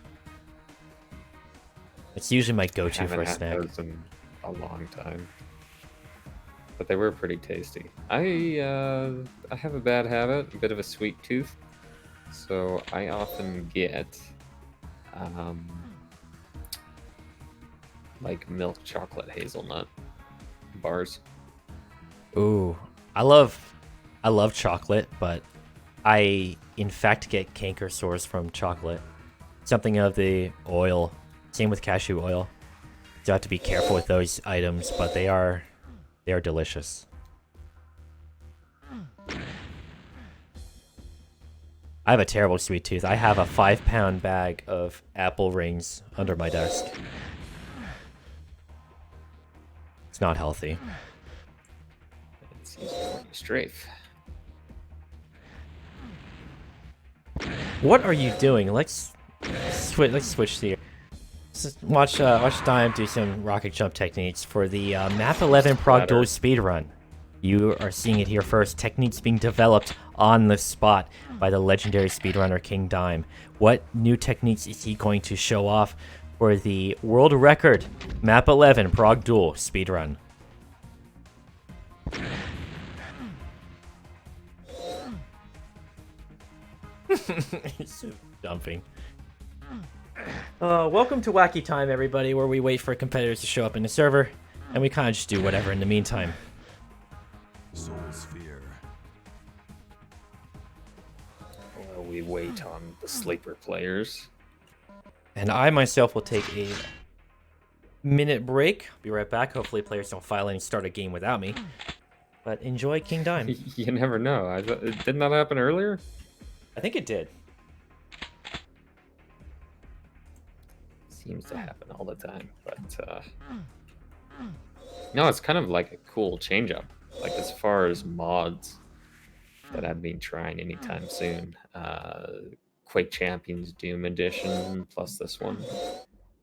It's usually my go-to for a snack. Haven't had those in a long time, but they were pretty tasty. I have a bad habit, a bit of a sweet tooth, so I often get like milk chocolate hazelnut bars. Ooh, I love chocolate, but I in fact get canker sores from chocolate. Something of the oil. Same with cashew oil. You have to be careful with those items, but they are delicious. I have a terrible sweet tooth. I have a 5-pound bag of apple rings under my desk. It's not healthy. It's easy when you strafe. What are you doing? Let's switch here. Watch Dime do some rocket jump techniques for the Map 11 Prog Duel speedrun. You are seeing it here first. Techniques being developed on the spot by the legendary speedrunner KingDime. What new techniques is he going to show off for the world record Map 11 Prog Duel speedrun? He's jumping. Welcome to Wacky Time, everybody, where we wait for competitors to show up in the server, and we kind of just do whatever in the meantime. Soul Sphere. Well, we wait on the sleeper players. And I myself will take a minute break. Be right back. Hopefully players don't file in and start a game without me. But enjoy KingDime. You never know. Didn't that happen earlier? I think it did. Seems to happen all the time, but no, it's kind of like a cool change up. Like as far as mods that I've been trying anytime soon, Quake Champions Doom Edition plus this one,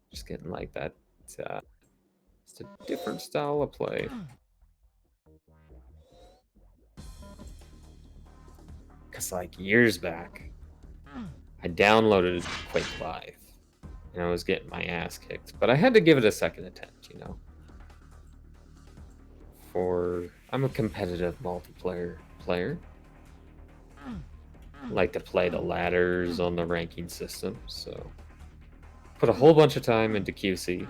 just getting like that. It's a different style of play. Cause like years back, I downloaded Quake Live. And I was getting my ass kicked, but I had to give it a second attempt, you know. I'm a competitive multiplayer player. I like to play the ladders on the ranking system, so put a whole bunch of time into QC,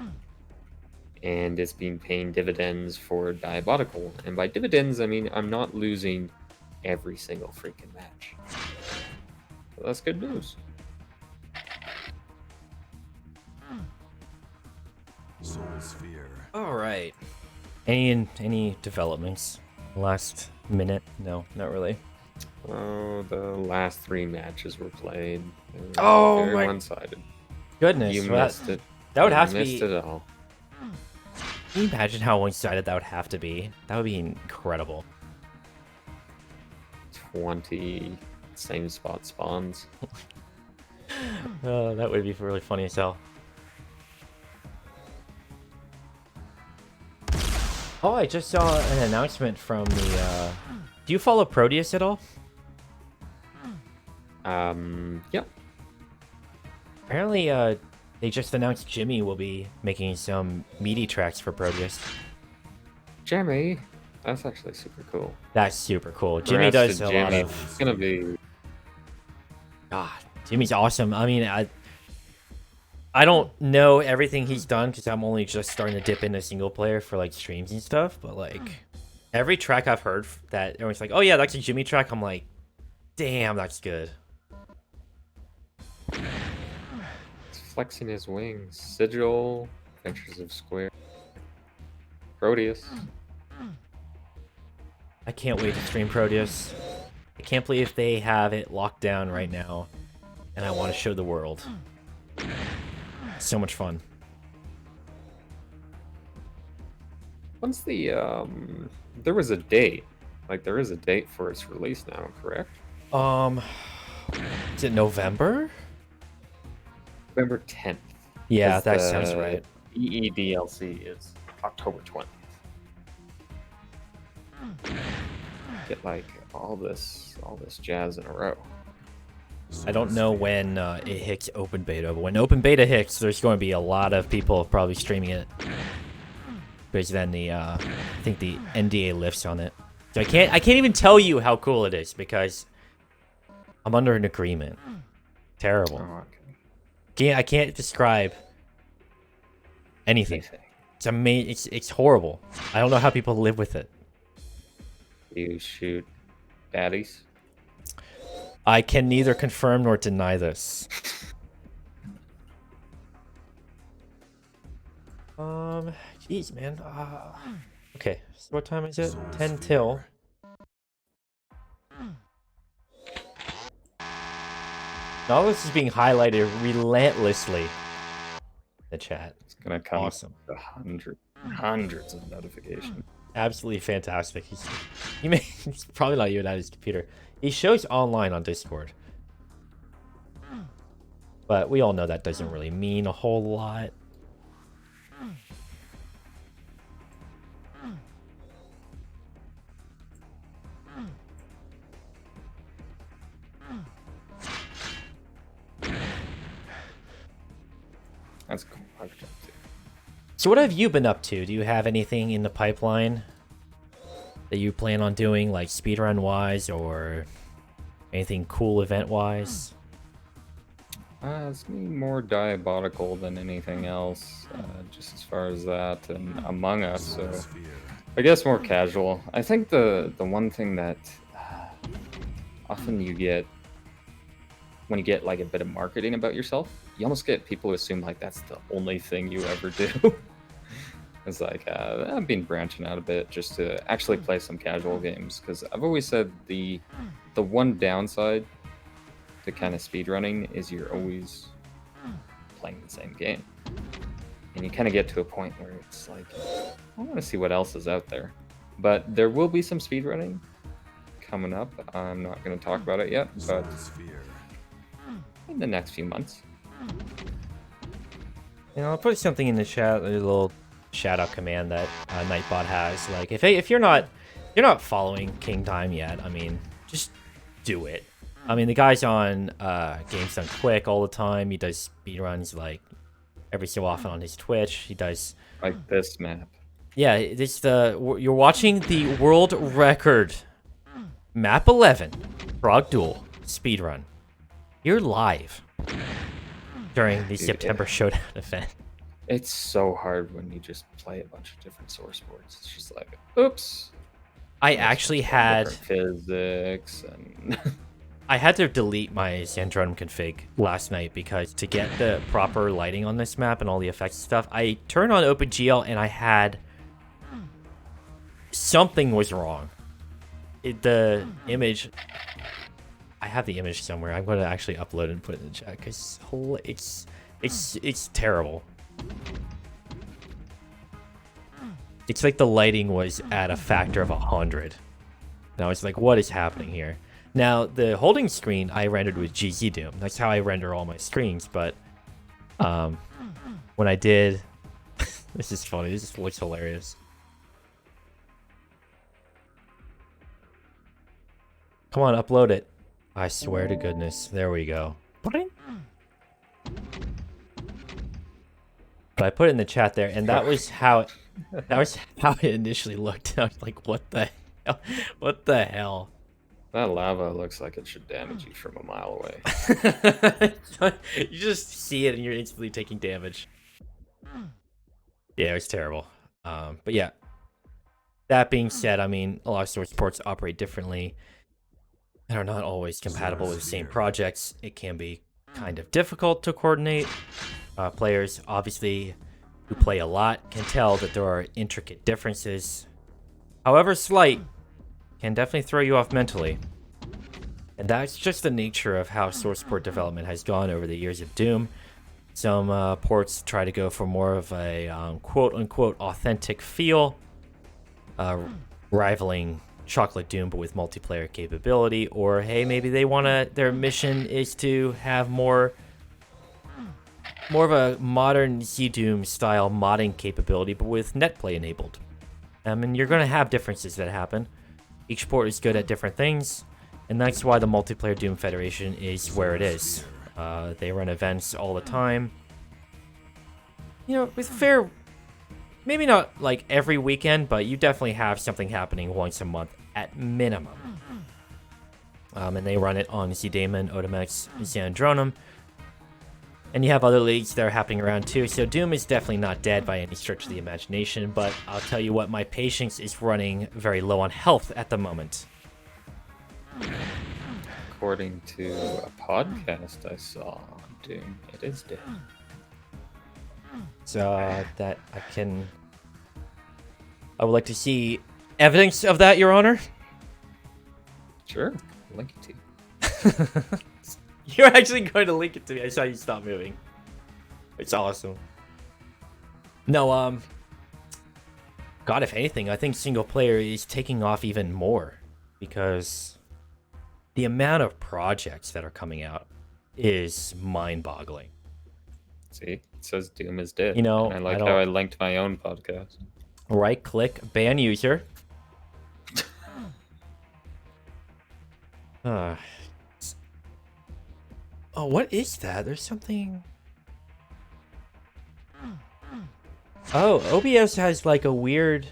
and it's been paying dividends for Diabolical. And by dividends, I mean I'm not losing every single freaking match. So that's good news. Soul Sphere. All right. Any developments? Last minute? No, not really. Oh, the last 3 matches were played. They were Oh very my one-sided. goodness! You well, missed it. That would You have to missed be. it all. Can you imagine how one-sided that would have to be? That would be incredible. 20 same spot spawns. That would be really funny as hell. Oh, I just saw an announcement from the. Do you follow Proteus at all? Yep. Apparently, they just announced Jimmy will be making some MIDI tracks for Proteus. Jimmy, that's actually super cool. That's super cool. Jimmy Congrats does to a Jimmy. lot of. It's gonna be. God, Jimmy's awesome. I mean, I don't know everything he's done because I'm only just starting to dip into single player for like streams and stuff. But like every track I've heard that everyone's like, "Oh yeah, that's a Jimmy track," I'm like, "Damn, that's good." He's flexing his wings. Sigil, Adventures of Square, Proteus. I can't wait to stream Proteus. I can't believe they have it locked down right now, and I want to show the world. So much fun. When's the There was a date. Like there is a date for its release now, correct? Is it November? November 10th. Yeah, 'Cause that the sounds right. EE is October 20th. Get like all this jazz in a row. I don't know when it hits open beta, but when open beta hits, there's going to be a lot of people probably streaming it. Because then I think the NDA lifts on it. So I can't even tell you how cool it is because I'm under an agreement. Terrible. Oh, okay. I can't describe anything. It's amazing. It's horrible. I don't know how people live with it. You shoot baddies. I can neither confirm nor deny this. Jeez, man. Okay, so what time is it? 10 till. All this is being highlighted relentlessly. The chat. It's gonna come Awesome. to hundreds of notifications. Absolutely fantastic. He's probably not even at his computer. He shows online on Discord. But we all know that doesn't really mean a whole lot. That's cool. I would jump to. So what have you been up to? Do you have anything in the pipeline that you plan on doing, like speedrun wise or anything cool event wise? It's me more diabolical than anything else, just as far as that, and Among Us. So I guess more casual. I think the one thing that often you get when you get like a bit of marketing about yourself, you almost get people who assume like that's the only thing you ever do. It's like I've been branching out a bit just to actually play some casual games, because I've always said the one downside to kind of speedrunning is you're always playing the same game, and you kind of get to a point where it's like I want to see what else is out there. But there will be some speedrunning coming up. I'm not going to talk about it yet, but in the next few months. You know, I'll put something in the chat, a little shout out command that Nightbot has. Like, if you're not following KingDime yet, I mean, just do it. I mean, the guy's on Games Done Quick all the time. He does speedruns like every so often on his Twitch. He does Like this map. Yeah, you're watching the world record map 11 Frog Duel speedrun. You're live during the September Showdown event. It's so hard when you just play a bunch of different source boards. It's just like, oops. I actually had Different physics and I had to delete my Xenaero config last night because to get the proper lighting on this map and all the effects and stuff, I turned on OpenGL and I had... Something was wrong. The image... I have the image somewhere. I'm going to actually upload it and put it in the chat because it's terrible. It's like the lighting was at a factor of 100. And I was like, what is happening here? Now, the holding screen I rendered with GZ Doom. That's how I render all my screens, but when I did... This is funny. This looks hilarious. Come on, upload it. I swear to goodness. There we go. But I put it in the chat there, and that was how it initially looked. I was like, what the hell? What the hell? That lava looks like it should damage you from a mile away. You just see it and you're instantly taking damage. Yeah, it's terrible. But yeah. That being said, I mean, a lot of source ports operate differently and are not always compatible with the same projects. It can be kind of difficult to coordinate. Players, obviously, who play a lot can tell that there are intricate differences. However slight, can definitely throw you off mentally. And that's just the nature of how source port development has gone over the years of Doom. Some ports try to go for more of a quote-unquote authentic feel, rivaling Chocolate Doom but with multiplayer capability, or hey, maybe they their mission is to have more of a modern Z-Doom style modding capability but with netplay enabled. And you're going to have differences that happen. Each port is good at different things, and that's why the Multiplayer Doom Federation is where it is. They run events all the time. You know, with fair... Maybe not like every weekend, but you definitely have something happening once a month at minimum. And they run it on Z-Daemon, Otimex, Xenaero. And you have other leagues that are happening around too, so Doom is definitely not dead by any stretch of the imagination, but I'll tell you what, my patience is running very low on health at the moment. According to a podcast I saw on Doom, it is dead. So that I would like to see evidence of that, Your Honor. Sure, I'll link it to you. You're actually going to link it to me. I saw you stop moving. It's awesome. No, God, if anything, I think single player is taking off even more because the amount of projects that are coming out is mind-boggling. See, it says Doom is dead. You know, and I like how I linked my own podcast. Right-click, ban user. Oh, what is that? There's something... Oh, OBS has like a weird...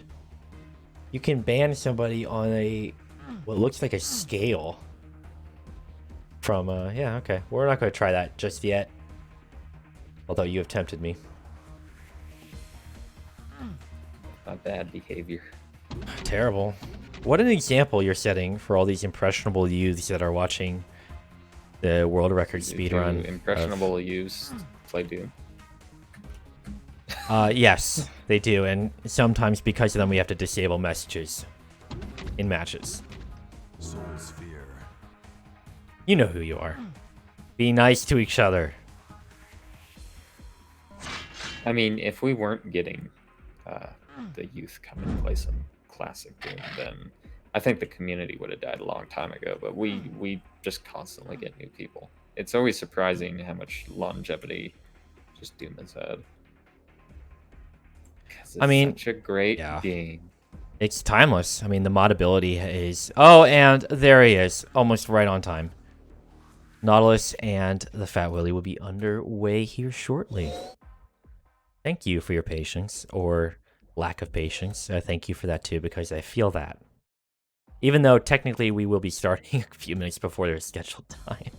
You can ban somebody on what looks like a scale. From, yeah, okay. We're not going to try that just yet. Although you have tempted me. Not bad behavior. Terrible. What an example you're setting for all these impressionable youths that are watching the world record speedrun. Impressionable youths play Doom. Yes, they do, and sometimes because of them we have to disable messages in matches. Soul Sphere. You know who you are. Be nice to each other. I mean, if we weren't getting the youth come and play some classic Doom, then I think the community would have died a long time ago, but we just constantly get new people. It's always surprising how much longevity just Doom has had. I mean, such a great game. It's timeless. I mean, the modability is... Oh, and there he is. Almost right on time. Nautilus and the Fat Willy will be underway here shortly. Thank you for your patience, or lack of patience. I thank you for that too, because I feel that. Even though technically we will be starting a few minutes before their scheduled time.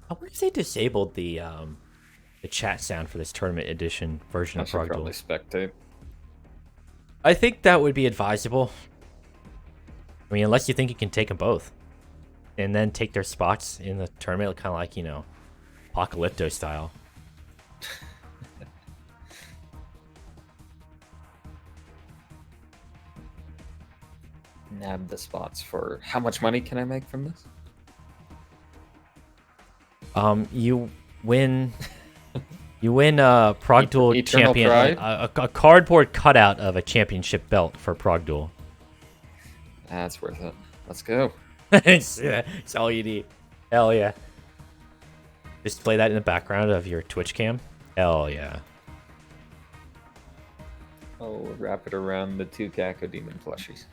I wonder if they disabled the the chat sound for this tournament edition version I of should Prog probably Duel. spectate. I think that would be advisable. I mean, unless you think you can take them both. And then take their spots in the tournament, kind of like, you know, Apocalypto style. Nab the spots for how much money can I make from this? You win... You win a Prog Duel Eternal champion, Pride? a cardboard cutout of a championship belt for Prog Duel. That's worth it. Let's go. It's all you need. Hell yeah. Display that in the background of your Twitch cam. Hell yeah. Oh, we'll wrap it around the 2 Cacodemon plushies.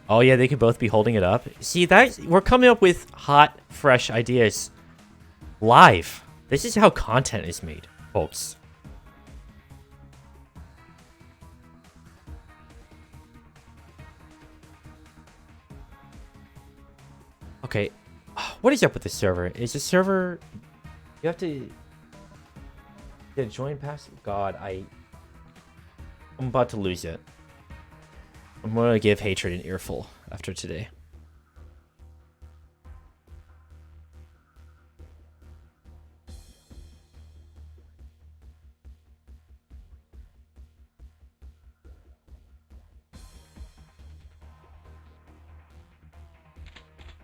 Oh yeah, they could both be holding it up. See, that we're coming up with hot, fresh ideas live. This is how content is made, folks. Okay, what is up with the server? Is the server... You have to... Get a join pass? God, I'm about to lose it. I'm gonna give hatred an earful after today.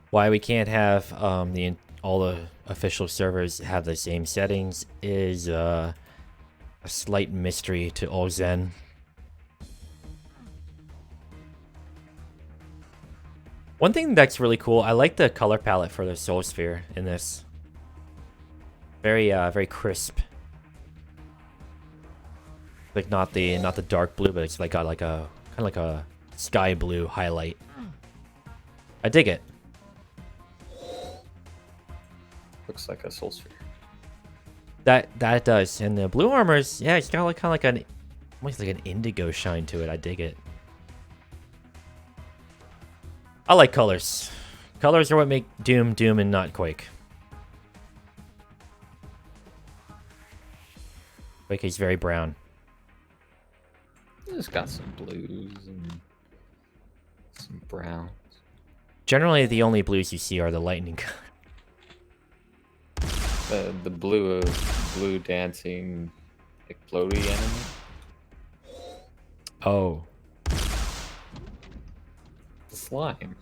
Why we can't have all the official servers have the same settings is a slight mystery to all Zen. One thing that's really cool, I like the color palette for the Soul Sphere in this. Very crisp. Like not the dark blue, but it's like got like a kind of like a sky blue highlight. I dig it. Looks like a soul sphere. That does, and the blue armor's it's got like kind of like an almost like an indigo shine to it. I dig it. I like colors. Colors are what make Doom Doom and not Quake. Quake is very brown. It's got some blues and some browns. Generally, the only blues you see are the lightning gun. The blue dancing explodey enemy. Oh. The slime.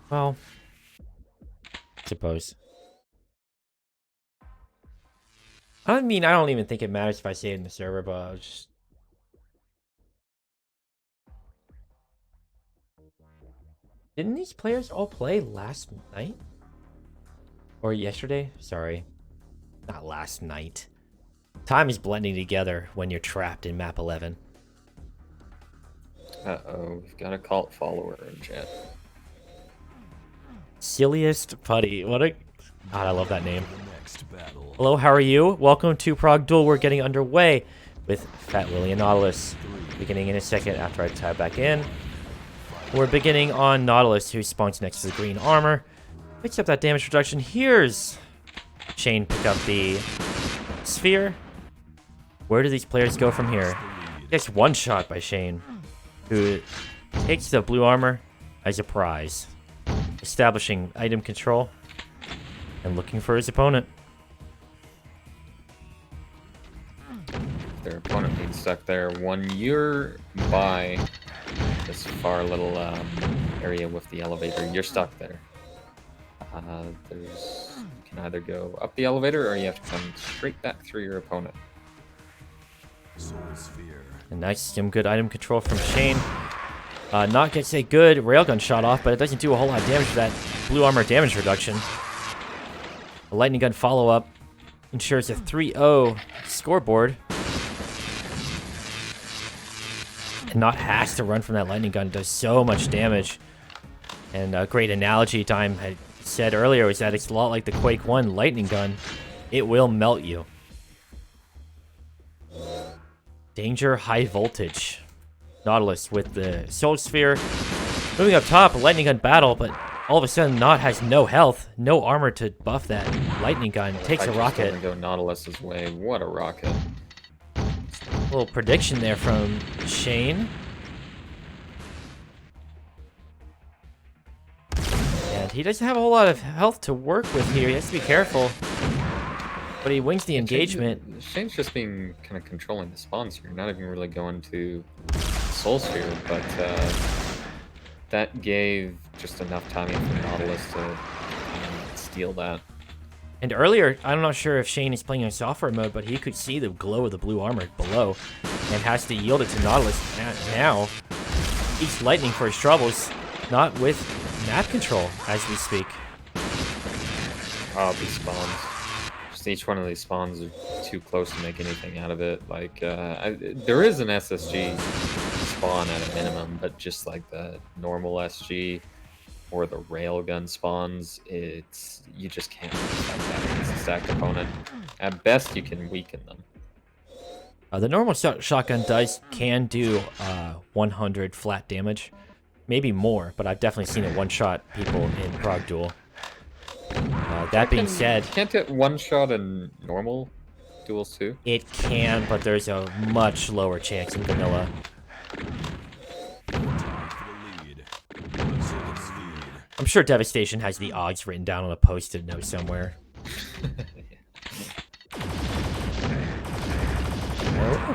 Well, I suppose. I mean, I don't even think it matters if I say it in the server, but I'll just... Didn't these players all play last night? Or yesterday? Sorry. Not last night. Time is blending together when you're trapped in map 11. Uh-oh, we've got a cult follower in chat. Silliest putty. What a... God, I love that name. The next battle. Hello, how are you? Welcome to Prog Duel. We're getting underway with Fat Willy and Nautilus. Beginning in a second after I type back in. We're beginning on Nautilus, who spawns next to the green armor. Picks up that damage reduction. Here's Shane pick up the sphere. Where do these players go from here? Gets one shot by Shane, who takes the blue armor as a prize. Establishing item control and looking for his opponent. Their opponent being stuck there. When you're by this far little area with the elevator, you're stuck there. You can either go up the elevator or you have to come straight back through your opponent. Soul sphere. And nice, some good item control from Shane. Not gets a good railgun shot off, but it doesn't do a whole lot of damage to that blue armor damage reduction. A lightning gun follow-up ensures a 3-0 scoreboard. And not has to run from that lightning gun. It does so much damage. And a great analogy Time had said earlier was that it's a lot like the Quake 1 lightning gun. It will melt you. Danger, high voltage. Nautilus with the Soul Sphere. Moving up top, a lightning gun battle, but All of a sudden, Nott has no health, no armor to buff that lightning gun. Takes a I just rocket. don't go Nautilus's way. What a rocket. Little prediction there from Shane. And he doesn't have a whole lot of health to work with here. He has to be careful. But he wins the engagement. Shane's just been kind of controlling the spawns here, not even really going to Soul Sphere, but that gave just enough timing for Nautilus to steal that. And earlier, I'm not sure if Shane is playing on software mode, but he could see the glow of the blue armor below and has to yield it to Nautilus. Now, he's lightning for his troubles, not with map control as we speak. Oh, these spawns. Just each one of these spawns are too close to make anything out of it. Like, there is an SSG spawn at a minimum, but just like the normal SG or the railgun spawns, you just can't fight that against a stacked opponent. At best, you can weaken them. The normal shotgun can do 100 flat damage, maybe more, but I've definitely seen it one-shot people in Prague Duel. That being said, can't it one-shot in normal duels too? It can, but there's a much lower chance in vanilla. I'm sure Devastation has the odds written down on a post-it note somewhere.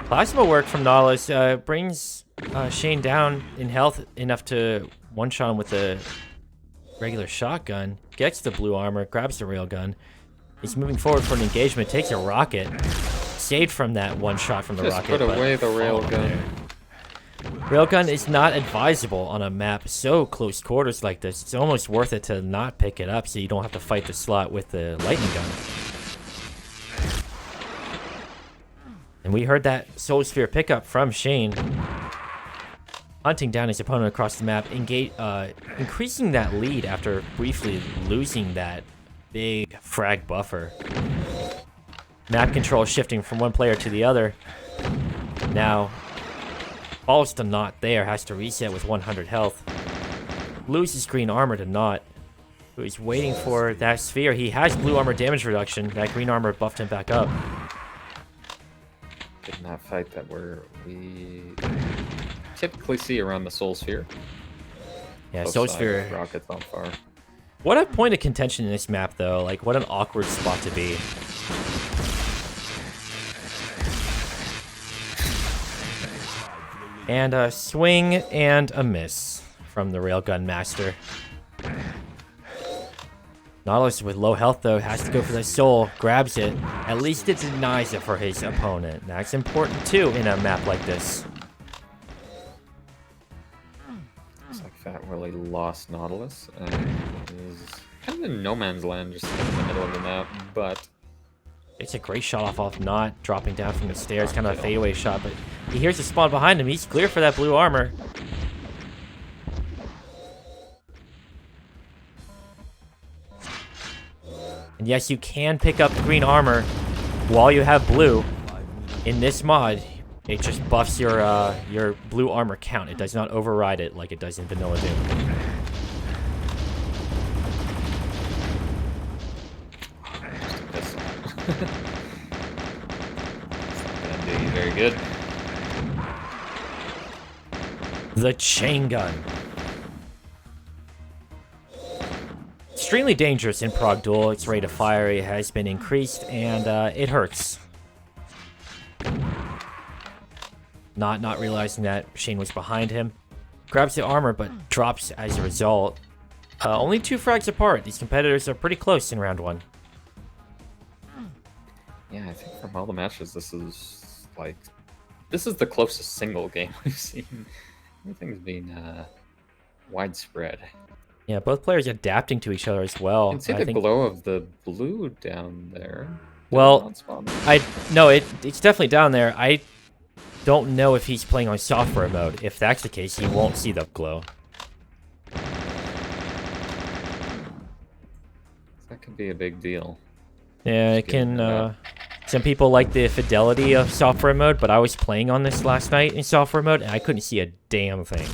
Plasma work from Nautilus brings Shane down in health enough to one-shot him with a regular shotgun. Gets the blue armor, grabs the railgun. He's moving forward for an engagement, takes a rocket. Saved from that one shot from the Just rocket. put away the railgun. Railgun is not advisable on a map so close quarters like this. It's almost worth it to not pick it up so you don't have to fight the slot with the lightning gun. And we heard that Soul Sphere pickup from Shane. Hunting down his opponent across the map, increasing that lead after briefly losing that big frag buffer. Map control shifting from one player to the other. Now, falls to Nott there, has to reset with 100 health. Loses green armor to Nott, who is waiting for that sphere. He has blue armor damage reduction. That green armor buffed him back up. In that fight that we typically see around the Soul Sphere. Yeah, Both Soul sides, Sphere. rockets on fire. What a point of contention in this map, though. Like, what an awkward spot to be. And a swing and a miss from the Railgun Master. Nautilus with low health, though, has to go for the soul. Grabs it. At least it denies it for his opponent. That's important, too, in a map like this. Looks like Fat Willy lost Nautilus and is kind of in no man's land, just in the middle of the map, but It's a great shot off Nott, dropping down from the stairs, kind of a fadeaway shot, but he hears the spawn behind him. He's clear for that blue armor. And yes, you can pick up green armor while you have blue. In this mod, it just buffs your blue armor count. It does not override it like it does in Vanilla Doom. it's not gonna do you very good. The chain gun. Extremely dangerous in Prague Duel. Its rate of fire has been increased, and it hurts. Not realizing that Shane was behind him. Grabs the armor, but drops as a result. Only 2 frags apart. These competitors are pretty close in round 1. Yeah, I think from all the matches, this is the closest single game we've seen. Everything's been widespread. Yeah, both players adapting to each other as well. You can see the glow of the blue down there. Well, it's definitely down there. I don't know if he's playing on software mode. If that's the case, he won't see the glow. That could be a big deal. Yeah, it can. Some people like the fidelity of software mode, but I was playing on this last night in software mode, and I couldn't see a damn thing.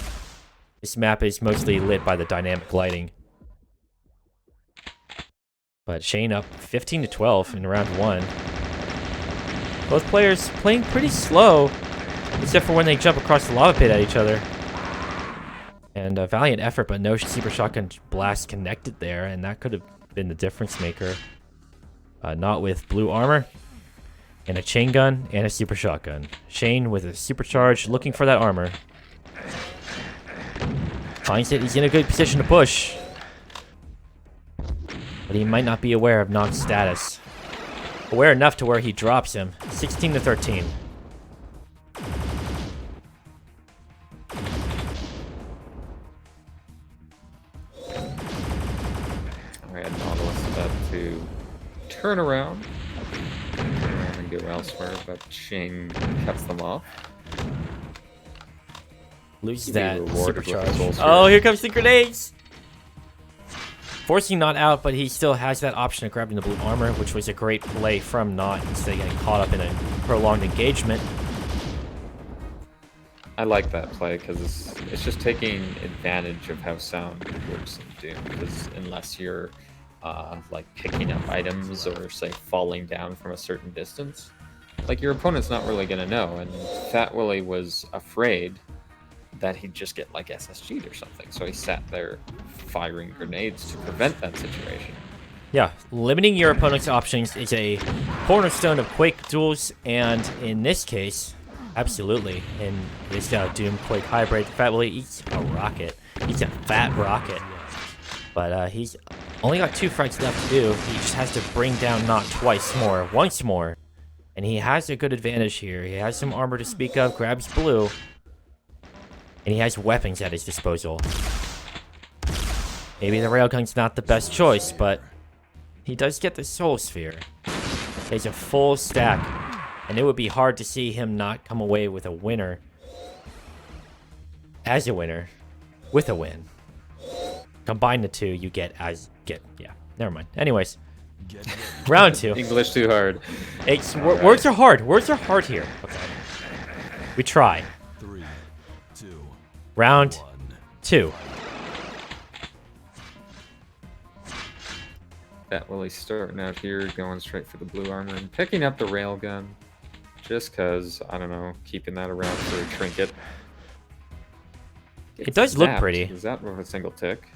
This map is mostly lit by the dynamic lighting. But Shane up 15-12 in round 1. Both players playing pretty slow, except for when they jump across the lava pit at each other. And a valiant effort, but no super shotgun blast connected there, and that could have been the difference maker. Not with blue armor, and a chain gun, and a super shotgun. Shane with a supercharge, looking for that armor. Finds it, he's in a good position to push. But he might not be aware of Nog's status. Aware enough to where he drops him. 16-13. Alright, Nautilus about to turn around and go elsewhere, but Shane cuts them off. Loses Be that rewarded with a supercharge. soul Oh, sphere. here comes the grenades! Forcing Not out, but he still has that option of grabbing the blue armor, which was a great play from Not instead of getting caught up in a prolonged engagement. I like that play because it's just taking advantage of how sound works in Doom. Because unless you're like picking up items or say falling down from a certain distance, like your opponent's not really gonna know. And Fat Willie was afraid that he'd just get like SSG'd or something, so he sat there firing grenades to prevent that situation. Yeah, limiting your opponent's options is a cornerstone of Quake duels, and in this case, absolutely. In this Doom Quake hybrid, Fat Willie eats a rocket. He's a fat rocket. But he's only got 2 fights left to do. He just has to bring down Not once more. And he has a good advantage here. He has some armor to speak of, grabs blue. And he has weapons at his disposal. Maybe the railgun's not the best choice, but he does get the soul sphere. He has a full stack, and it would be hard to see him not come away with a winner. As a winner, with a win. Combine the two, you get, yeah, never mind. Anyways, round 2. English too hard. Right. Words are hard. Words are hard here. Okay. We try. 3, 2, Round 1. 2. Fat Willie's starting out here, going straight for the blue armor and picking up the railgun. Just cause, I don't know, keeping that around for a trinket. It does look Zapped. pretty. Zapped with a single tick.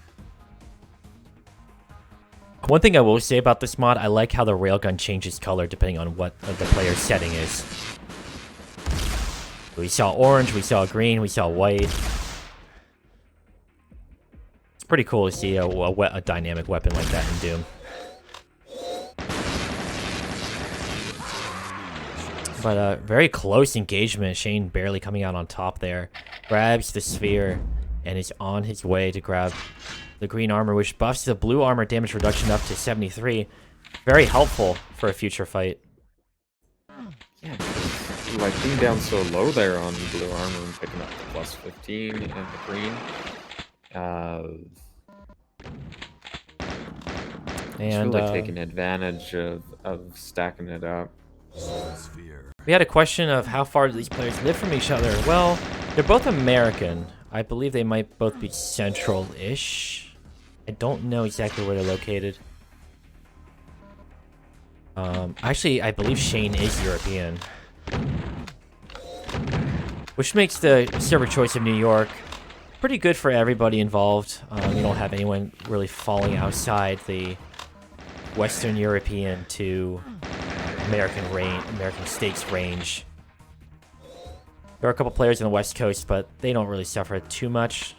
One thing I will say about this mod, I like how the railgun changes color depending on what the player's setting is. We saw orange, we saw green, we saw white. It's pretty cool to see a dynamic weapon like that in Doom. But very close engagement. Shane barely coming out on top there. Grabs the sphere and is on his way to grab the green armor, which buffs the blue armor damage reduction up to 73. Very helpful for a future fight. Yeah, like being down so low there on blue armor and picking up the plus 15 and the green. It's And really taking advantage of stacking it up. Soul sphere. we had a question of how far do these players live from each other. Well, they're both American. I believe they might both be central-ish. I don't know exactly where they're located. Actually, I believe Shane is European. Which makes the server choice of New York pretty good for everybody involved. You don't have anyone really falling outside the Western European to American states range. There are a couple players on the West Coast, but they don't really suffer too much.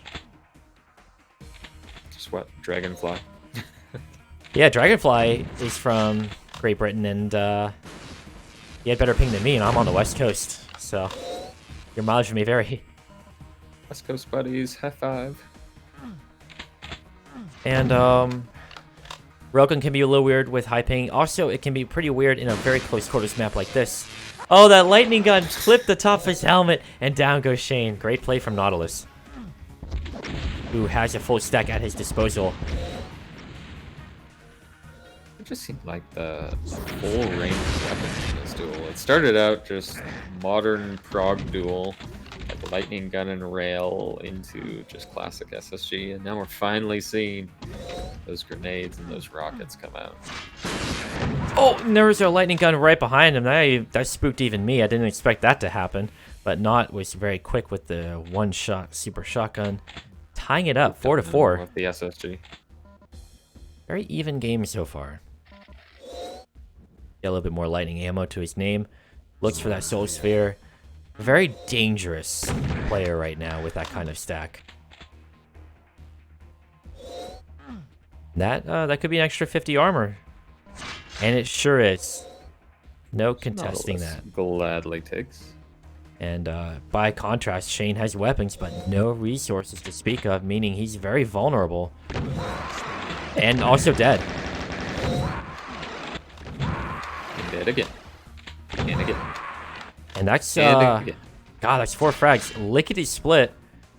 Just what? Dragonfly? Yeah, Dragonfly is from Great Britain, and he had better ping than me, and I'm on the West Coast, so your mileage may vary. West Coast buddies, high five. And Railgun can be a little weird with high ping. Also, it can be pretty weird in a very close quarters map like this. Oh, that lightning gun clipped the top of his helmet, and down goes Shane. Great play from Nautilus, who has a full stack at his disposal. It just seemed like the full range weapon in this duel. It started out just modern prog duel, like lightning gun and rail into just classic SSG, and now we're finally seeing those grenades and those rockets come out. Oh, and there was a lightning gun right behind him. That spooked even me. I didn't expect that to happen. But Not was very quick with the one-shot super shotgun, tying it up 4-4. With the SSG. Very even game so far. Get a little bit more lightning ammo to his name. Looks for that soul sphere. Very dangerous player right now with that kind of stack. That could be an extra 50 armor. And it sure is. No contesting that. Gladly takes. And by contrast, Shane has weapons, but no resources to speak of, meaning he's very vulnerable. And also dead. And dead again. And again. And that's, And again. God, that's 4 frags. Lickety split.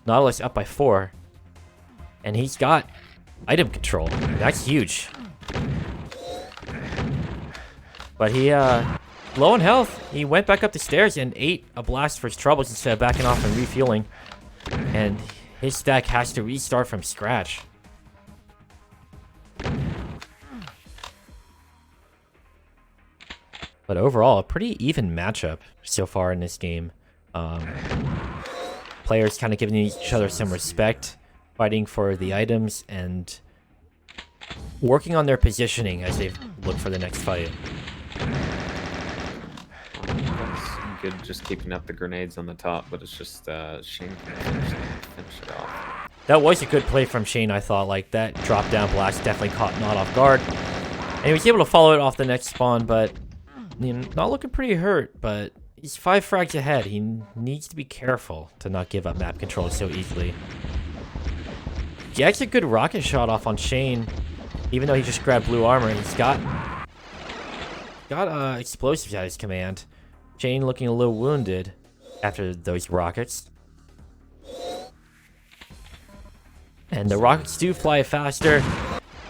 Nautilus up by 4. And he's got item control. That's huge. But he, low on health. He went back up the stairs and ate a blast for his troubles instead of backing off and refueling. And his stack has to restart from scratch. But overall, a pretty even matchup so far in this game. Players kind of giving each other some respect, fighting for the items, and working on their positioning as they look for the next fight. That's good, just keeping up the grenades on the top, but it's just Shane can finish it off. That was a good play from Shane, I thought. Like, that drop-down blast definitely caught Not off guard. And he was able to follow it off the next spawn, but Not looking pretty hurt, but he's 5 frags ahead. He needs to be careful to not give up map control so easily. He gets a good rocket shot off on Shane, even though he just grabbed blue armor. He's got explosives at his command. Shane looking a little wounded after those rockets. And the rockets do fly faster.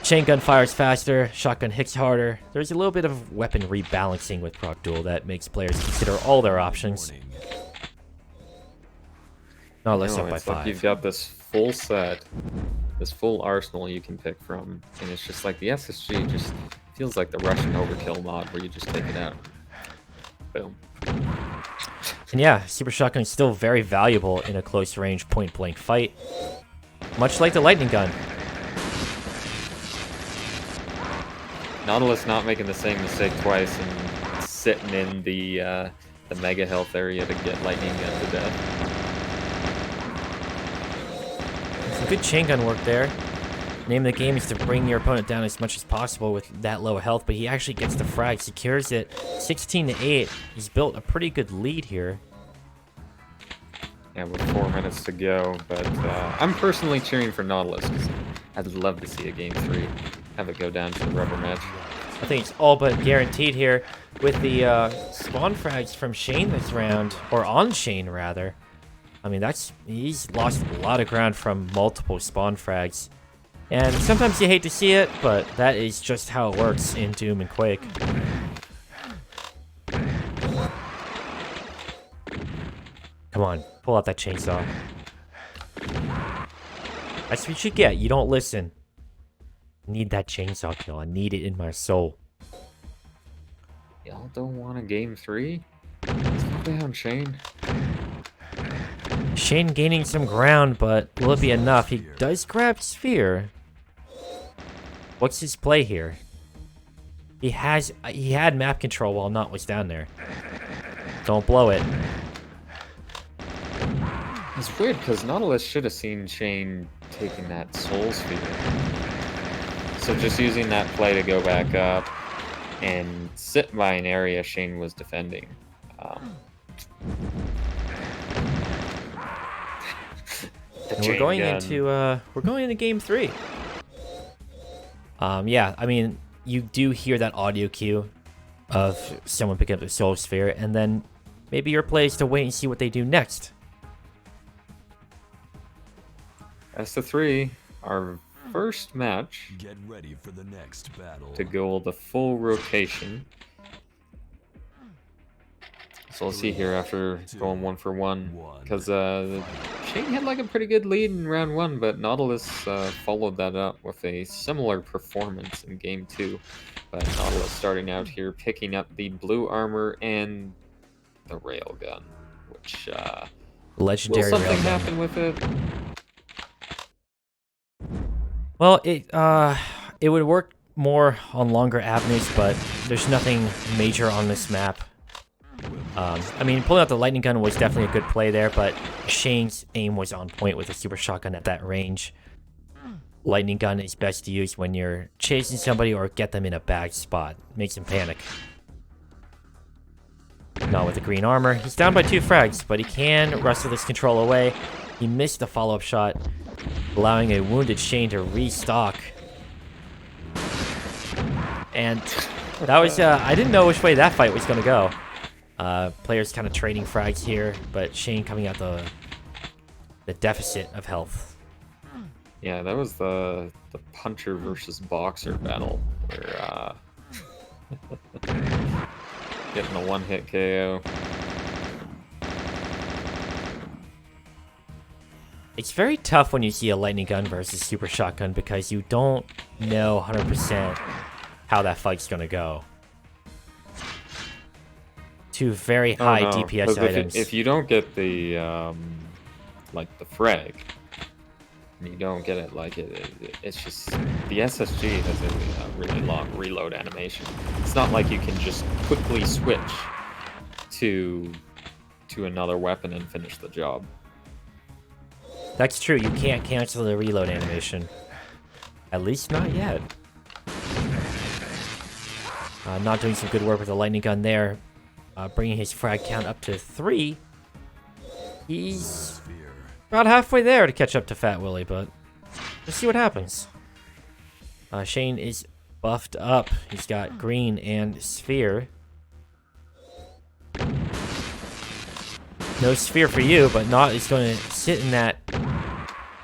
Chain gun fires faster, shotgun hits harder. There's a little bit of weapon rebalancing with Proc Duel that makes players consider all their options. Not less up by 5. Like you've got this full set, this full arsenal you can pick from, and it's just like the SSG just feels like the Russian overkill mod where you just take it out. Boom. And yeah, Super Shotgun is still very valuable in a close range point blank fight. Much like the lightning gun. Nautilus not making the same mistake twice and sitting in the mega health area to get lightning gun to death. Some good chain gun work there. Name of the game is to bring your opponent down as much as possible with that low health, but he actually gets the frag, secures it 16-8. He's built a pretty good lead here. Yeah, with 4 minutes to go, but I'm personally cheering for Nautilus because I'd love to see a game 3. Have it go down to the rubber match. I think it's all but guaranteed here with the spawn frags from Shane this round, or on Shane rather. I mean, he's lost a lot of ground from multiple spawn frags. And sometimes you hate to see it, but that is just how it works in Doom and Quake. Come on, pull out that chainsaw. That's what you get. You don't listen. Need that chainsaw kill. I need it in my soul. Y'all don't want a game 3? Slow down, Shane. Shane gaining some ground, but will it be enough? He does grab Sphere. What's his play here? He had map control while Not was down there. Don't blow it. It's weird because Nautilus should have seen Shane taking that soul sphere. So just using that play to go back up and sit by an area Shane was defending. And we're going into game 3. Yeah, I mean, you do hear that audio cue of someone picking up the soul sphere, and then maybe your play is to wait and see what they do next. As to 3, our first match. Get ready for the next battle. To go the full rotation. So let's see here after going 1 for 1. Because Shane had like a pretty good lead in round 1, but Nautilus followed that up with a similar performance in game 2. But Nautilus starting out here, picking up the blue armor and the railgun, which will Legendary something railgun. happen with it? Well, it would work more on longer avenues, but there's nothing major on this map. I mean, pulling out the lightning gun was definitely a good play there, but Shane's aim was on point with a super shotgun at that range. Lightning gun is best used when you're chasing somebody or get them in a bad spot. Makes them panic. Not with the green armor. He's down by 2 frags, but he can wrestle this control away. He missed the follow-up shot, allowing a wounded Shane to restock. And that was, I didn't know which way that fight was going to go. Players kind of trading frags here, but Shane coming out the deficit of health. Yeah, that was the puncher versus boxer battle, where getting a one-hit KO. It's very tough when you see a lightning gun versus super shotgun because you don't know 100% how that fight's gonna go. 2 very high DPS items. If you don't get the like the frag, and you don't get it like it's just the SSG has a really long reload animation. It's not like you can just quickly switch to another weapon and finish the job. That's true, you can't cancel the reload animation. At least not yet. Not doing some good work with the lightning gun there. Bringing his frag count up to 3. He's about halfway there to catch up to Fat Willie, but let's see what happens. Shane is buffed up. He's got green and sphere. No sphere for you, but Not is going to sit in that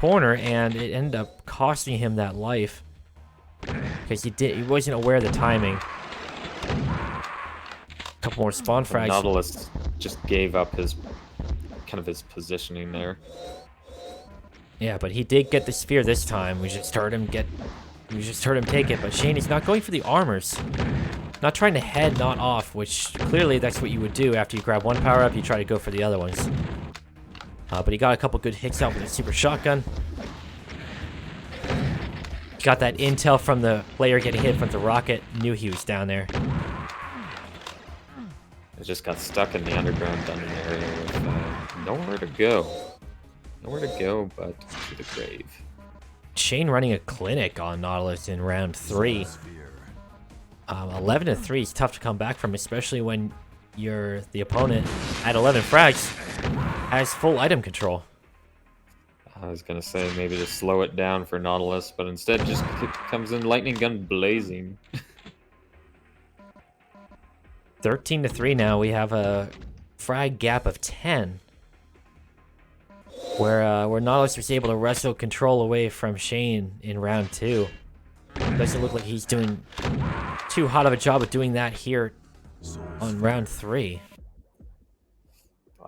corner, and it ended up costing him that life because he wasn't aware of the timing. Couple more spawn frags. Nautilus just gave up his positioning there. Yeah, but he did get the spear this time. We just heard him take it, but Shane is not going for the armors. Not trying to head Not off, which clearly that's what you would do after you grab one power up, you try to go for the other ones. But he got a couple good hits out with a super shotgun. Got that intel from the player getting hit from the rocket, knew he was down there. I just got stuck in the underground dungeon area with nowhere to go. Nowhere to go but to the grave. Shane running a clinic on Nautilus in round 3. 11 to 3 is tough to come back from, especially when the opponent at 11 frags has full item control. I was gonna say maybe to slow it down for Nautilus, but instead just comes in lightning gun blazing. 13 to 3 now. We have a frag gap of 10. Where Nautilus was able to wrestle control away from Shane in round 2. Doesn't look like he's doing too hot of a job of doing that here on round 3.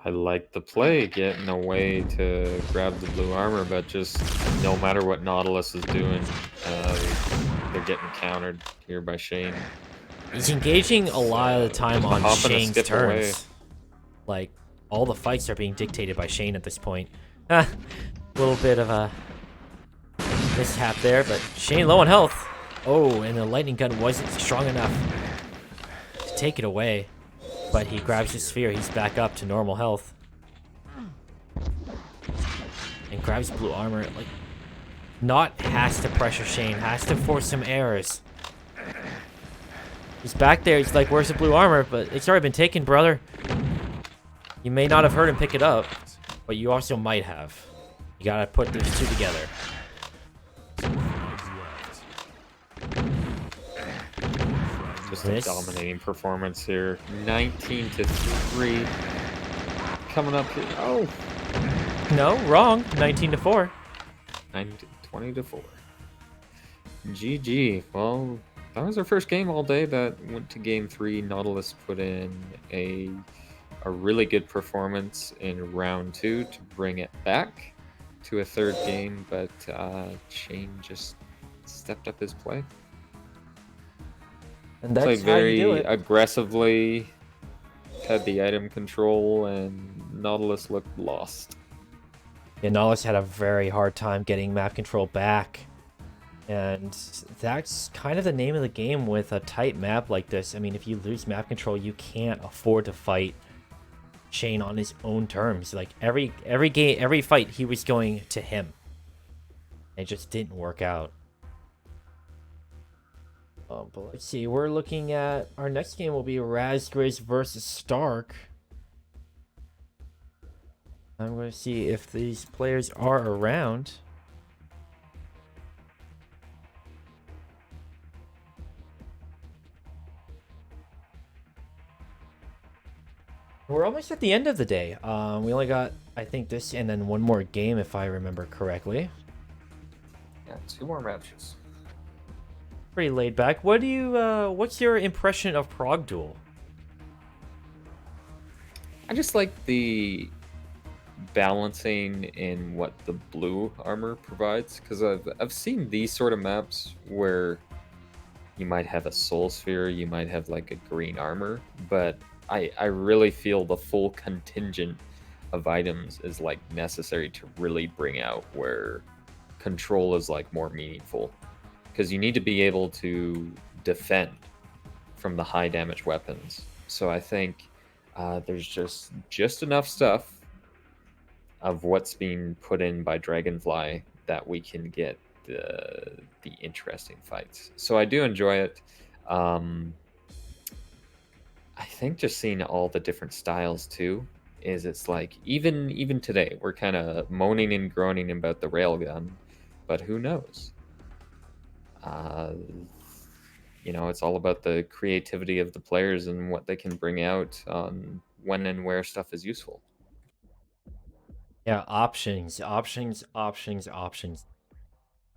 I like the play, getting away to grab the blue armor, but just no matter what Nautilus is doing, they're getting countered here by Shane. He's engaging a lot of the time on Shane's turns. Away. Like, all the fights are being dictated by Shane at this point. A little bit of a mishap there, but Shane low on health. Oh, and the lightning gun wasn't strong enough to take it away. But he grabs his sphere, he's back up to normal health. And grabs blue armor. Like, Not has to pressure Shane, has to force some errors. He's back there, he's like, where's the blue armor? But it's already been taken, brother. You may not have heard him pick it up, but you also might have. You gotta put these two together. Just a dominating performance here. 19 to 3. Coming up here. Oh! No, wrong. 19 to 4. 20 to 4. GG. Well, that was our first game all day that went to game 3. Nautilus put in a a really good performance in round 2 to bring it back to a 3rd game, but Shane just stepped up his play. And that's Played how you do very it. aggressively, had the item control, and Nautilus looked lost. Yeah, Nautilus had a very hard time getting map control back. And that's kind of the name of the game with a tight map like this. I mean, if you lose map control, you can't afford to fight Shane on his own terms. Like every game, every fight, he was going to him. It just didn't work out. But let's see. We're looking at our next game will be Razgriz versus Stark. I'm going to see if these players are around. We're almost at the end of the day. We only got, I think, this and then one more game, if I remember correctly. Yeah, 2 more matches. Pretty laid back. What do you? What's your impression of Prog Duel? I just like the balancing in what the blue armor provides, because I've seen these sort of maps where you might have a soul sphere, you might have like a green armor, but I really feel the full contingent of items is like necessary to really bring out where control is like more meaningful, because you need to be able to defend from the high damage weapons. So I think there's just enough stuff of what's being put in by Dragonfly that we can get the interesting fights. So I do enjoy it. I think just seeing all the different styles too is, it's like even today we're kind of moaning and groaning about the railgun, but who knows? It's all about the creativity of the players and what they can bring out on when and where stuff is useful. Yeah, options, options, options, options.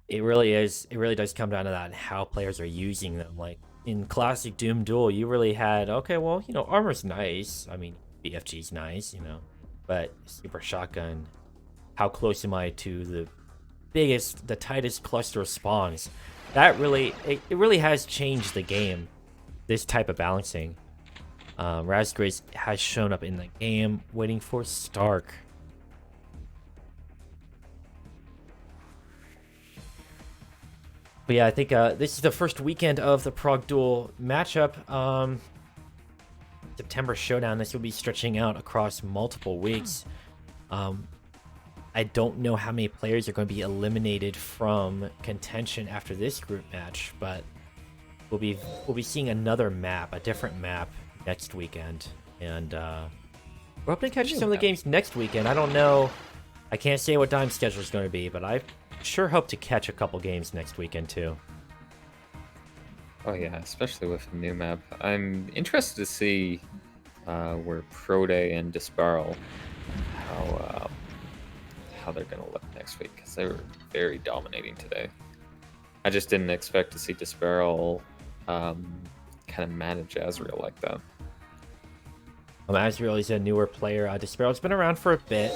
It really is. It really does come down to that and how players are using them. Like in classic Doom Duel, you really had, okay, well, armor's nice. I mean, BFG's nice, but super shotgun. How close am I to the tightest cluster of spawns? That really, it really has changed the game. This type of balancing. Razgriz has shown up in the game, waiting for Stark. But yeah, I think this is the first weekend of the Prog Duel matchup. September Showdown, this will be stretching out across multiple weeks. I don't know how many players are going to be eliminated from contention after this group match, but we'll be seeing another map, a different map next weekend. And we're hoping to catch some of the games next weekend. I don't know. I can't say what Dime's schedule is going to be, but I sure hope to catch a couple games next weekend too. Oh yeah, especially with a new map. I'm interested to see where Prode and Disparl, how they're gonna look next week, because they were very dominating today. I just didn't expect to see Disparl kind of manage Azrael like that. Azrael is a newer player. Disparl's been around for a bit,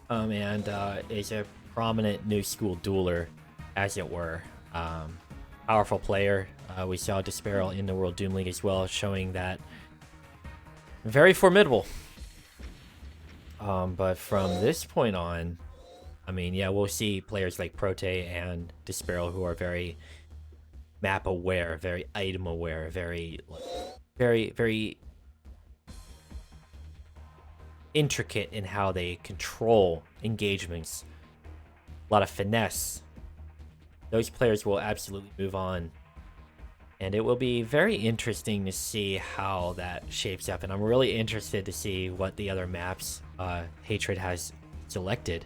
and is a prominent new school dueler, as it were. Powerful player. We saw Disparl in the World Doom League as well, showing that very formidable. But from this point on, I mean, yeah, we'll see players like Prote and Disparl who are very map aware, very item aware, very intricate in how they control engagements. A lot of finesse. Those players will absolutely move on. And it will be very interesting to see how that shapes up. And I'm really interested to see what the other maps Hatred has selected.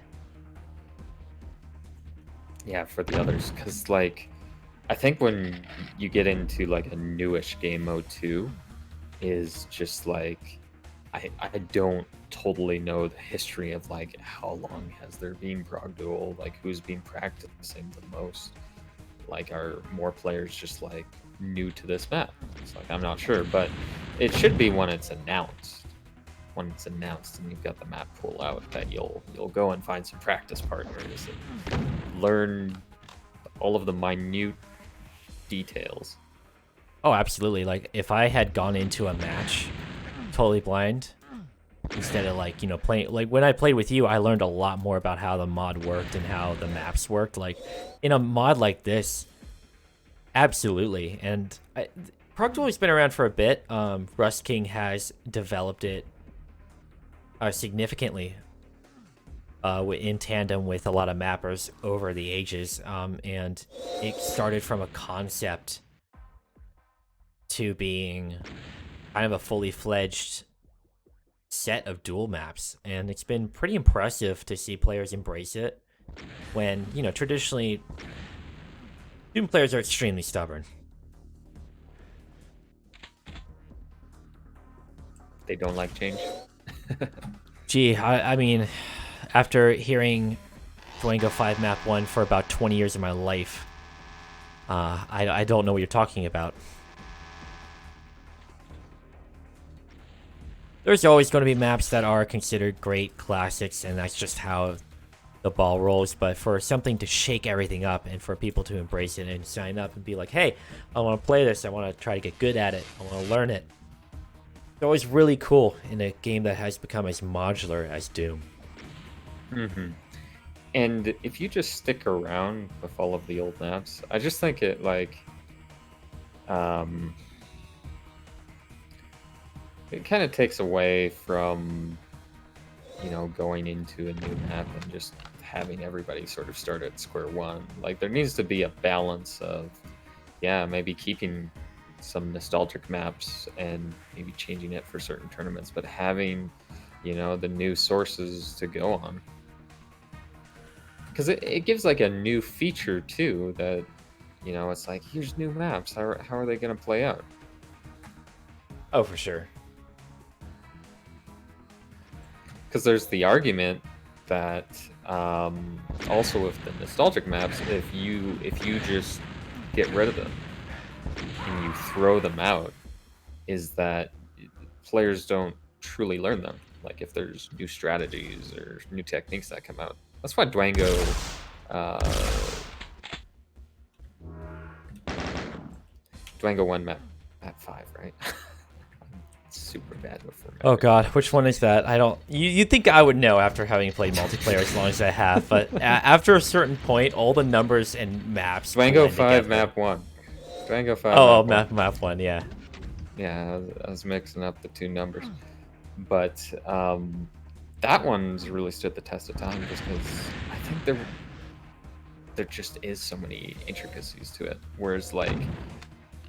Yeah, for the others. Because, like, I think when you get into, like, a newish game mode 2, is just, like, I don't totally know the history of, like, how long has there been Prog Duel, like, who's been practicing the most. Like, are more players just, like, new to this map? It's like, I'm not sure, but it should be when it's announced. when it's announced and you've got the map pool out, that you'll go and find some practice partners and learn all of the minute details. Oh, absolutely. Like, if I had gone into a match totally blind, instead of, like, you know, playing... Like, when I played with you, I learned a lot more about how the mod worked and how the maps worked. Like, in a mod like this, absolutely. And Prog Duel has been around for a bit. Rust King has developed it significantly in tandem with a lot of mappers over the ages. And it started from a concept to being kind of a fully fledged set of duel maps, and it's been pretty impressive to see players embrace it when, you know, traditionally Doom players are extremely stubborn. They don't like change. Gee, I mean, after hearing Dwango 5 map 1 for about 20 years of my life, I don't know what you're talking about. There's always going to be maps that are considered great classics, and that's just how the ball rolls. But for something to shake everything up and for people to embrace it and sign up and be like, hey, I want to play this, I want to try to get good at it, I want to learn it, it's always really cool in a game that has become as modular as Doom. And if you just stick around with all of the old maps, I just think it, like, it kind of takes away from, you know, going into a new map and just having everybody sort of start at square one. Like, there needs to be a balance of, yeah, maybe keeping some nostalgic maps and maybe changing it for certain tournaments, but having, you know, the new sources to go on. Because it gives, like, a new feature, too, that, you know, it's like, here's new maps. How are they going to play out? Oh, for sure. Because there's the argument that also with the nostalgic maps, if you just get rid of them and you throw them out, is that players don't truly learn them. Like, if there's new strategies or new techniques that come out. That's why Dwango Dwango 1 map 5, right? Super bad with remembering. Oh god, which one is that? I don't... You'd think I would know after having played multiplayer as long as I have, but after a certain point, all the numbers and maps... Dwango 5 map 1. Dwango 5 Oh, map map 1, yeah. Yeah, I was mixing up the two numbers. But that one's really stood the test of time just because I think there just is so many intricacies to it. Whereas, like,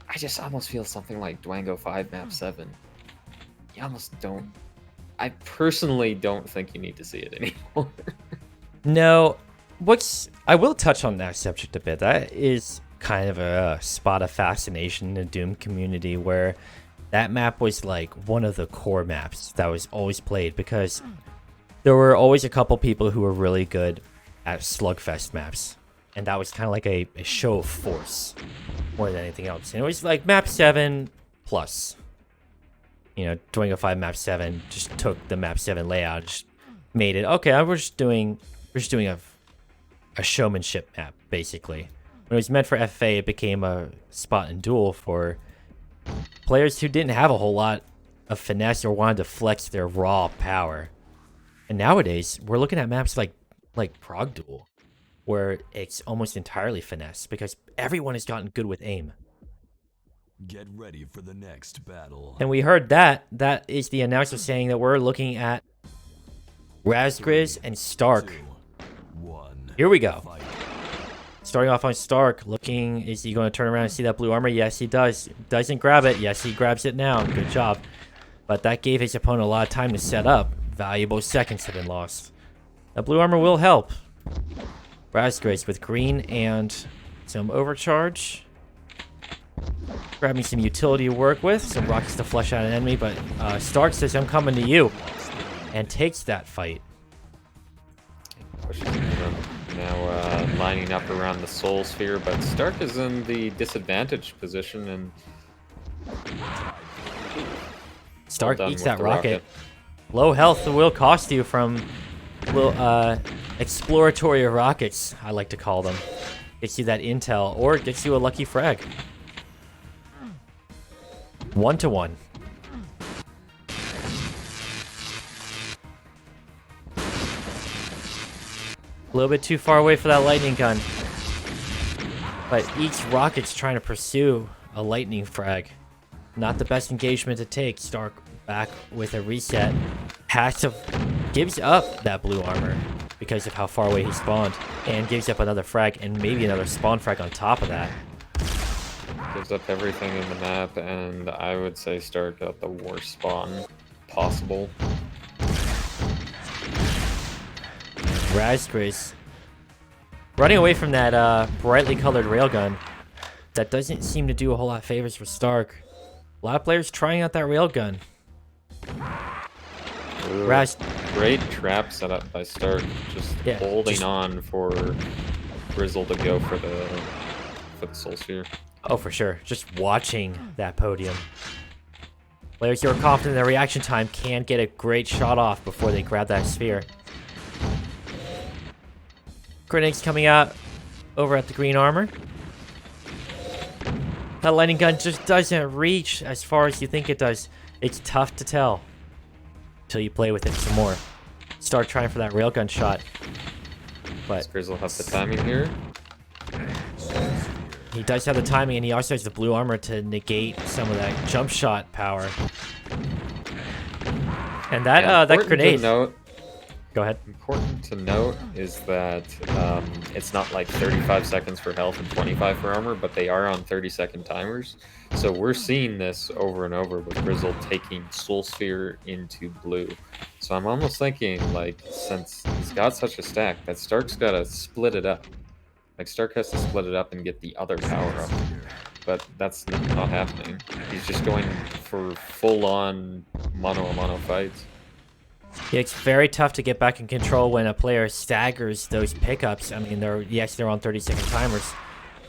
I just almost feel something like Dwango 5 map 7. You almost don't... I personally don't think you need to see it anymore. No, I will touch on that subject a bit. That is kind of a spot of fascination in the Doom community where that map was like one of the core maps that was always played because there were always a couple people who were really good at slugfest maps. And that was kind of like a show of force more than anything else. And it was like map 7 plus. You know, Dwango 5 map 7 just took the map 7 layout, just made it, okay, we're just doing a showmanship map, basically. When it was meant for FA, it became a spot and duel for players who didn't have a whole lot of finesse or wanted to flex their raw power. And nowadays, we're looking at maps like Prog Duel, where it's almost entirely finesse, because everyone has gotten good with aim. Get ready for the next battle. And we heard that. That is the announcer saying that we're looking at Razgriz and Stark. 2, 1. Here we go. Fight. Starting off on Stark, looking, is he going to turn around and see that blue armor? Yes, he does. Doesn't grab it. Yes, he grabs it now. Good job. But that gave his opponent a lot of time to set up. Valuable seconds have been lost. That blue armor will help. Razgriz with green and some overcharge. Grabbing some utility to work with, some rockets to flush out an enemy, but Stark says, I'm coming to you, and takes that fight. Pushes him now lining up around the soul sphere, but Stark is in the disadvantaged position, and Stark well done eats with that the rocket. Low health will cost you from little exploratory rockets, I like to call them. Gets you that intel, or gets you a lucky frag. 1-1. A little bit too far away for that lightning gun. But each rocket's trying to pursue a lightning frag. Not the best engagement to take. Stark back with a reset. Passive gives up that blue armor because of how far away he spawned. And gives up another frag and maybe another spawn frag on top of that. Gives up everything in the map, and I would say Stark got the worst spawn possible. Raspberries running away from that brightly colored railgun. That doesn't seem to do a whole lot of favors for Stark. A lot of players trying out that railgun. Great trap set up by Stark, just holding on for Grizzle to go for the Soul Sphere. Oh, for sure. Just watching that podium. Players who are confident in their reaction time can get a great shot off before they grab that sphere. Grenades coming out over at the green armor. That lightning gun just doesn't reach as far as you think it does. It's tough to tell until you play with it some more. Start trying for that railgun shot. But does Grizzle have the timing here? He does have the timing, and he also has the blue armor to negate some of that jump shot power. And that that grenade. Go ahead. Important to note is that it's not like 35 seconds for health and 25 for armor, but they are on 30-second timers. So we're seeing this over and over with Grizzle taking Soul Sphere into blue. So I'm almost thinking, like, since he's got such a stack, that Stark's got to split it up. Like, Stark has to split it up and get the other power up. But that's not happening. He's just going for full-on mono-a-mono fights. Yeah, it's very tough to get back in control when a player staggers those pickups. I mean, they're on 30-second timers,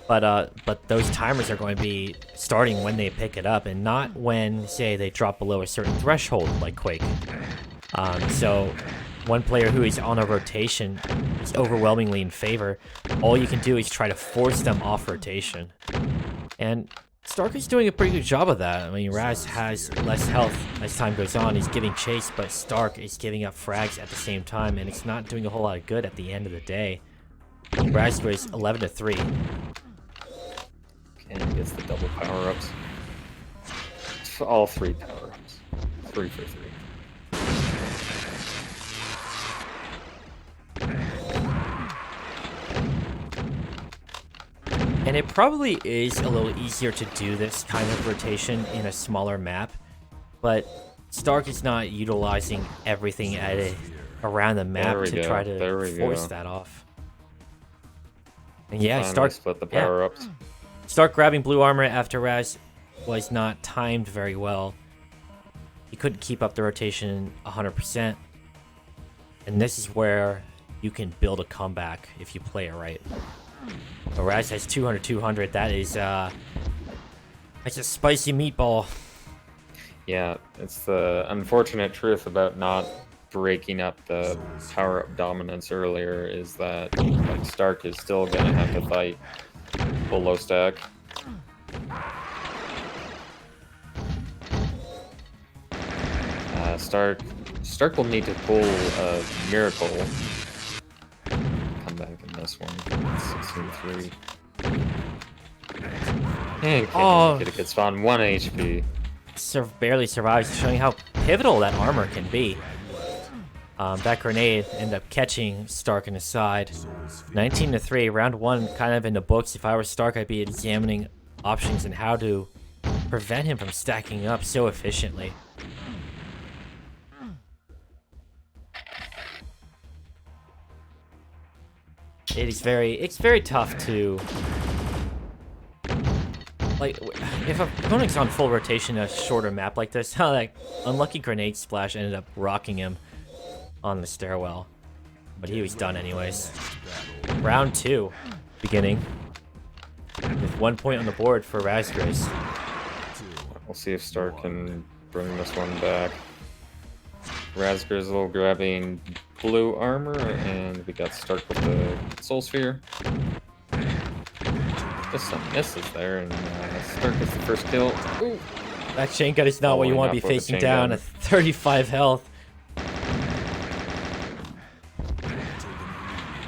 but those timers are going to be starting when they pick it up, and not when, say, they drop below a certain threshold, like Quake. So, one player who is on a rotation is overwhelmingly in favor. All you can do is try to force them off rotation, and Stark is doing a pretty good job of that. I mean, Raz has less health as time goes on. He's getting chased, but Stark is giving up frags at the same time, and it's not doing a whole lot of good at the end of the day. Raz goes 11-3. And gets the double power-ups. All 3 power-ups. 3 for 3. And it probably is a little easier to do this kind of rotation in a smaller map, but Stark is not utilizing everything around the map to try to force that off. And yeah, Stark split the power-ups. Stark grabbing blue armor after Raz was not timed very well. He couldn't keep up the rotation 100%. And this is where you can build a comeback if you play it right. So Raz has 200-200. That is that's a spicy meatball. Yeah, it's the unfortunate truth about not breaking up the power-up dominance earlier is that, like, Stark is still gonna have to fight below stack. Stark will need to pull a miracle. Come back in this one. 16-3. And can't get a good spawn. 1 HP. Barely survives, showing how pivotal that armor can be. That grenade ended up catching Stark in his side. 19-3, round 1 kind of in the books. If I were Stark, I'd be examining options and how to prevent him from stacking up so efficiently. It's very tough to, like, if a opponent's on full rotation in a shorter map like this, how that unlucky grenade splash ended up rocking him on the stairwell. But he was done anyways. Round 2 beginning with 1 point on the board for Raspberries. We'll see if Stark can bring this one back. Raz Grizzle grabbing blue armor, and we got Stark with the Soul Sphere. Just some misses there, and Stark gets the first kill. Ooh. That chain gun is not what you want to be Following up with a facing chain down gun. at 35 health.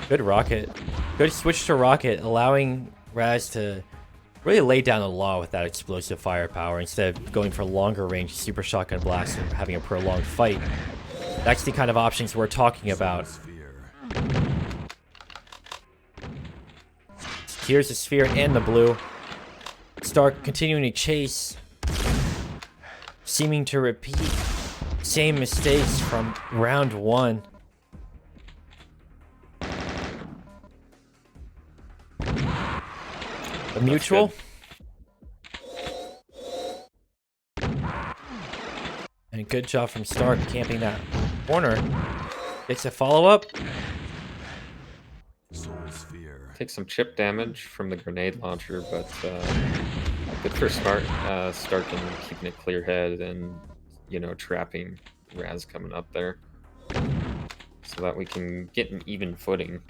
Good rocket. Good switch to rocket, allowing Raz to really lay down the law with that explosive firepower instead of going for longer range super shotgun blasts and having a prolonged fight. That's the kind of options we're talking about. Sphere. Here's the sphere and the blue. Stark continuing to chase, seeming to repeat same mistakes from round 1. A mutual. And a good job from Stark camping that corner. Gets a follow-up. Soul Sphere. Take some chip damage from the grenade launcher, but good for Stark and keeping a clear head and, you know, trapping Raz coming up there so that we can get an even footing.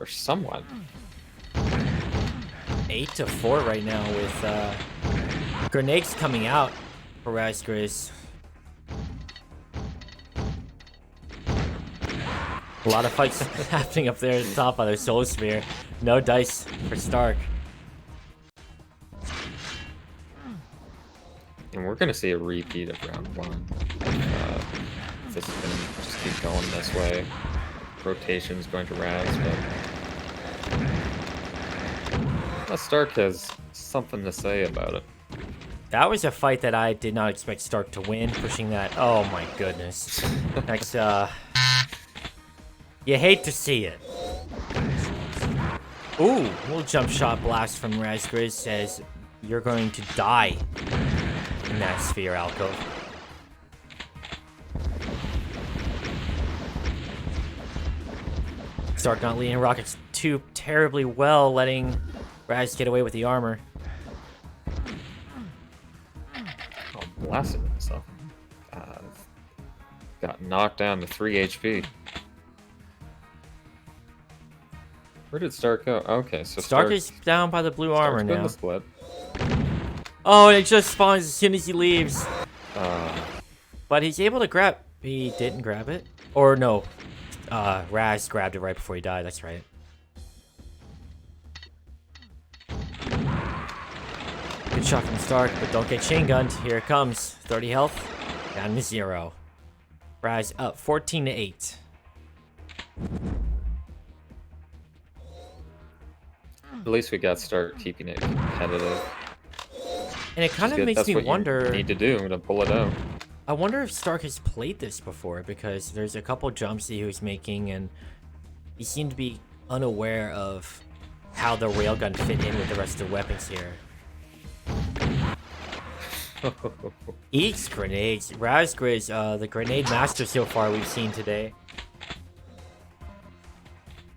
Or somewhat. 8-4 right now with grenades coming out for Raz Grizz. A lot of fights happening up there at the top of their Soul Sphere. No dice for Stark. And we're going to see a repeat of round 1. If this is going to just keep going this way. Rotation's going to Raz, but Stark has something to say about it. That was a fight that I did not expect Stark to win, pushing that. Oh my goodness. That's, you hate to see it. Ooh, little jump shot blast from Raz Grizz says you're going to die in that sphere alcove. Stark not leading rockets too terribly well, letting Raz get away with the armor. Oh, blasted himself. Got knocked down to 3 HP. Where did Stark go? Okay, so Stark is down by the blue armor Stark's been now. the split. Oh, and it just spawns as soon as he leaves. But he's able to grab. He didn't grab it, or no? Raz grabbed it right before he died. That's right. Good shot from Stark, but don't get chain gunned. Here it comes. 30 health, down to 0. Raz up 14-8. At least we got Stark keeping it competitive. And it kind of Good. makes That's me what wonder. you need to do to pull it out. I wonder if Stark has played this before, because there's a couple jumps that he was making, and he seemed to be unaware of how the railgun fit in with the rest of the weapons here. Eats grenades. Raz Grizz, the grenade master so far we've seen today.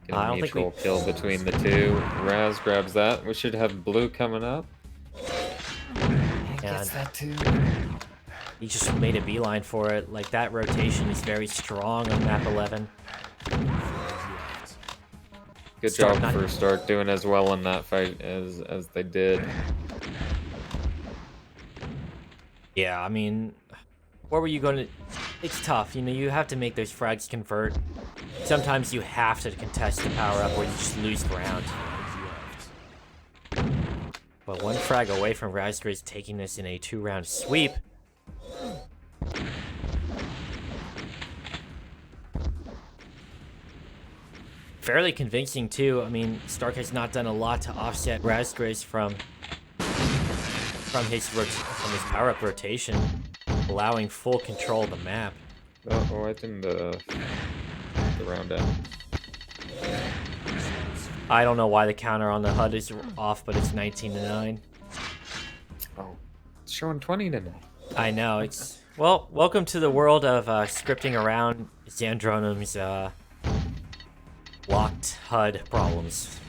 Get I a don't think mutual kill between the two. Raz grabs that. We should have blue coming up. And Gets that too. he just made a beeline for it. Like, that rotation is very strong on map 11. Good Stark job not- for Stark doing as well in that fight as they did. Yeah, I mean, what were you going to... It's tough, you know, you have to make those frags convert. Sometimes you have to contest the power-up or you just lose ground. But one frag away from Raz Grizz taking this in a 2-round sweep. Fairly convincing, too. I mean, Stark has not done a lot to offset Raz Grizz from his power-up rotation, allowing full control of the map. Oh, I think the round out. I don't know why the counter on the HUD is off, but it's 19-9. Oh, it's showing 20 tonight. I know, it's... Well, welcome to the world of scripting around Xandronum's locked HUD problems.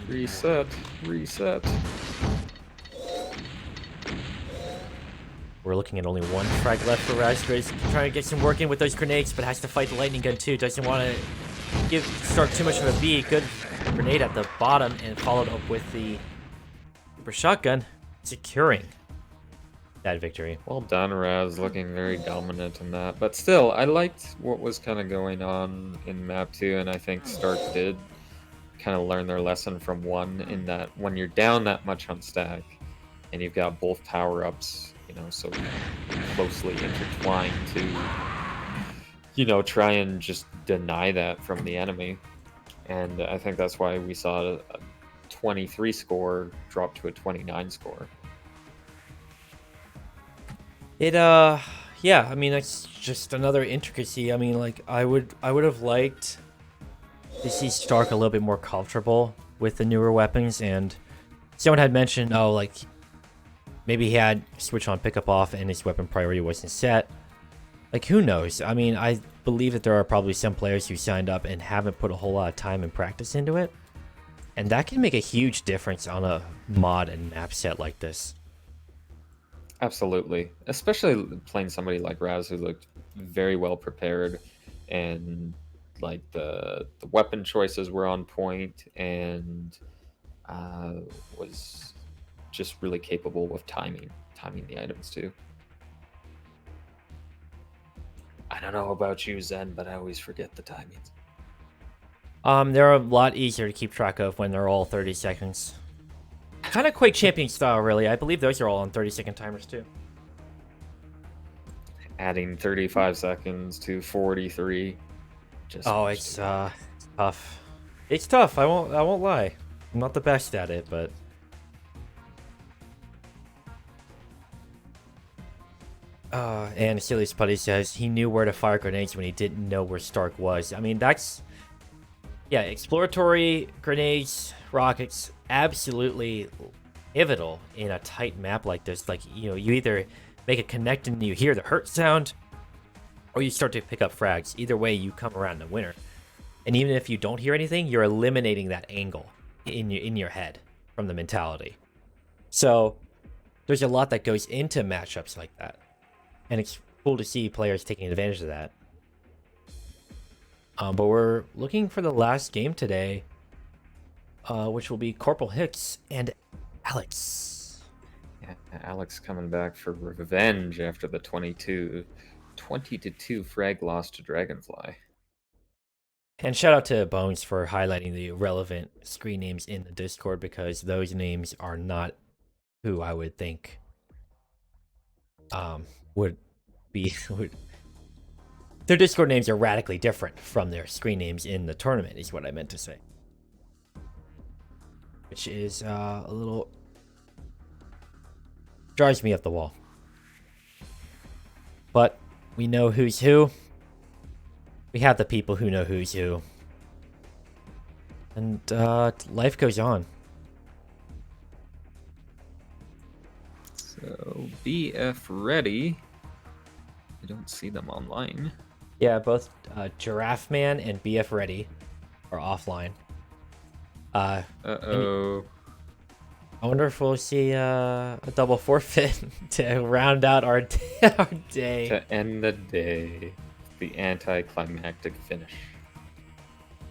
Reset. We're looking at only 1 frag left for Raspberries. Trying to get some work in with those grenades, but has to fight the lightning gun too. Doesn't want to give Stark too much of a beat. Good grenade at the bottom, and followed up with the super shotgun, securing that victory. Well done, Raz, looking very dominant in that. But still, I liked what was kind of going on in map 2, and I think Stark did kind of learn their lesson from 1 in that when you're down that much on stack, and you've got both power-ups, you know, so closely intertwined to, try and just deny that from the enemy. And I think that's why we saw a 23 score drop to a 29 score. Yeah, I mean, it's just another intricacy. I mean, like, I would have liked to see Stark a little bit more comfortable with the newer weapons, and someone had mentioned, oh, like, maybe he had switch on, pickup off, and his weapon priority wasn't set. Like, who knows? I mean, I believe that there are probably some players who signed up and haven't put a whole lot of time and practice into it, and that can make a huge difference on a mod and map set like this. Absolutely, especially playing somebody like Raz who looked very well prepared, and like the weapon choices were on point, and was just really capable with timing the items too. I don't know about you, Zen, but I always forget the timings. They're a lot easier to keep track of when they're all 30 seconds. Kind of Quake Champion style, really. I believe those are all on 30-second timers, too. Adding 35 seconds to 43. It's tough. It's tough. I won't lie. I'm not the best at it, but and Silly Putty says he knew where to fire grenades when he didn't know where Stark was. I mean, that's, yeah, exploratory grenades, rockets, absolutely pivotal in a tight map like this. Like, you either make a connect and you hear the hurt sound, or you start to pick up frags. Either way, you come around the winner. And even if you don't hear anything, you're eliminating that angle in your head from the mentality. So there's a lot that goes into matchups like that, and it's cool to see players taking advantage of that. But we're looking for the last game today, which will be Corporal Hicks and Alex. Yeah, Alex coming back for revenge after the 20-2 frag loss to Dragonfly. And shout out to Bones for highlighting the relevant screen names in the Discord, because those names are not who I would think would be their Discord names are radically different from their screen names in the tournament, is what I meant to say. Which is a little drives me up the wall. But we know who's who. We have the people who know who's who. And life goes on. So, BF ready. I don't see them online. Yeah, both Giraffe Man and BF Ready are offline. Uh-oh. I wonder if we'll see a double forfeit to round out our day. To end the day. The anticlimactic finish.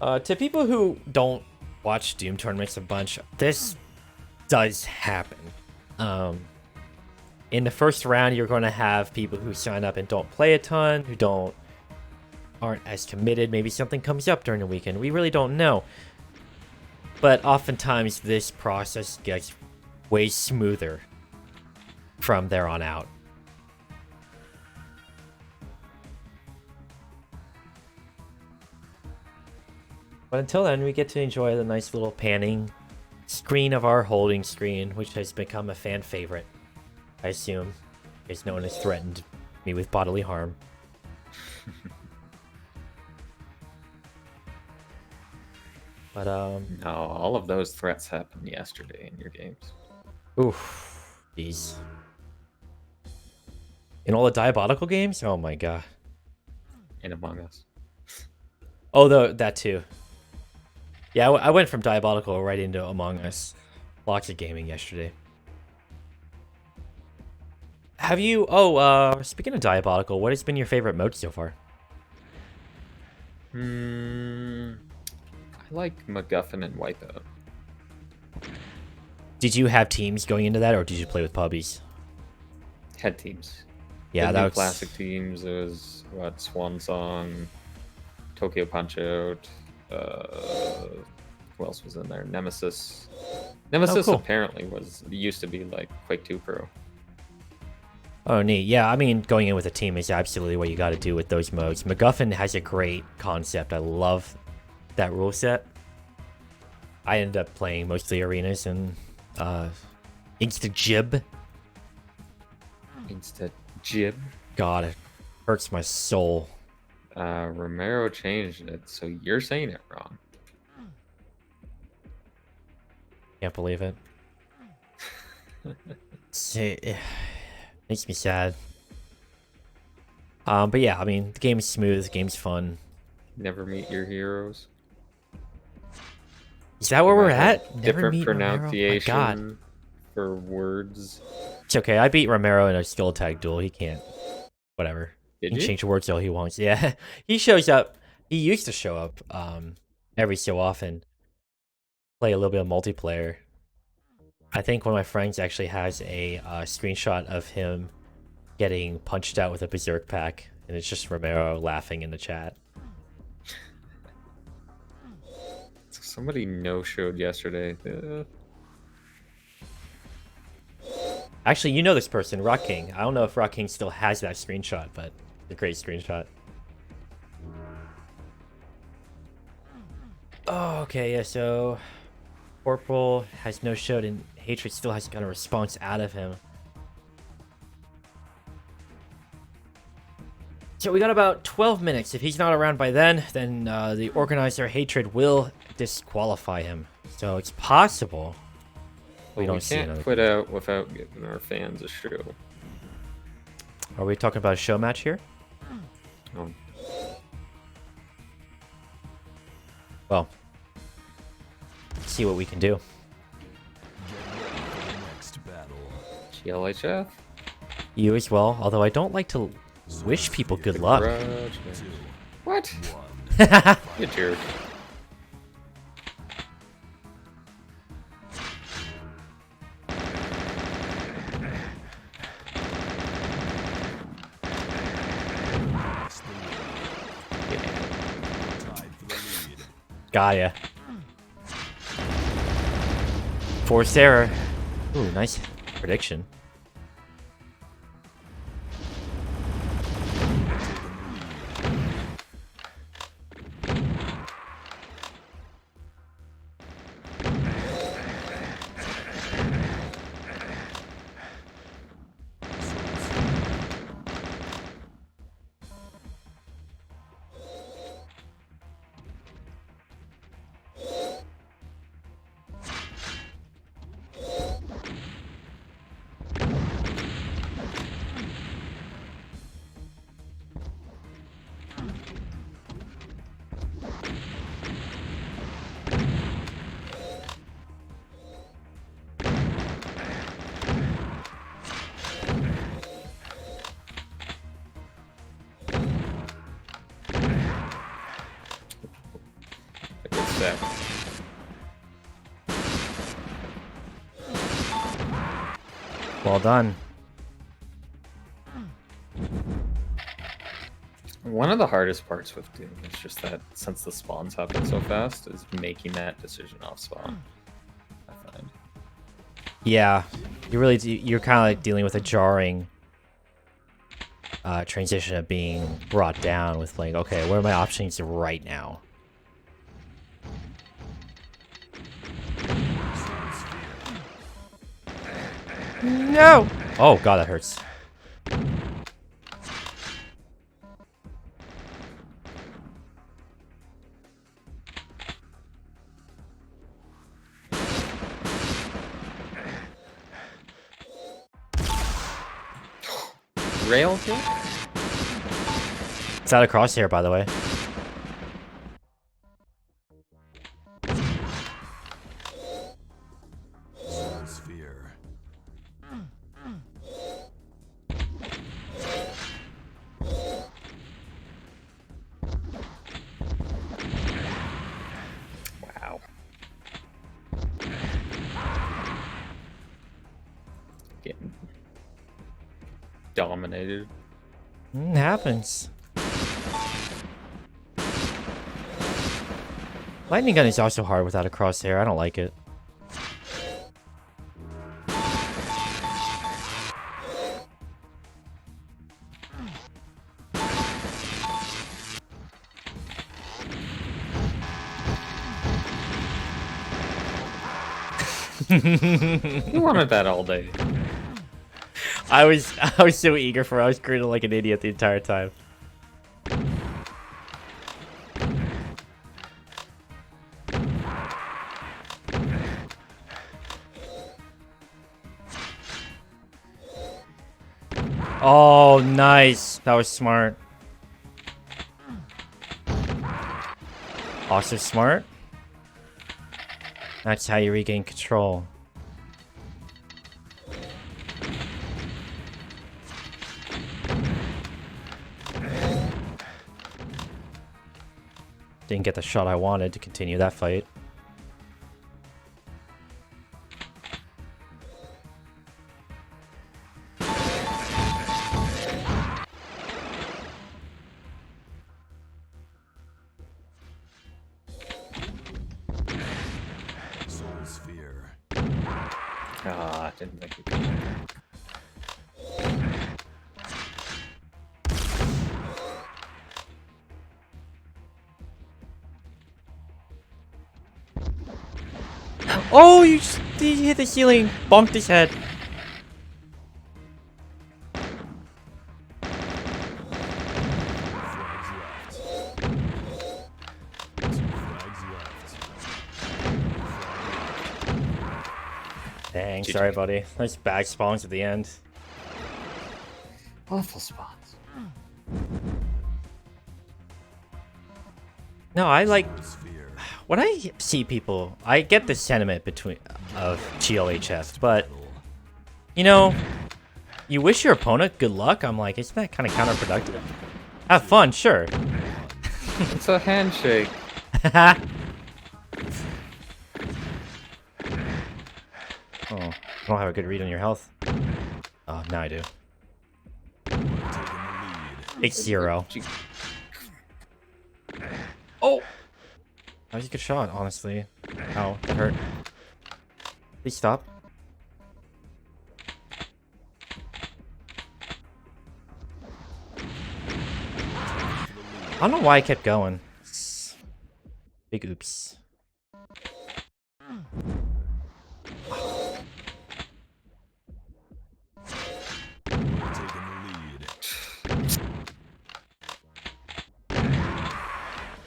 To people who don't watch Doom tournaments a bunch, this does happen. In the first round, you're going to have people who sign up and don't play a ton, who aren't as committed. Maybe something comes up during the weekend. We really don't know. But oftentimes, this process gets way smoother from there on out. But until then, we get to enjoy the nice little panning screen of our holding screen, which has become a fan favorite, I assume, because no one has threatened me with bodily harm. But No, all of those threats happened yesterday in your games. oof, jeez. In all the Diabolical games? Oh my god. In Among Us. Oh, that too. Yeah, I went from Diabolical right into Among Us. Lots of gaming yesterday. Have you... speaking of Diabolical, what has been your favorite mode so far? I like MacGuffin and Wipeout. Did you have teams going into that, or did you play with pubbies? Head teams. Yeah, The that new was... classic teams. There was what, Swan Song, Tokyo Punch Out. Who else was in there? Nemesis. Nemesis cool. apparently used to be like Quake 2 Pro. Oh, neat. Yeah, I mean, going in with a team is absolutely what you got to do with those modes. MacGuffin has a great concept. I love that rule set. I ended up playing mostly arenas and Insta-Jib. Insta-Jib? God, it hurts my soul. Romero changed it, so you're saying it wrong. Can't believe it. It makes me sad. But yeah, I mean, the game's smooth, the game's fun. Never meet your heroes. Is that where we're at? Never Different meet Romero? pronunciation My God. for words. It's okay. I beat Romero in a skill tag duel. He can't. Whatever. Did He can you? change words all he wants. Yeah. He shows up. He used to show up every so often. Play a little bit of multiplayer. I think one of my friends actually has a screenshot of him getting punched out with a berserk pack, and it's just Romero laughing in the chat. Somebody no-showed yesterday. Actually, you know this person, Rock King. I don't know if Rock King still has that screenshot, but it's a great screenshot. Oh, okay, yeah, so Corporal has no showed and Hatred still hasn't got a response out of him. So we got about 12 minutes. If he's not around by then the organizer Hatred will disqualify him. So it's possible we don't see can't another. quit out without giving our fans a show. Are we talking about a show match here? Oh, Well, let's see what we can do. Next battle. GLHF? You as well, although I don't like to wish people good luck. Grudge. What? One. You jerk. Tied for the lead. Gaia. Forced error. Ooh, nice prediction. Good step. Well done. One of the hardest parts with Doom is just that since the spawns happen so fast, is making that decision off spawn. I find. Yeah, you're kind of like dealing with a jarring transition of being brought down with like, okay, what are my options right now? No! Oh god, that hurts. Rail kill? It's out of crosshair, by the way. Sphere. dominated. Happens. Lightning gun is also hard without a crosshair. I don't like it. You wanted that all day. I was so eager for it. I was grinning like an idiot the entire time. Oh, nice. That was smart. Also smart. That's how you regain control. Didn't get the shot I wanted to continue that fight. Ah, I didn't think we could. Oh, you hit the ceiling, bonked his head. Dang, sorry, buddy. Nice bag spawns at the end. Awful spawns. No, I like when I see people. I get the sentiment of GLHF, but you know, you wish your opponent good luck. I'm like, isn't that kind of counterproductive? Have fun, sure. It's a handshake. Oh, I don't have a good read on your health. Oh, now I do. Xenaero. Oh! That was a good shot, honestly. Ow, that hurt. Please stop. I don't know why I kept going. Big oops.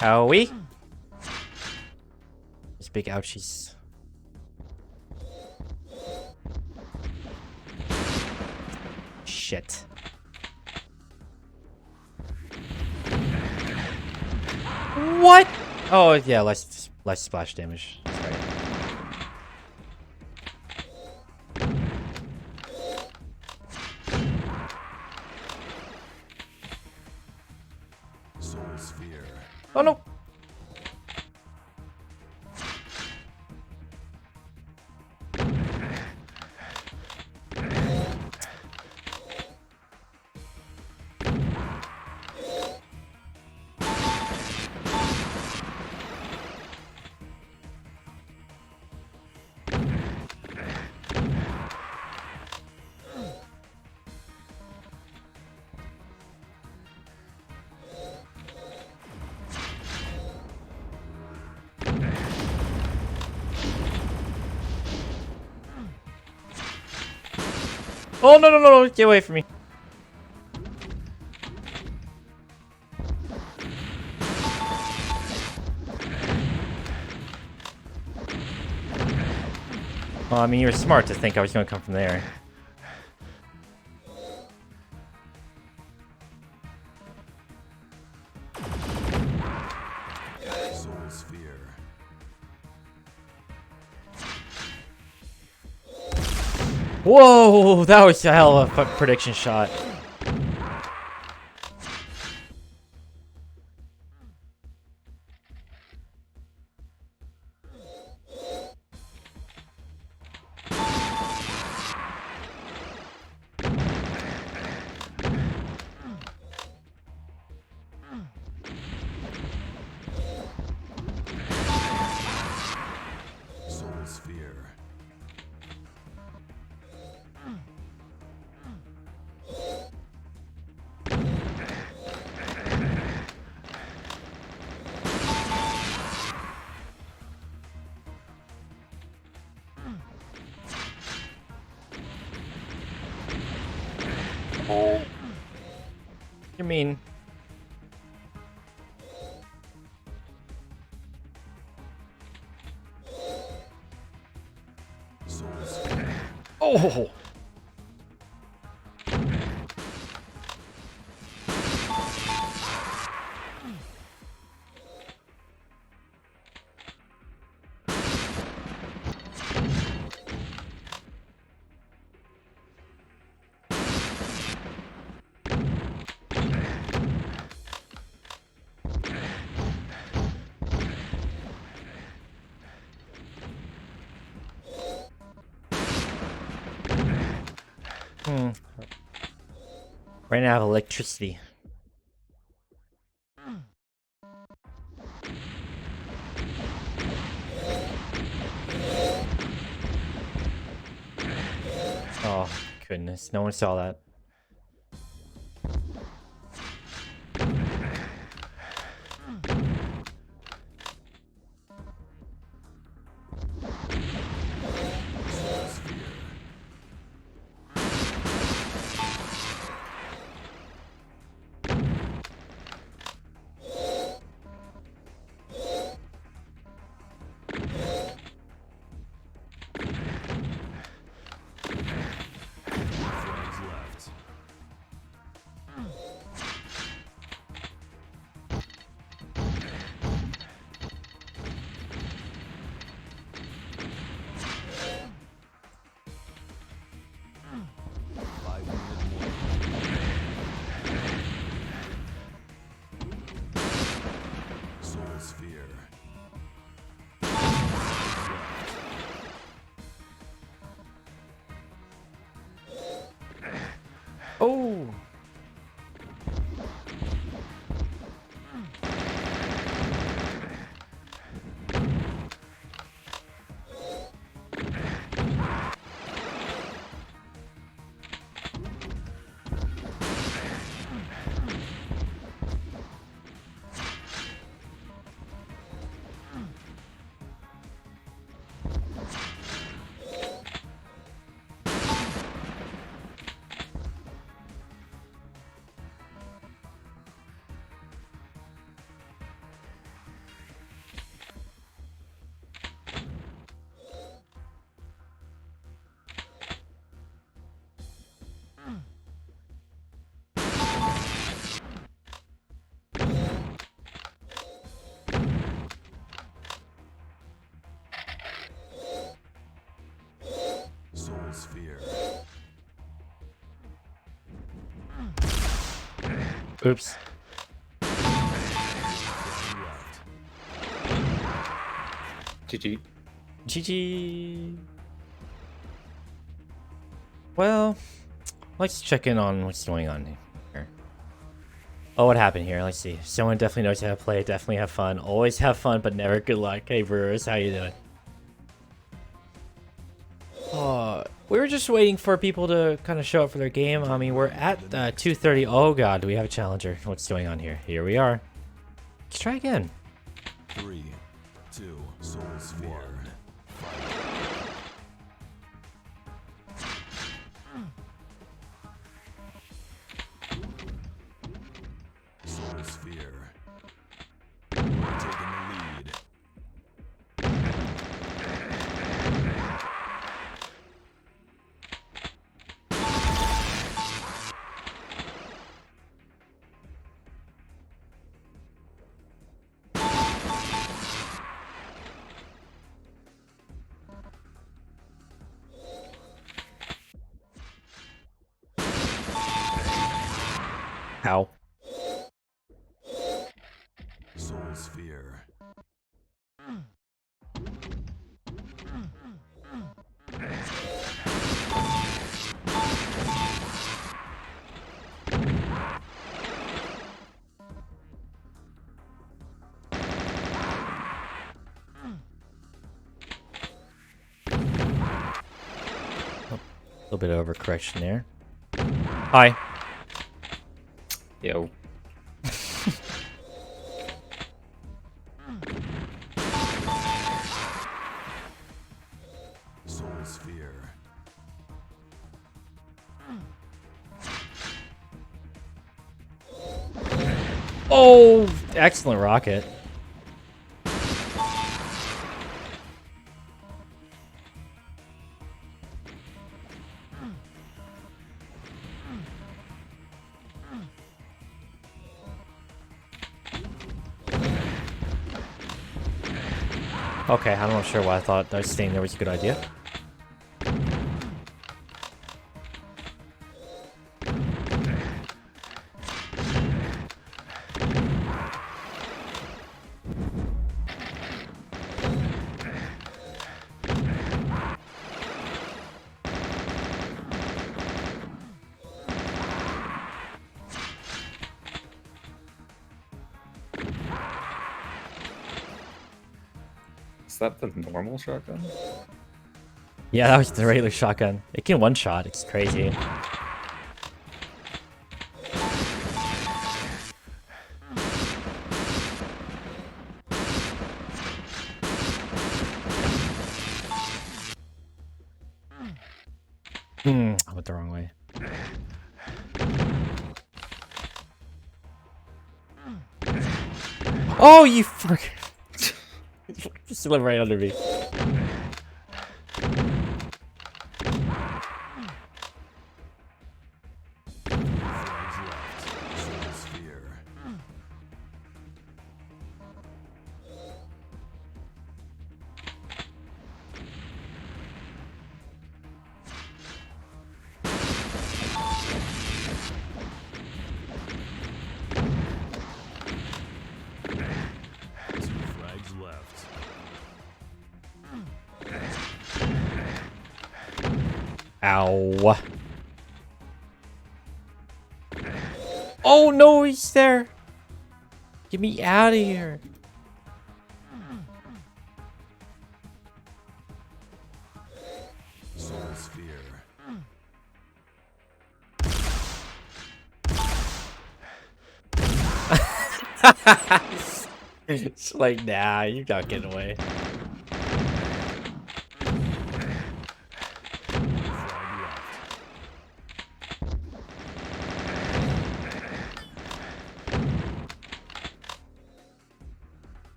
Howie? These big ouchies. Shit. What? Oh yeah, less splash damage. That's right. Oh no! Oh no no no no! Get away from me! Well, I mean, you were smart to think I was going to come from there. Whoa, that was a hell of a prediction shot. You're mean. Oh! Ran out of electricity. Oh, goodness. No one saw that. Oh! Sphere. Oops. GG. GG. Well, let's check in on what's going on here. Oh, what happened here? Let's see. Someone definitely knows how to play. Definitely have fun. Always have fun, but never good luck. Hey, Brewers, how you doing? We were just waiting for people to kind of show up for their game. I mean, we're at 2:30. Oh god, do we have a challenger? What's going on here? Here we are. Let's try again. 3, 2, Soul Sphere. Soul Sphere. Taking the lead. Ow. Soul Sphere. A little bit of overcorrection there. Hi. Yo. Soul Sphere. Oh, excellent rocket. Okay, I'm not sure why I thought that staying there was a good idea. Is that the normal shotgun? Yeah, that was the regular shotgun. It can one shot. It's crazy. I went the wrong way. Oh, you frick! Just went right under me. Ow. Oh no, he's there. Get me out of here. Soul Sphere. It's like, nah, you're not getting away.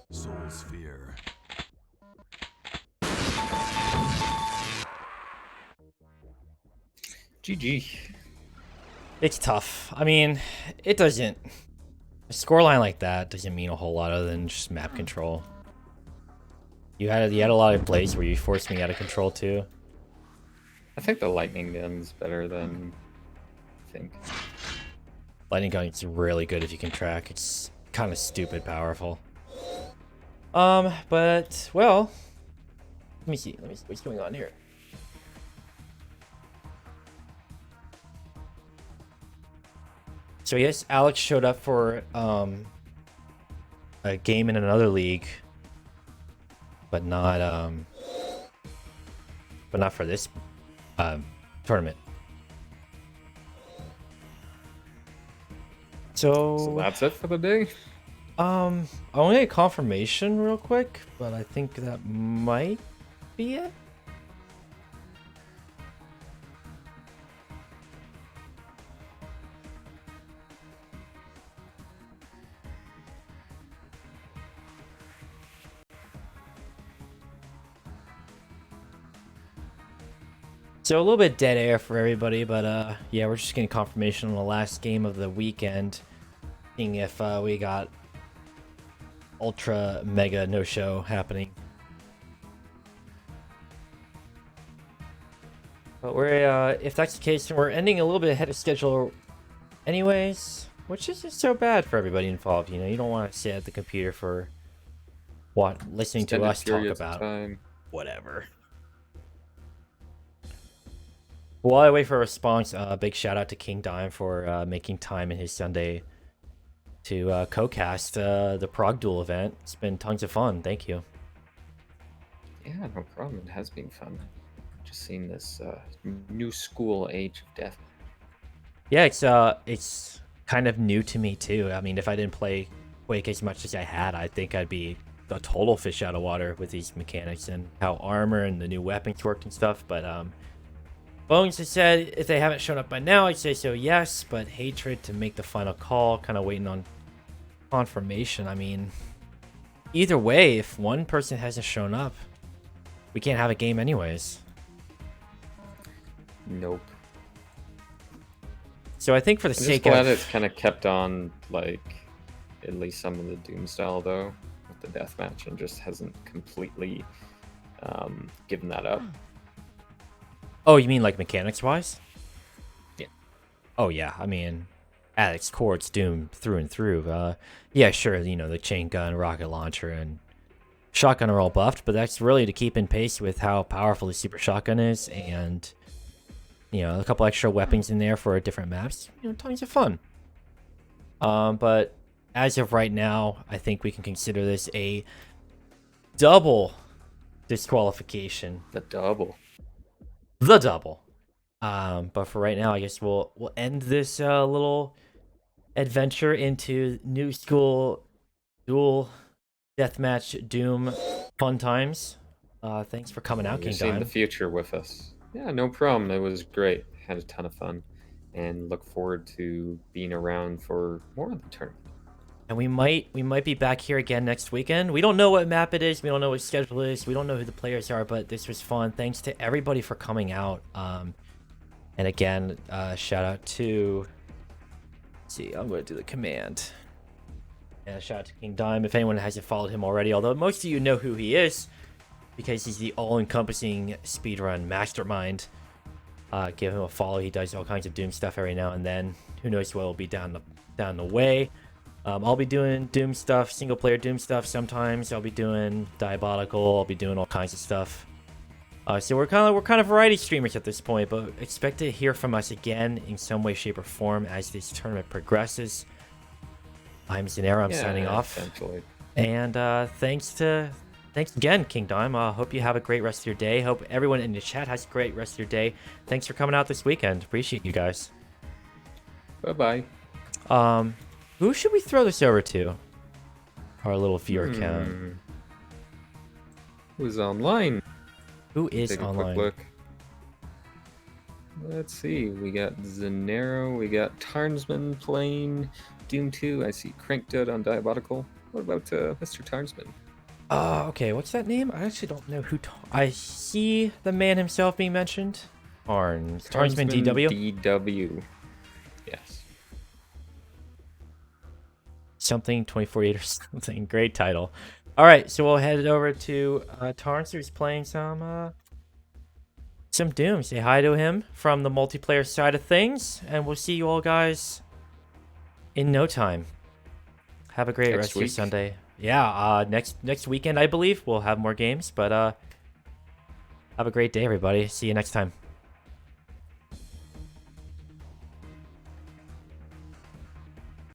Soul Sphere. GG. It's tough. I mean, it doesn't. A scoreline like that doesn't mean a whole lot other than just map control. You had a lot of plays where you forced me out of control too. I think the lightning gun's better than I think. Lightning gun is really good if you can track. It's kind of stupid powerful. But well, let me see what's going on here. So yes, Alex showed up for a game in another league, but not for this tournament. So that's it for the day. I want to get confirmation real quick, but I think that might be it. So a little bit dead air for everybody, but yeah, we're just getting confirmation on the last game of the weekend, seeing if we got ultra mega no show happening. But we're if that's the case, we're ending a little bit ahead of schedule anyways, which isn't so bad for everybody involved. You know, you don't want to sit at the computer for listening to us talk about whatever. While I wait for a response, big shout out to KingDime for making time in his Sunday to co-cast the Prague Duel event. It's been tons of fun. Thank you. Yeah, no problem. It has been fun. Just seeing this new school age of death. Yeah, it's kind of new to me too. I mean, if I didn't play Quake as much as I had, I think I'd be a total fish out of water with these mechanics and how armor and the new weapons worked and stuff. But Bones has said if they haven't shown up by now, I'd say so, yes. But Hatred to make the final call, kind of waiting on confirmation. I mean, either way, if one person hasn't shown up, we can't have a game anyways. Nope. So I think for the I'm sake just glad of it's kind of kept on, like, at least some of the Doom style, though, with the deathmatch, and just hasn't completely given that up. oh, you mean like mechanics wise? Yeah. Oh yeah, I mean, at its core, it's Doom through and through. Yeah, sure, you know, the chain gun, rocket launcher, and shotgun are all buffed, but that's really to keep in pace with how powerful the super shotgun is, and you know, a couple extra weapons in there for different maps. You know, tons of fun. But as of right now, I think we can consider this a double disqualification. The double. The double. But for right now, I guess we'll end this little adventure into new school dual deathmatch Doom fun times. Thanks for coming out, You're seeing the KingDime. future with us. Yeah, no problem. It was great. Had a ton of fun, and look forward to being around for more of the tournament. And we might be back here again next weekend. We don't know what map it is. We don't know what schedule it is. We don't know who the players are, but this was fun. Thanks to everybody for coming out. And again, shout out to... Let's see, I'm going to do the command. Yeah, shout out to KingDime if anyone hasn't followed him already, although most of you know who he is because he's the all-encompassing speedrun mastermind. Give him a follow. He does all kinds of Doom stuff every now and then. Who knows what will be down the way. I'll be doing Doom stuff, single-player Doom stuff sometimes. I'll be doing Diabolical. I'll be doing all kinds of stuff. So we're kind of variety streamers at this point, but expect to hear from us again in some way, shape, or form as this tournament progresses. I'm Xenaero. I'm signing off. Essentially. And thanks again, KingDime. Hope you have a great rest of your day. Hope everyone in the chat has a great rest of your day. Thanks for coming out this weekend. Appreciate you guys. Bye-bye. Who should we throw this over to? Our little viewer count. Who's online? Who is Take a online? quick look. Let's see. We got Xenaero. We got Tarnsman playing Doom 2. I see Crankdud on Diabolical. What about Mr. Tarnsman? Okay. What's that name? I actually don't know who. I see the man himself being mentioned. Tarnsman DW. DW. Yes. Something 2048 or something. Great title. All right, so we'll head over to Tarns, who's playing some Doom. Say hi to him from the multiplayer side of things, and we'll see you all guys in no time. Have a great rest of your Sunday. Yeah, next weekend, I believe we'll have more games, but have a great day, everybody. See you next time.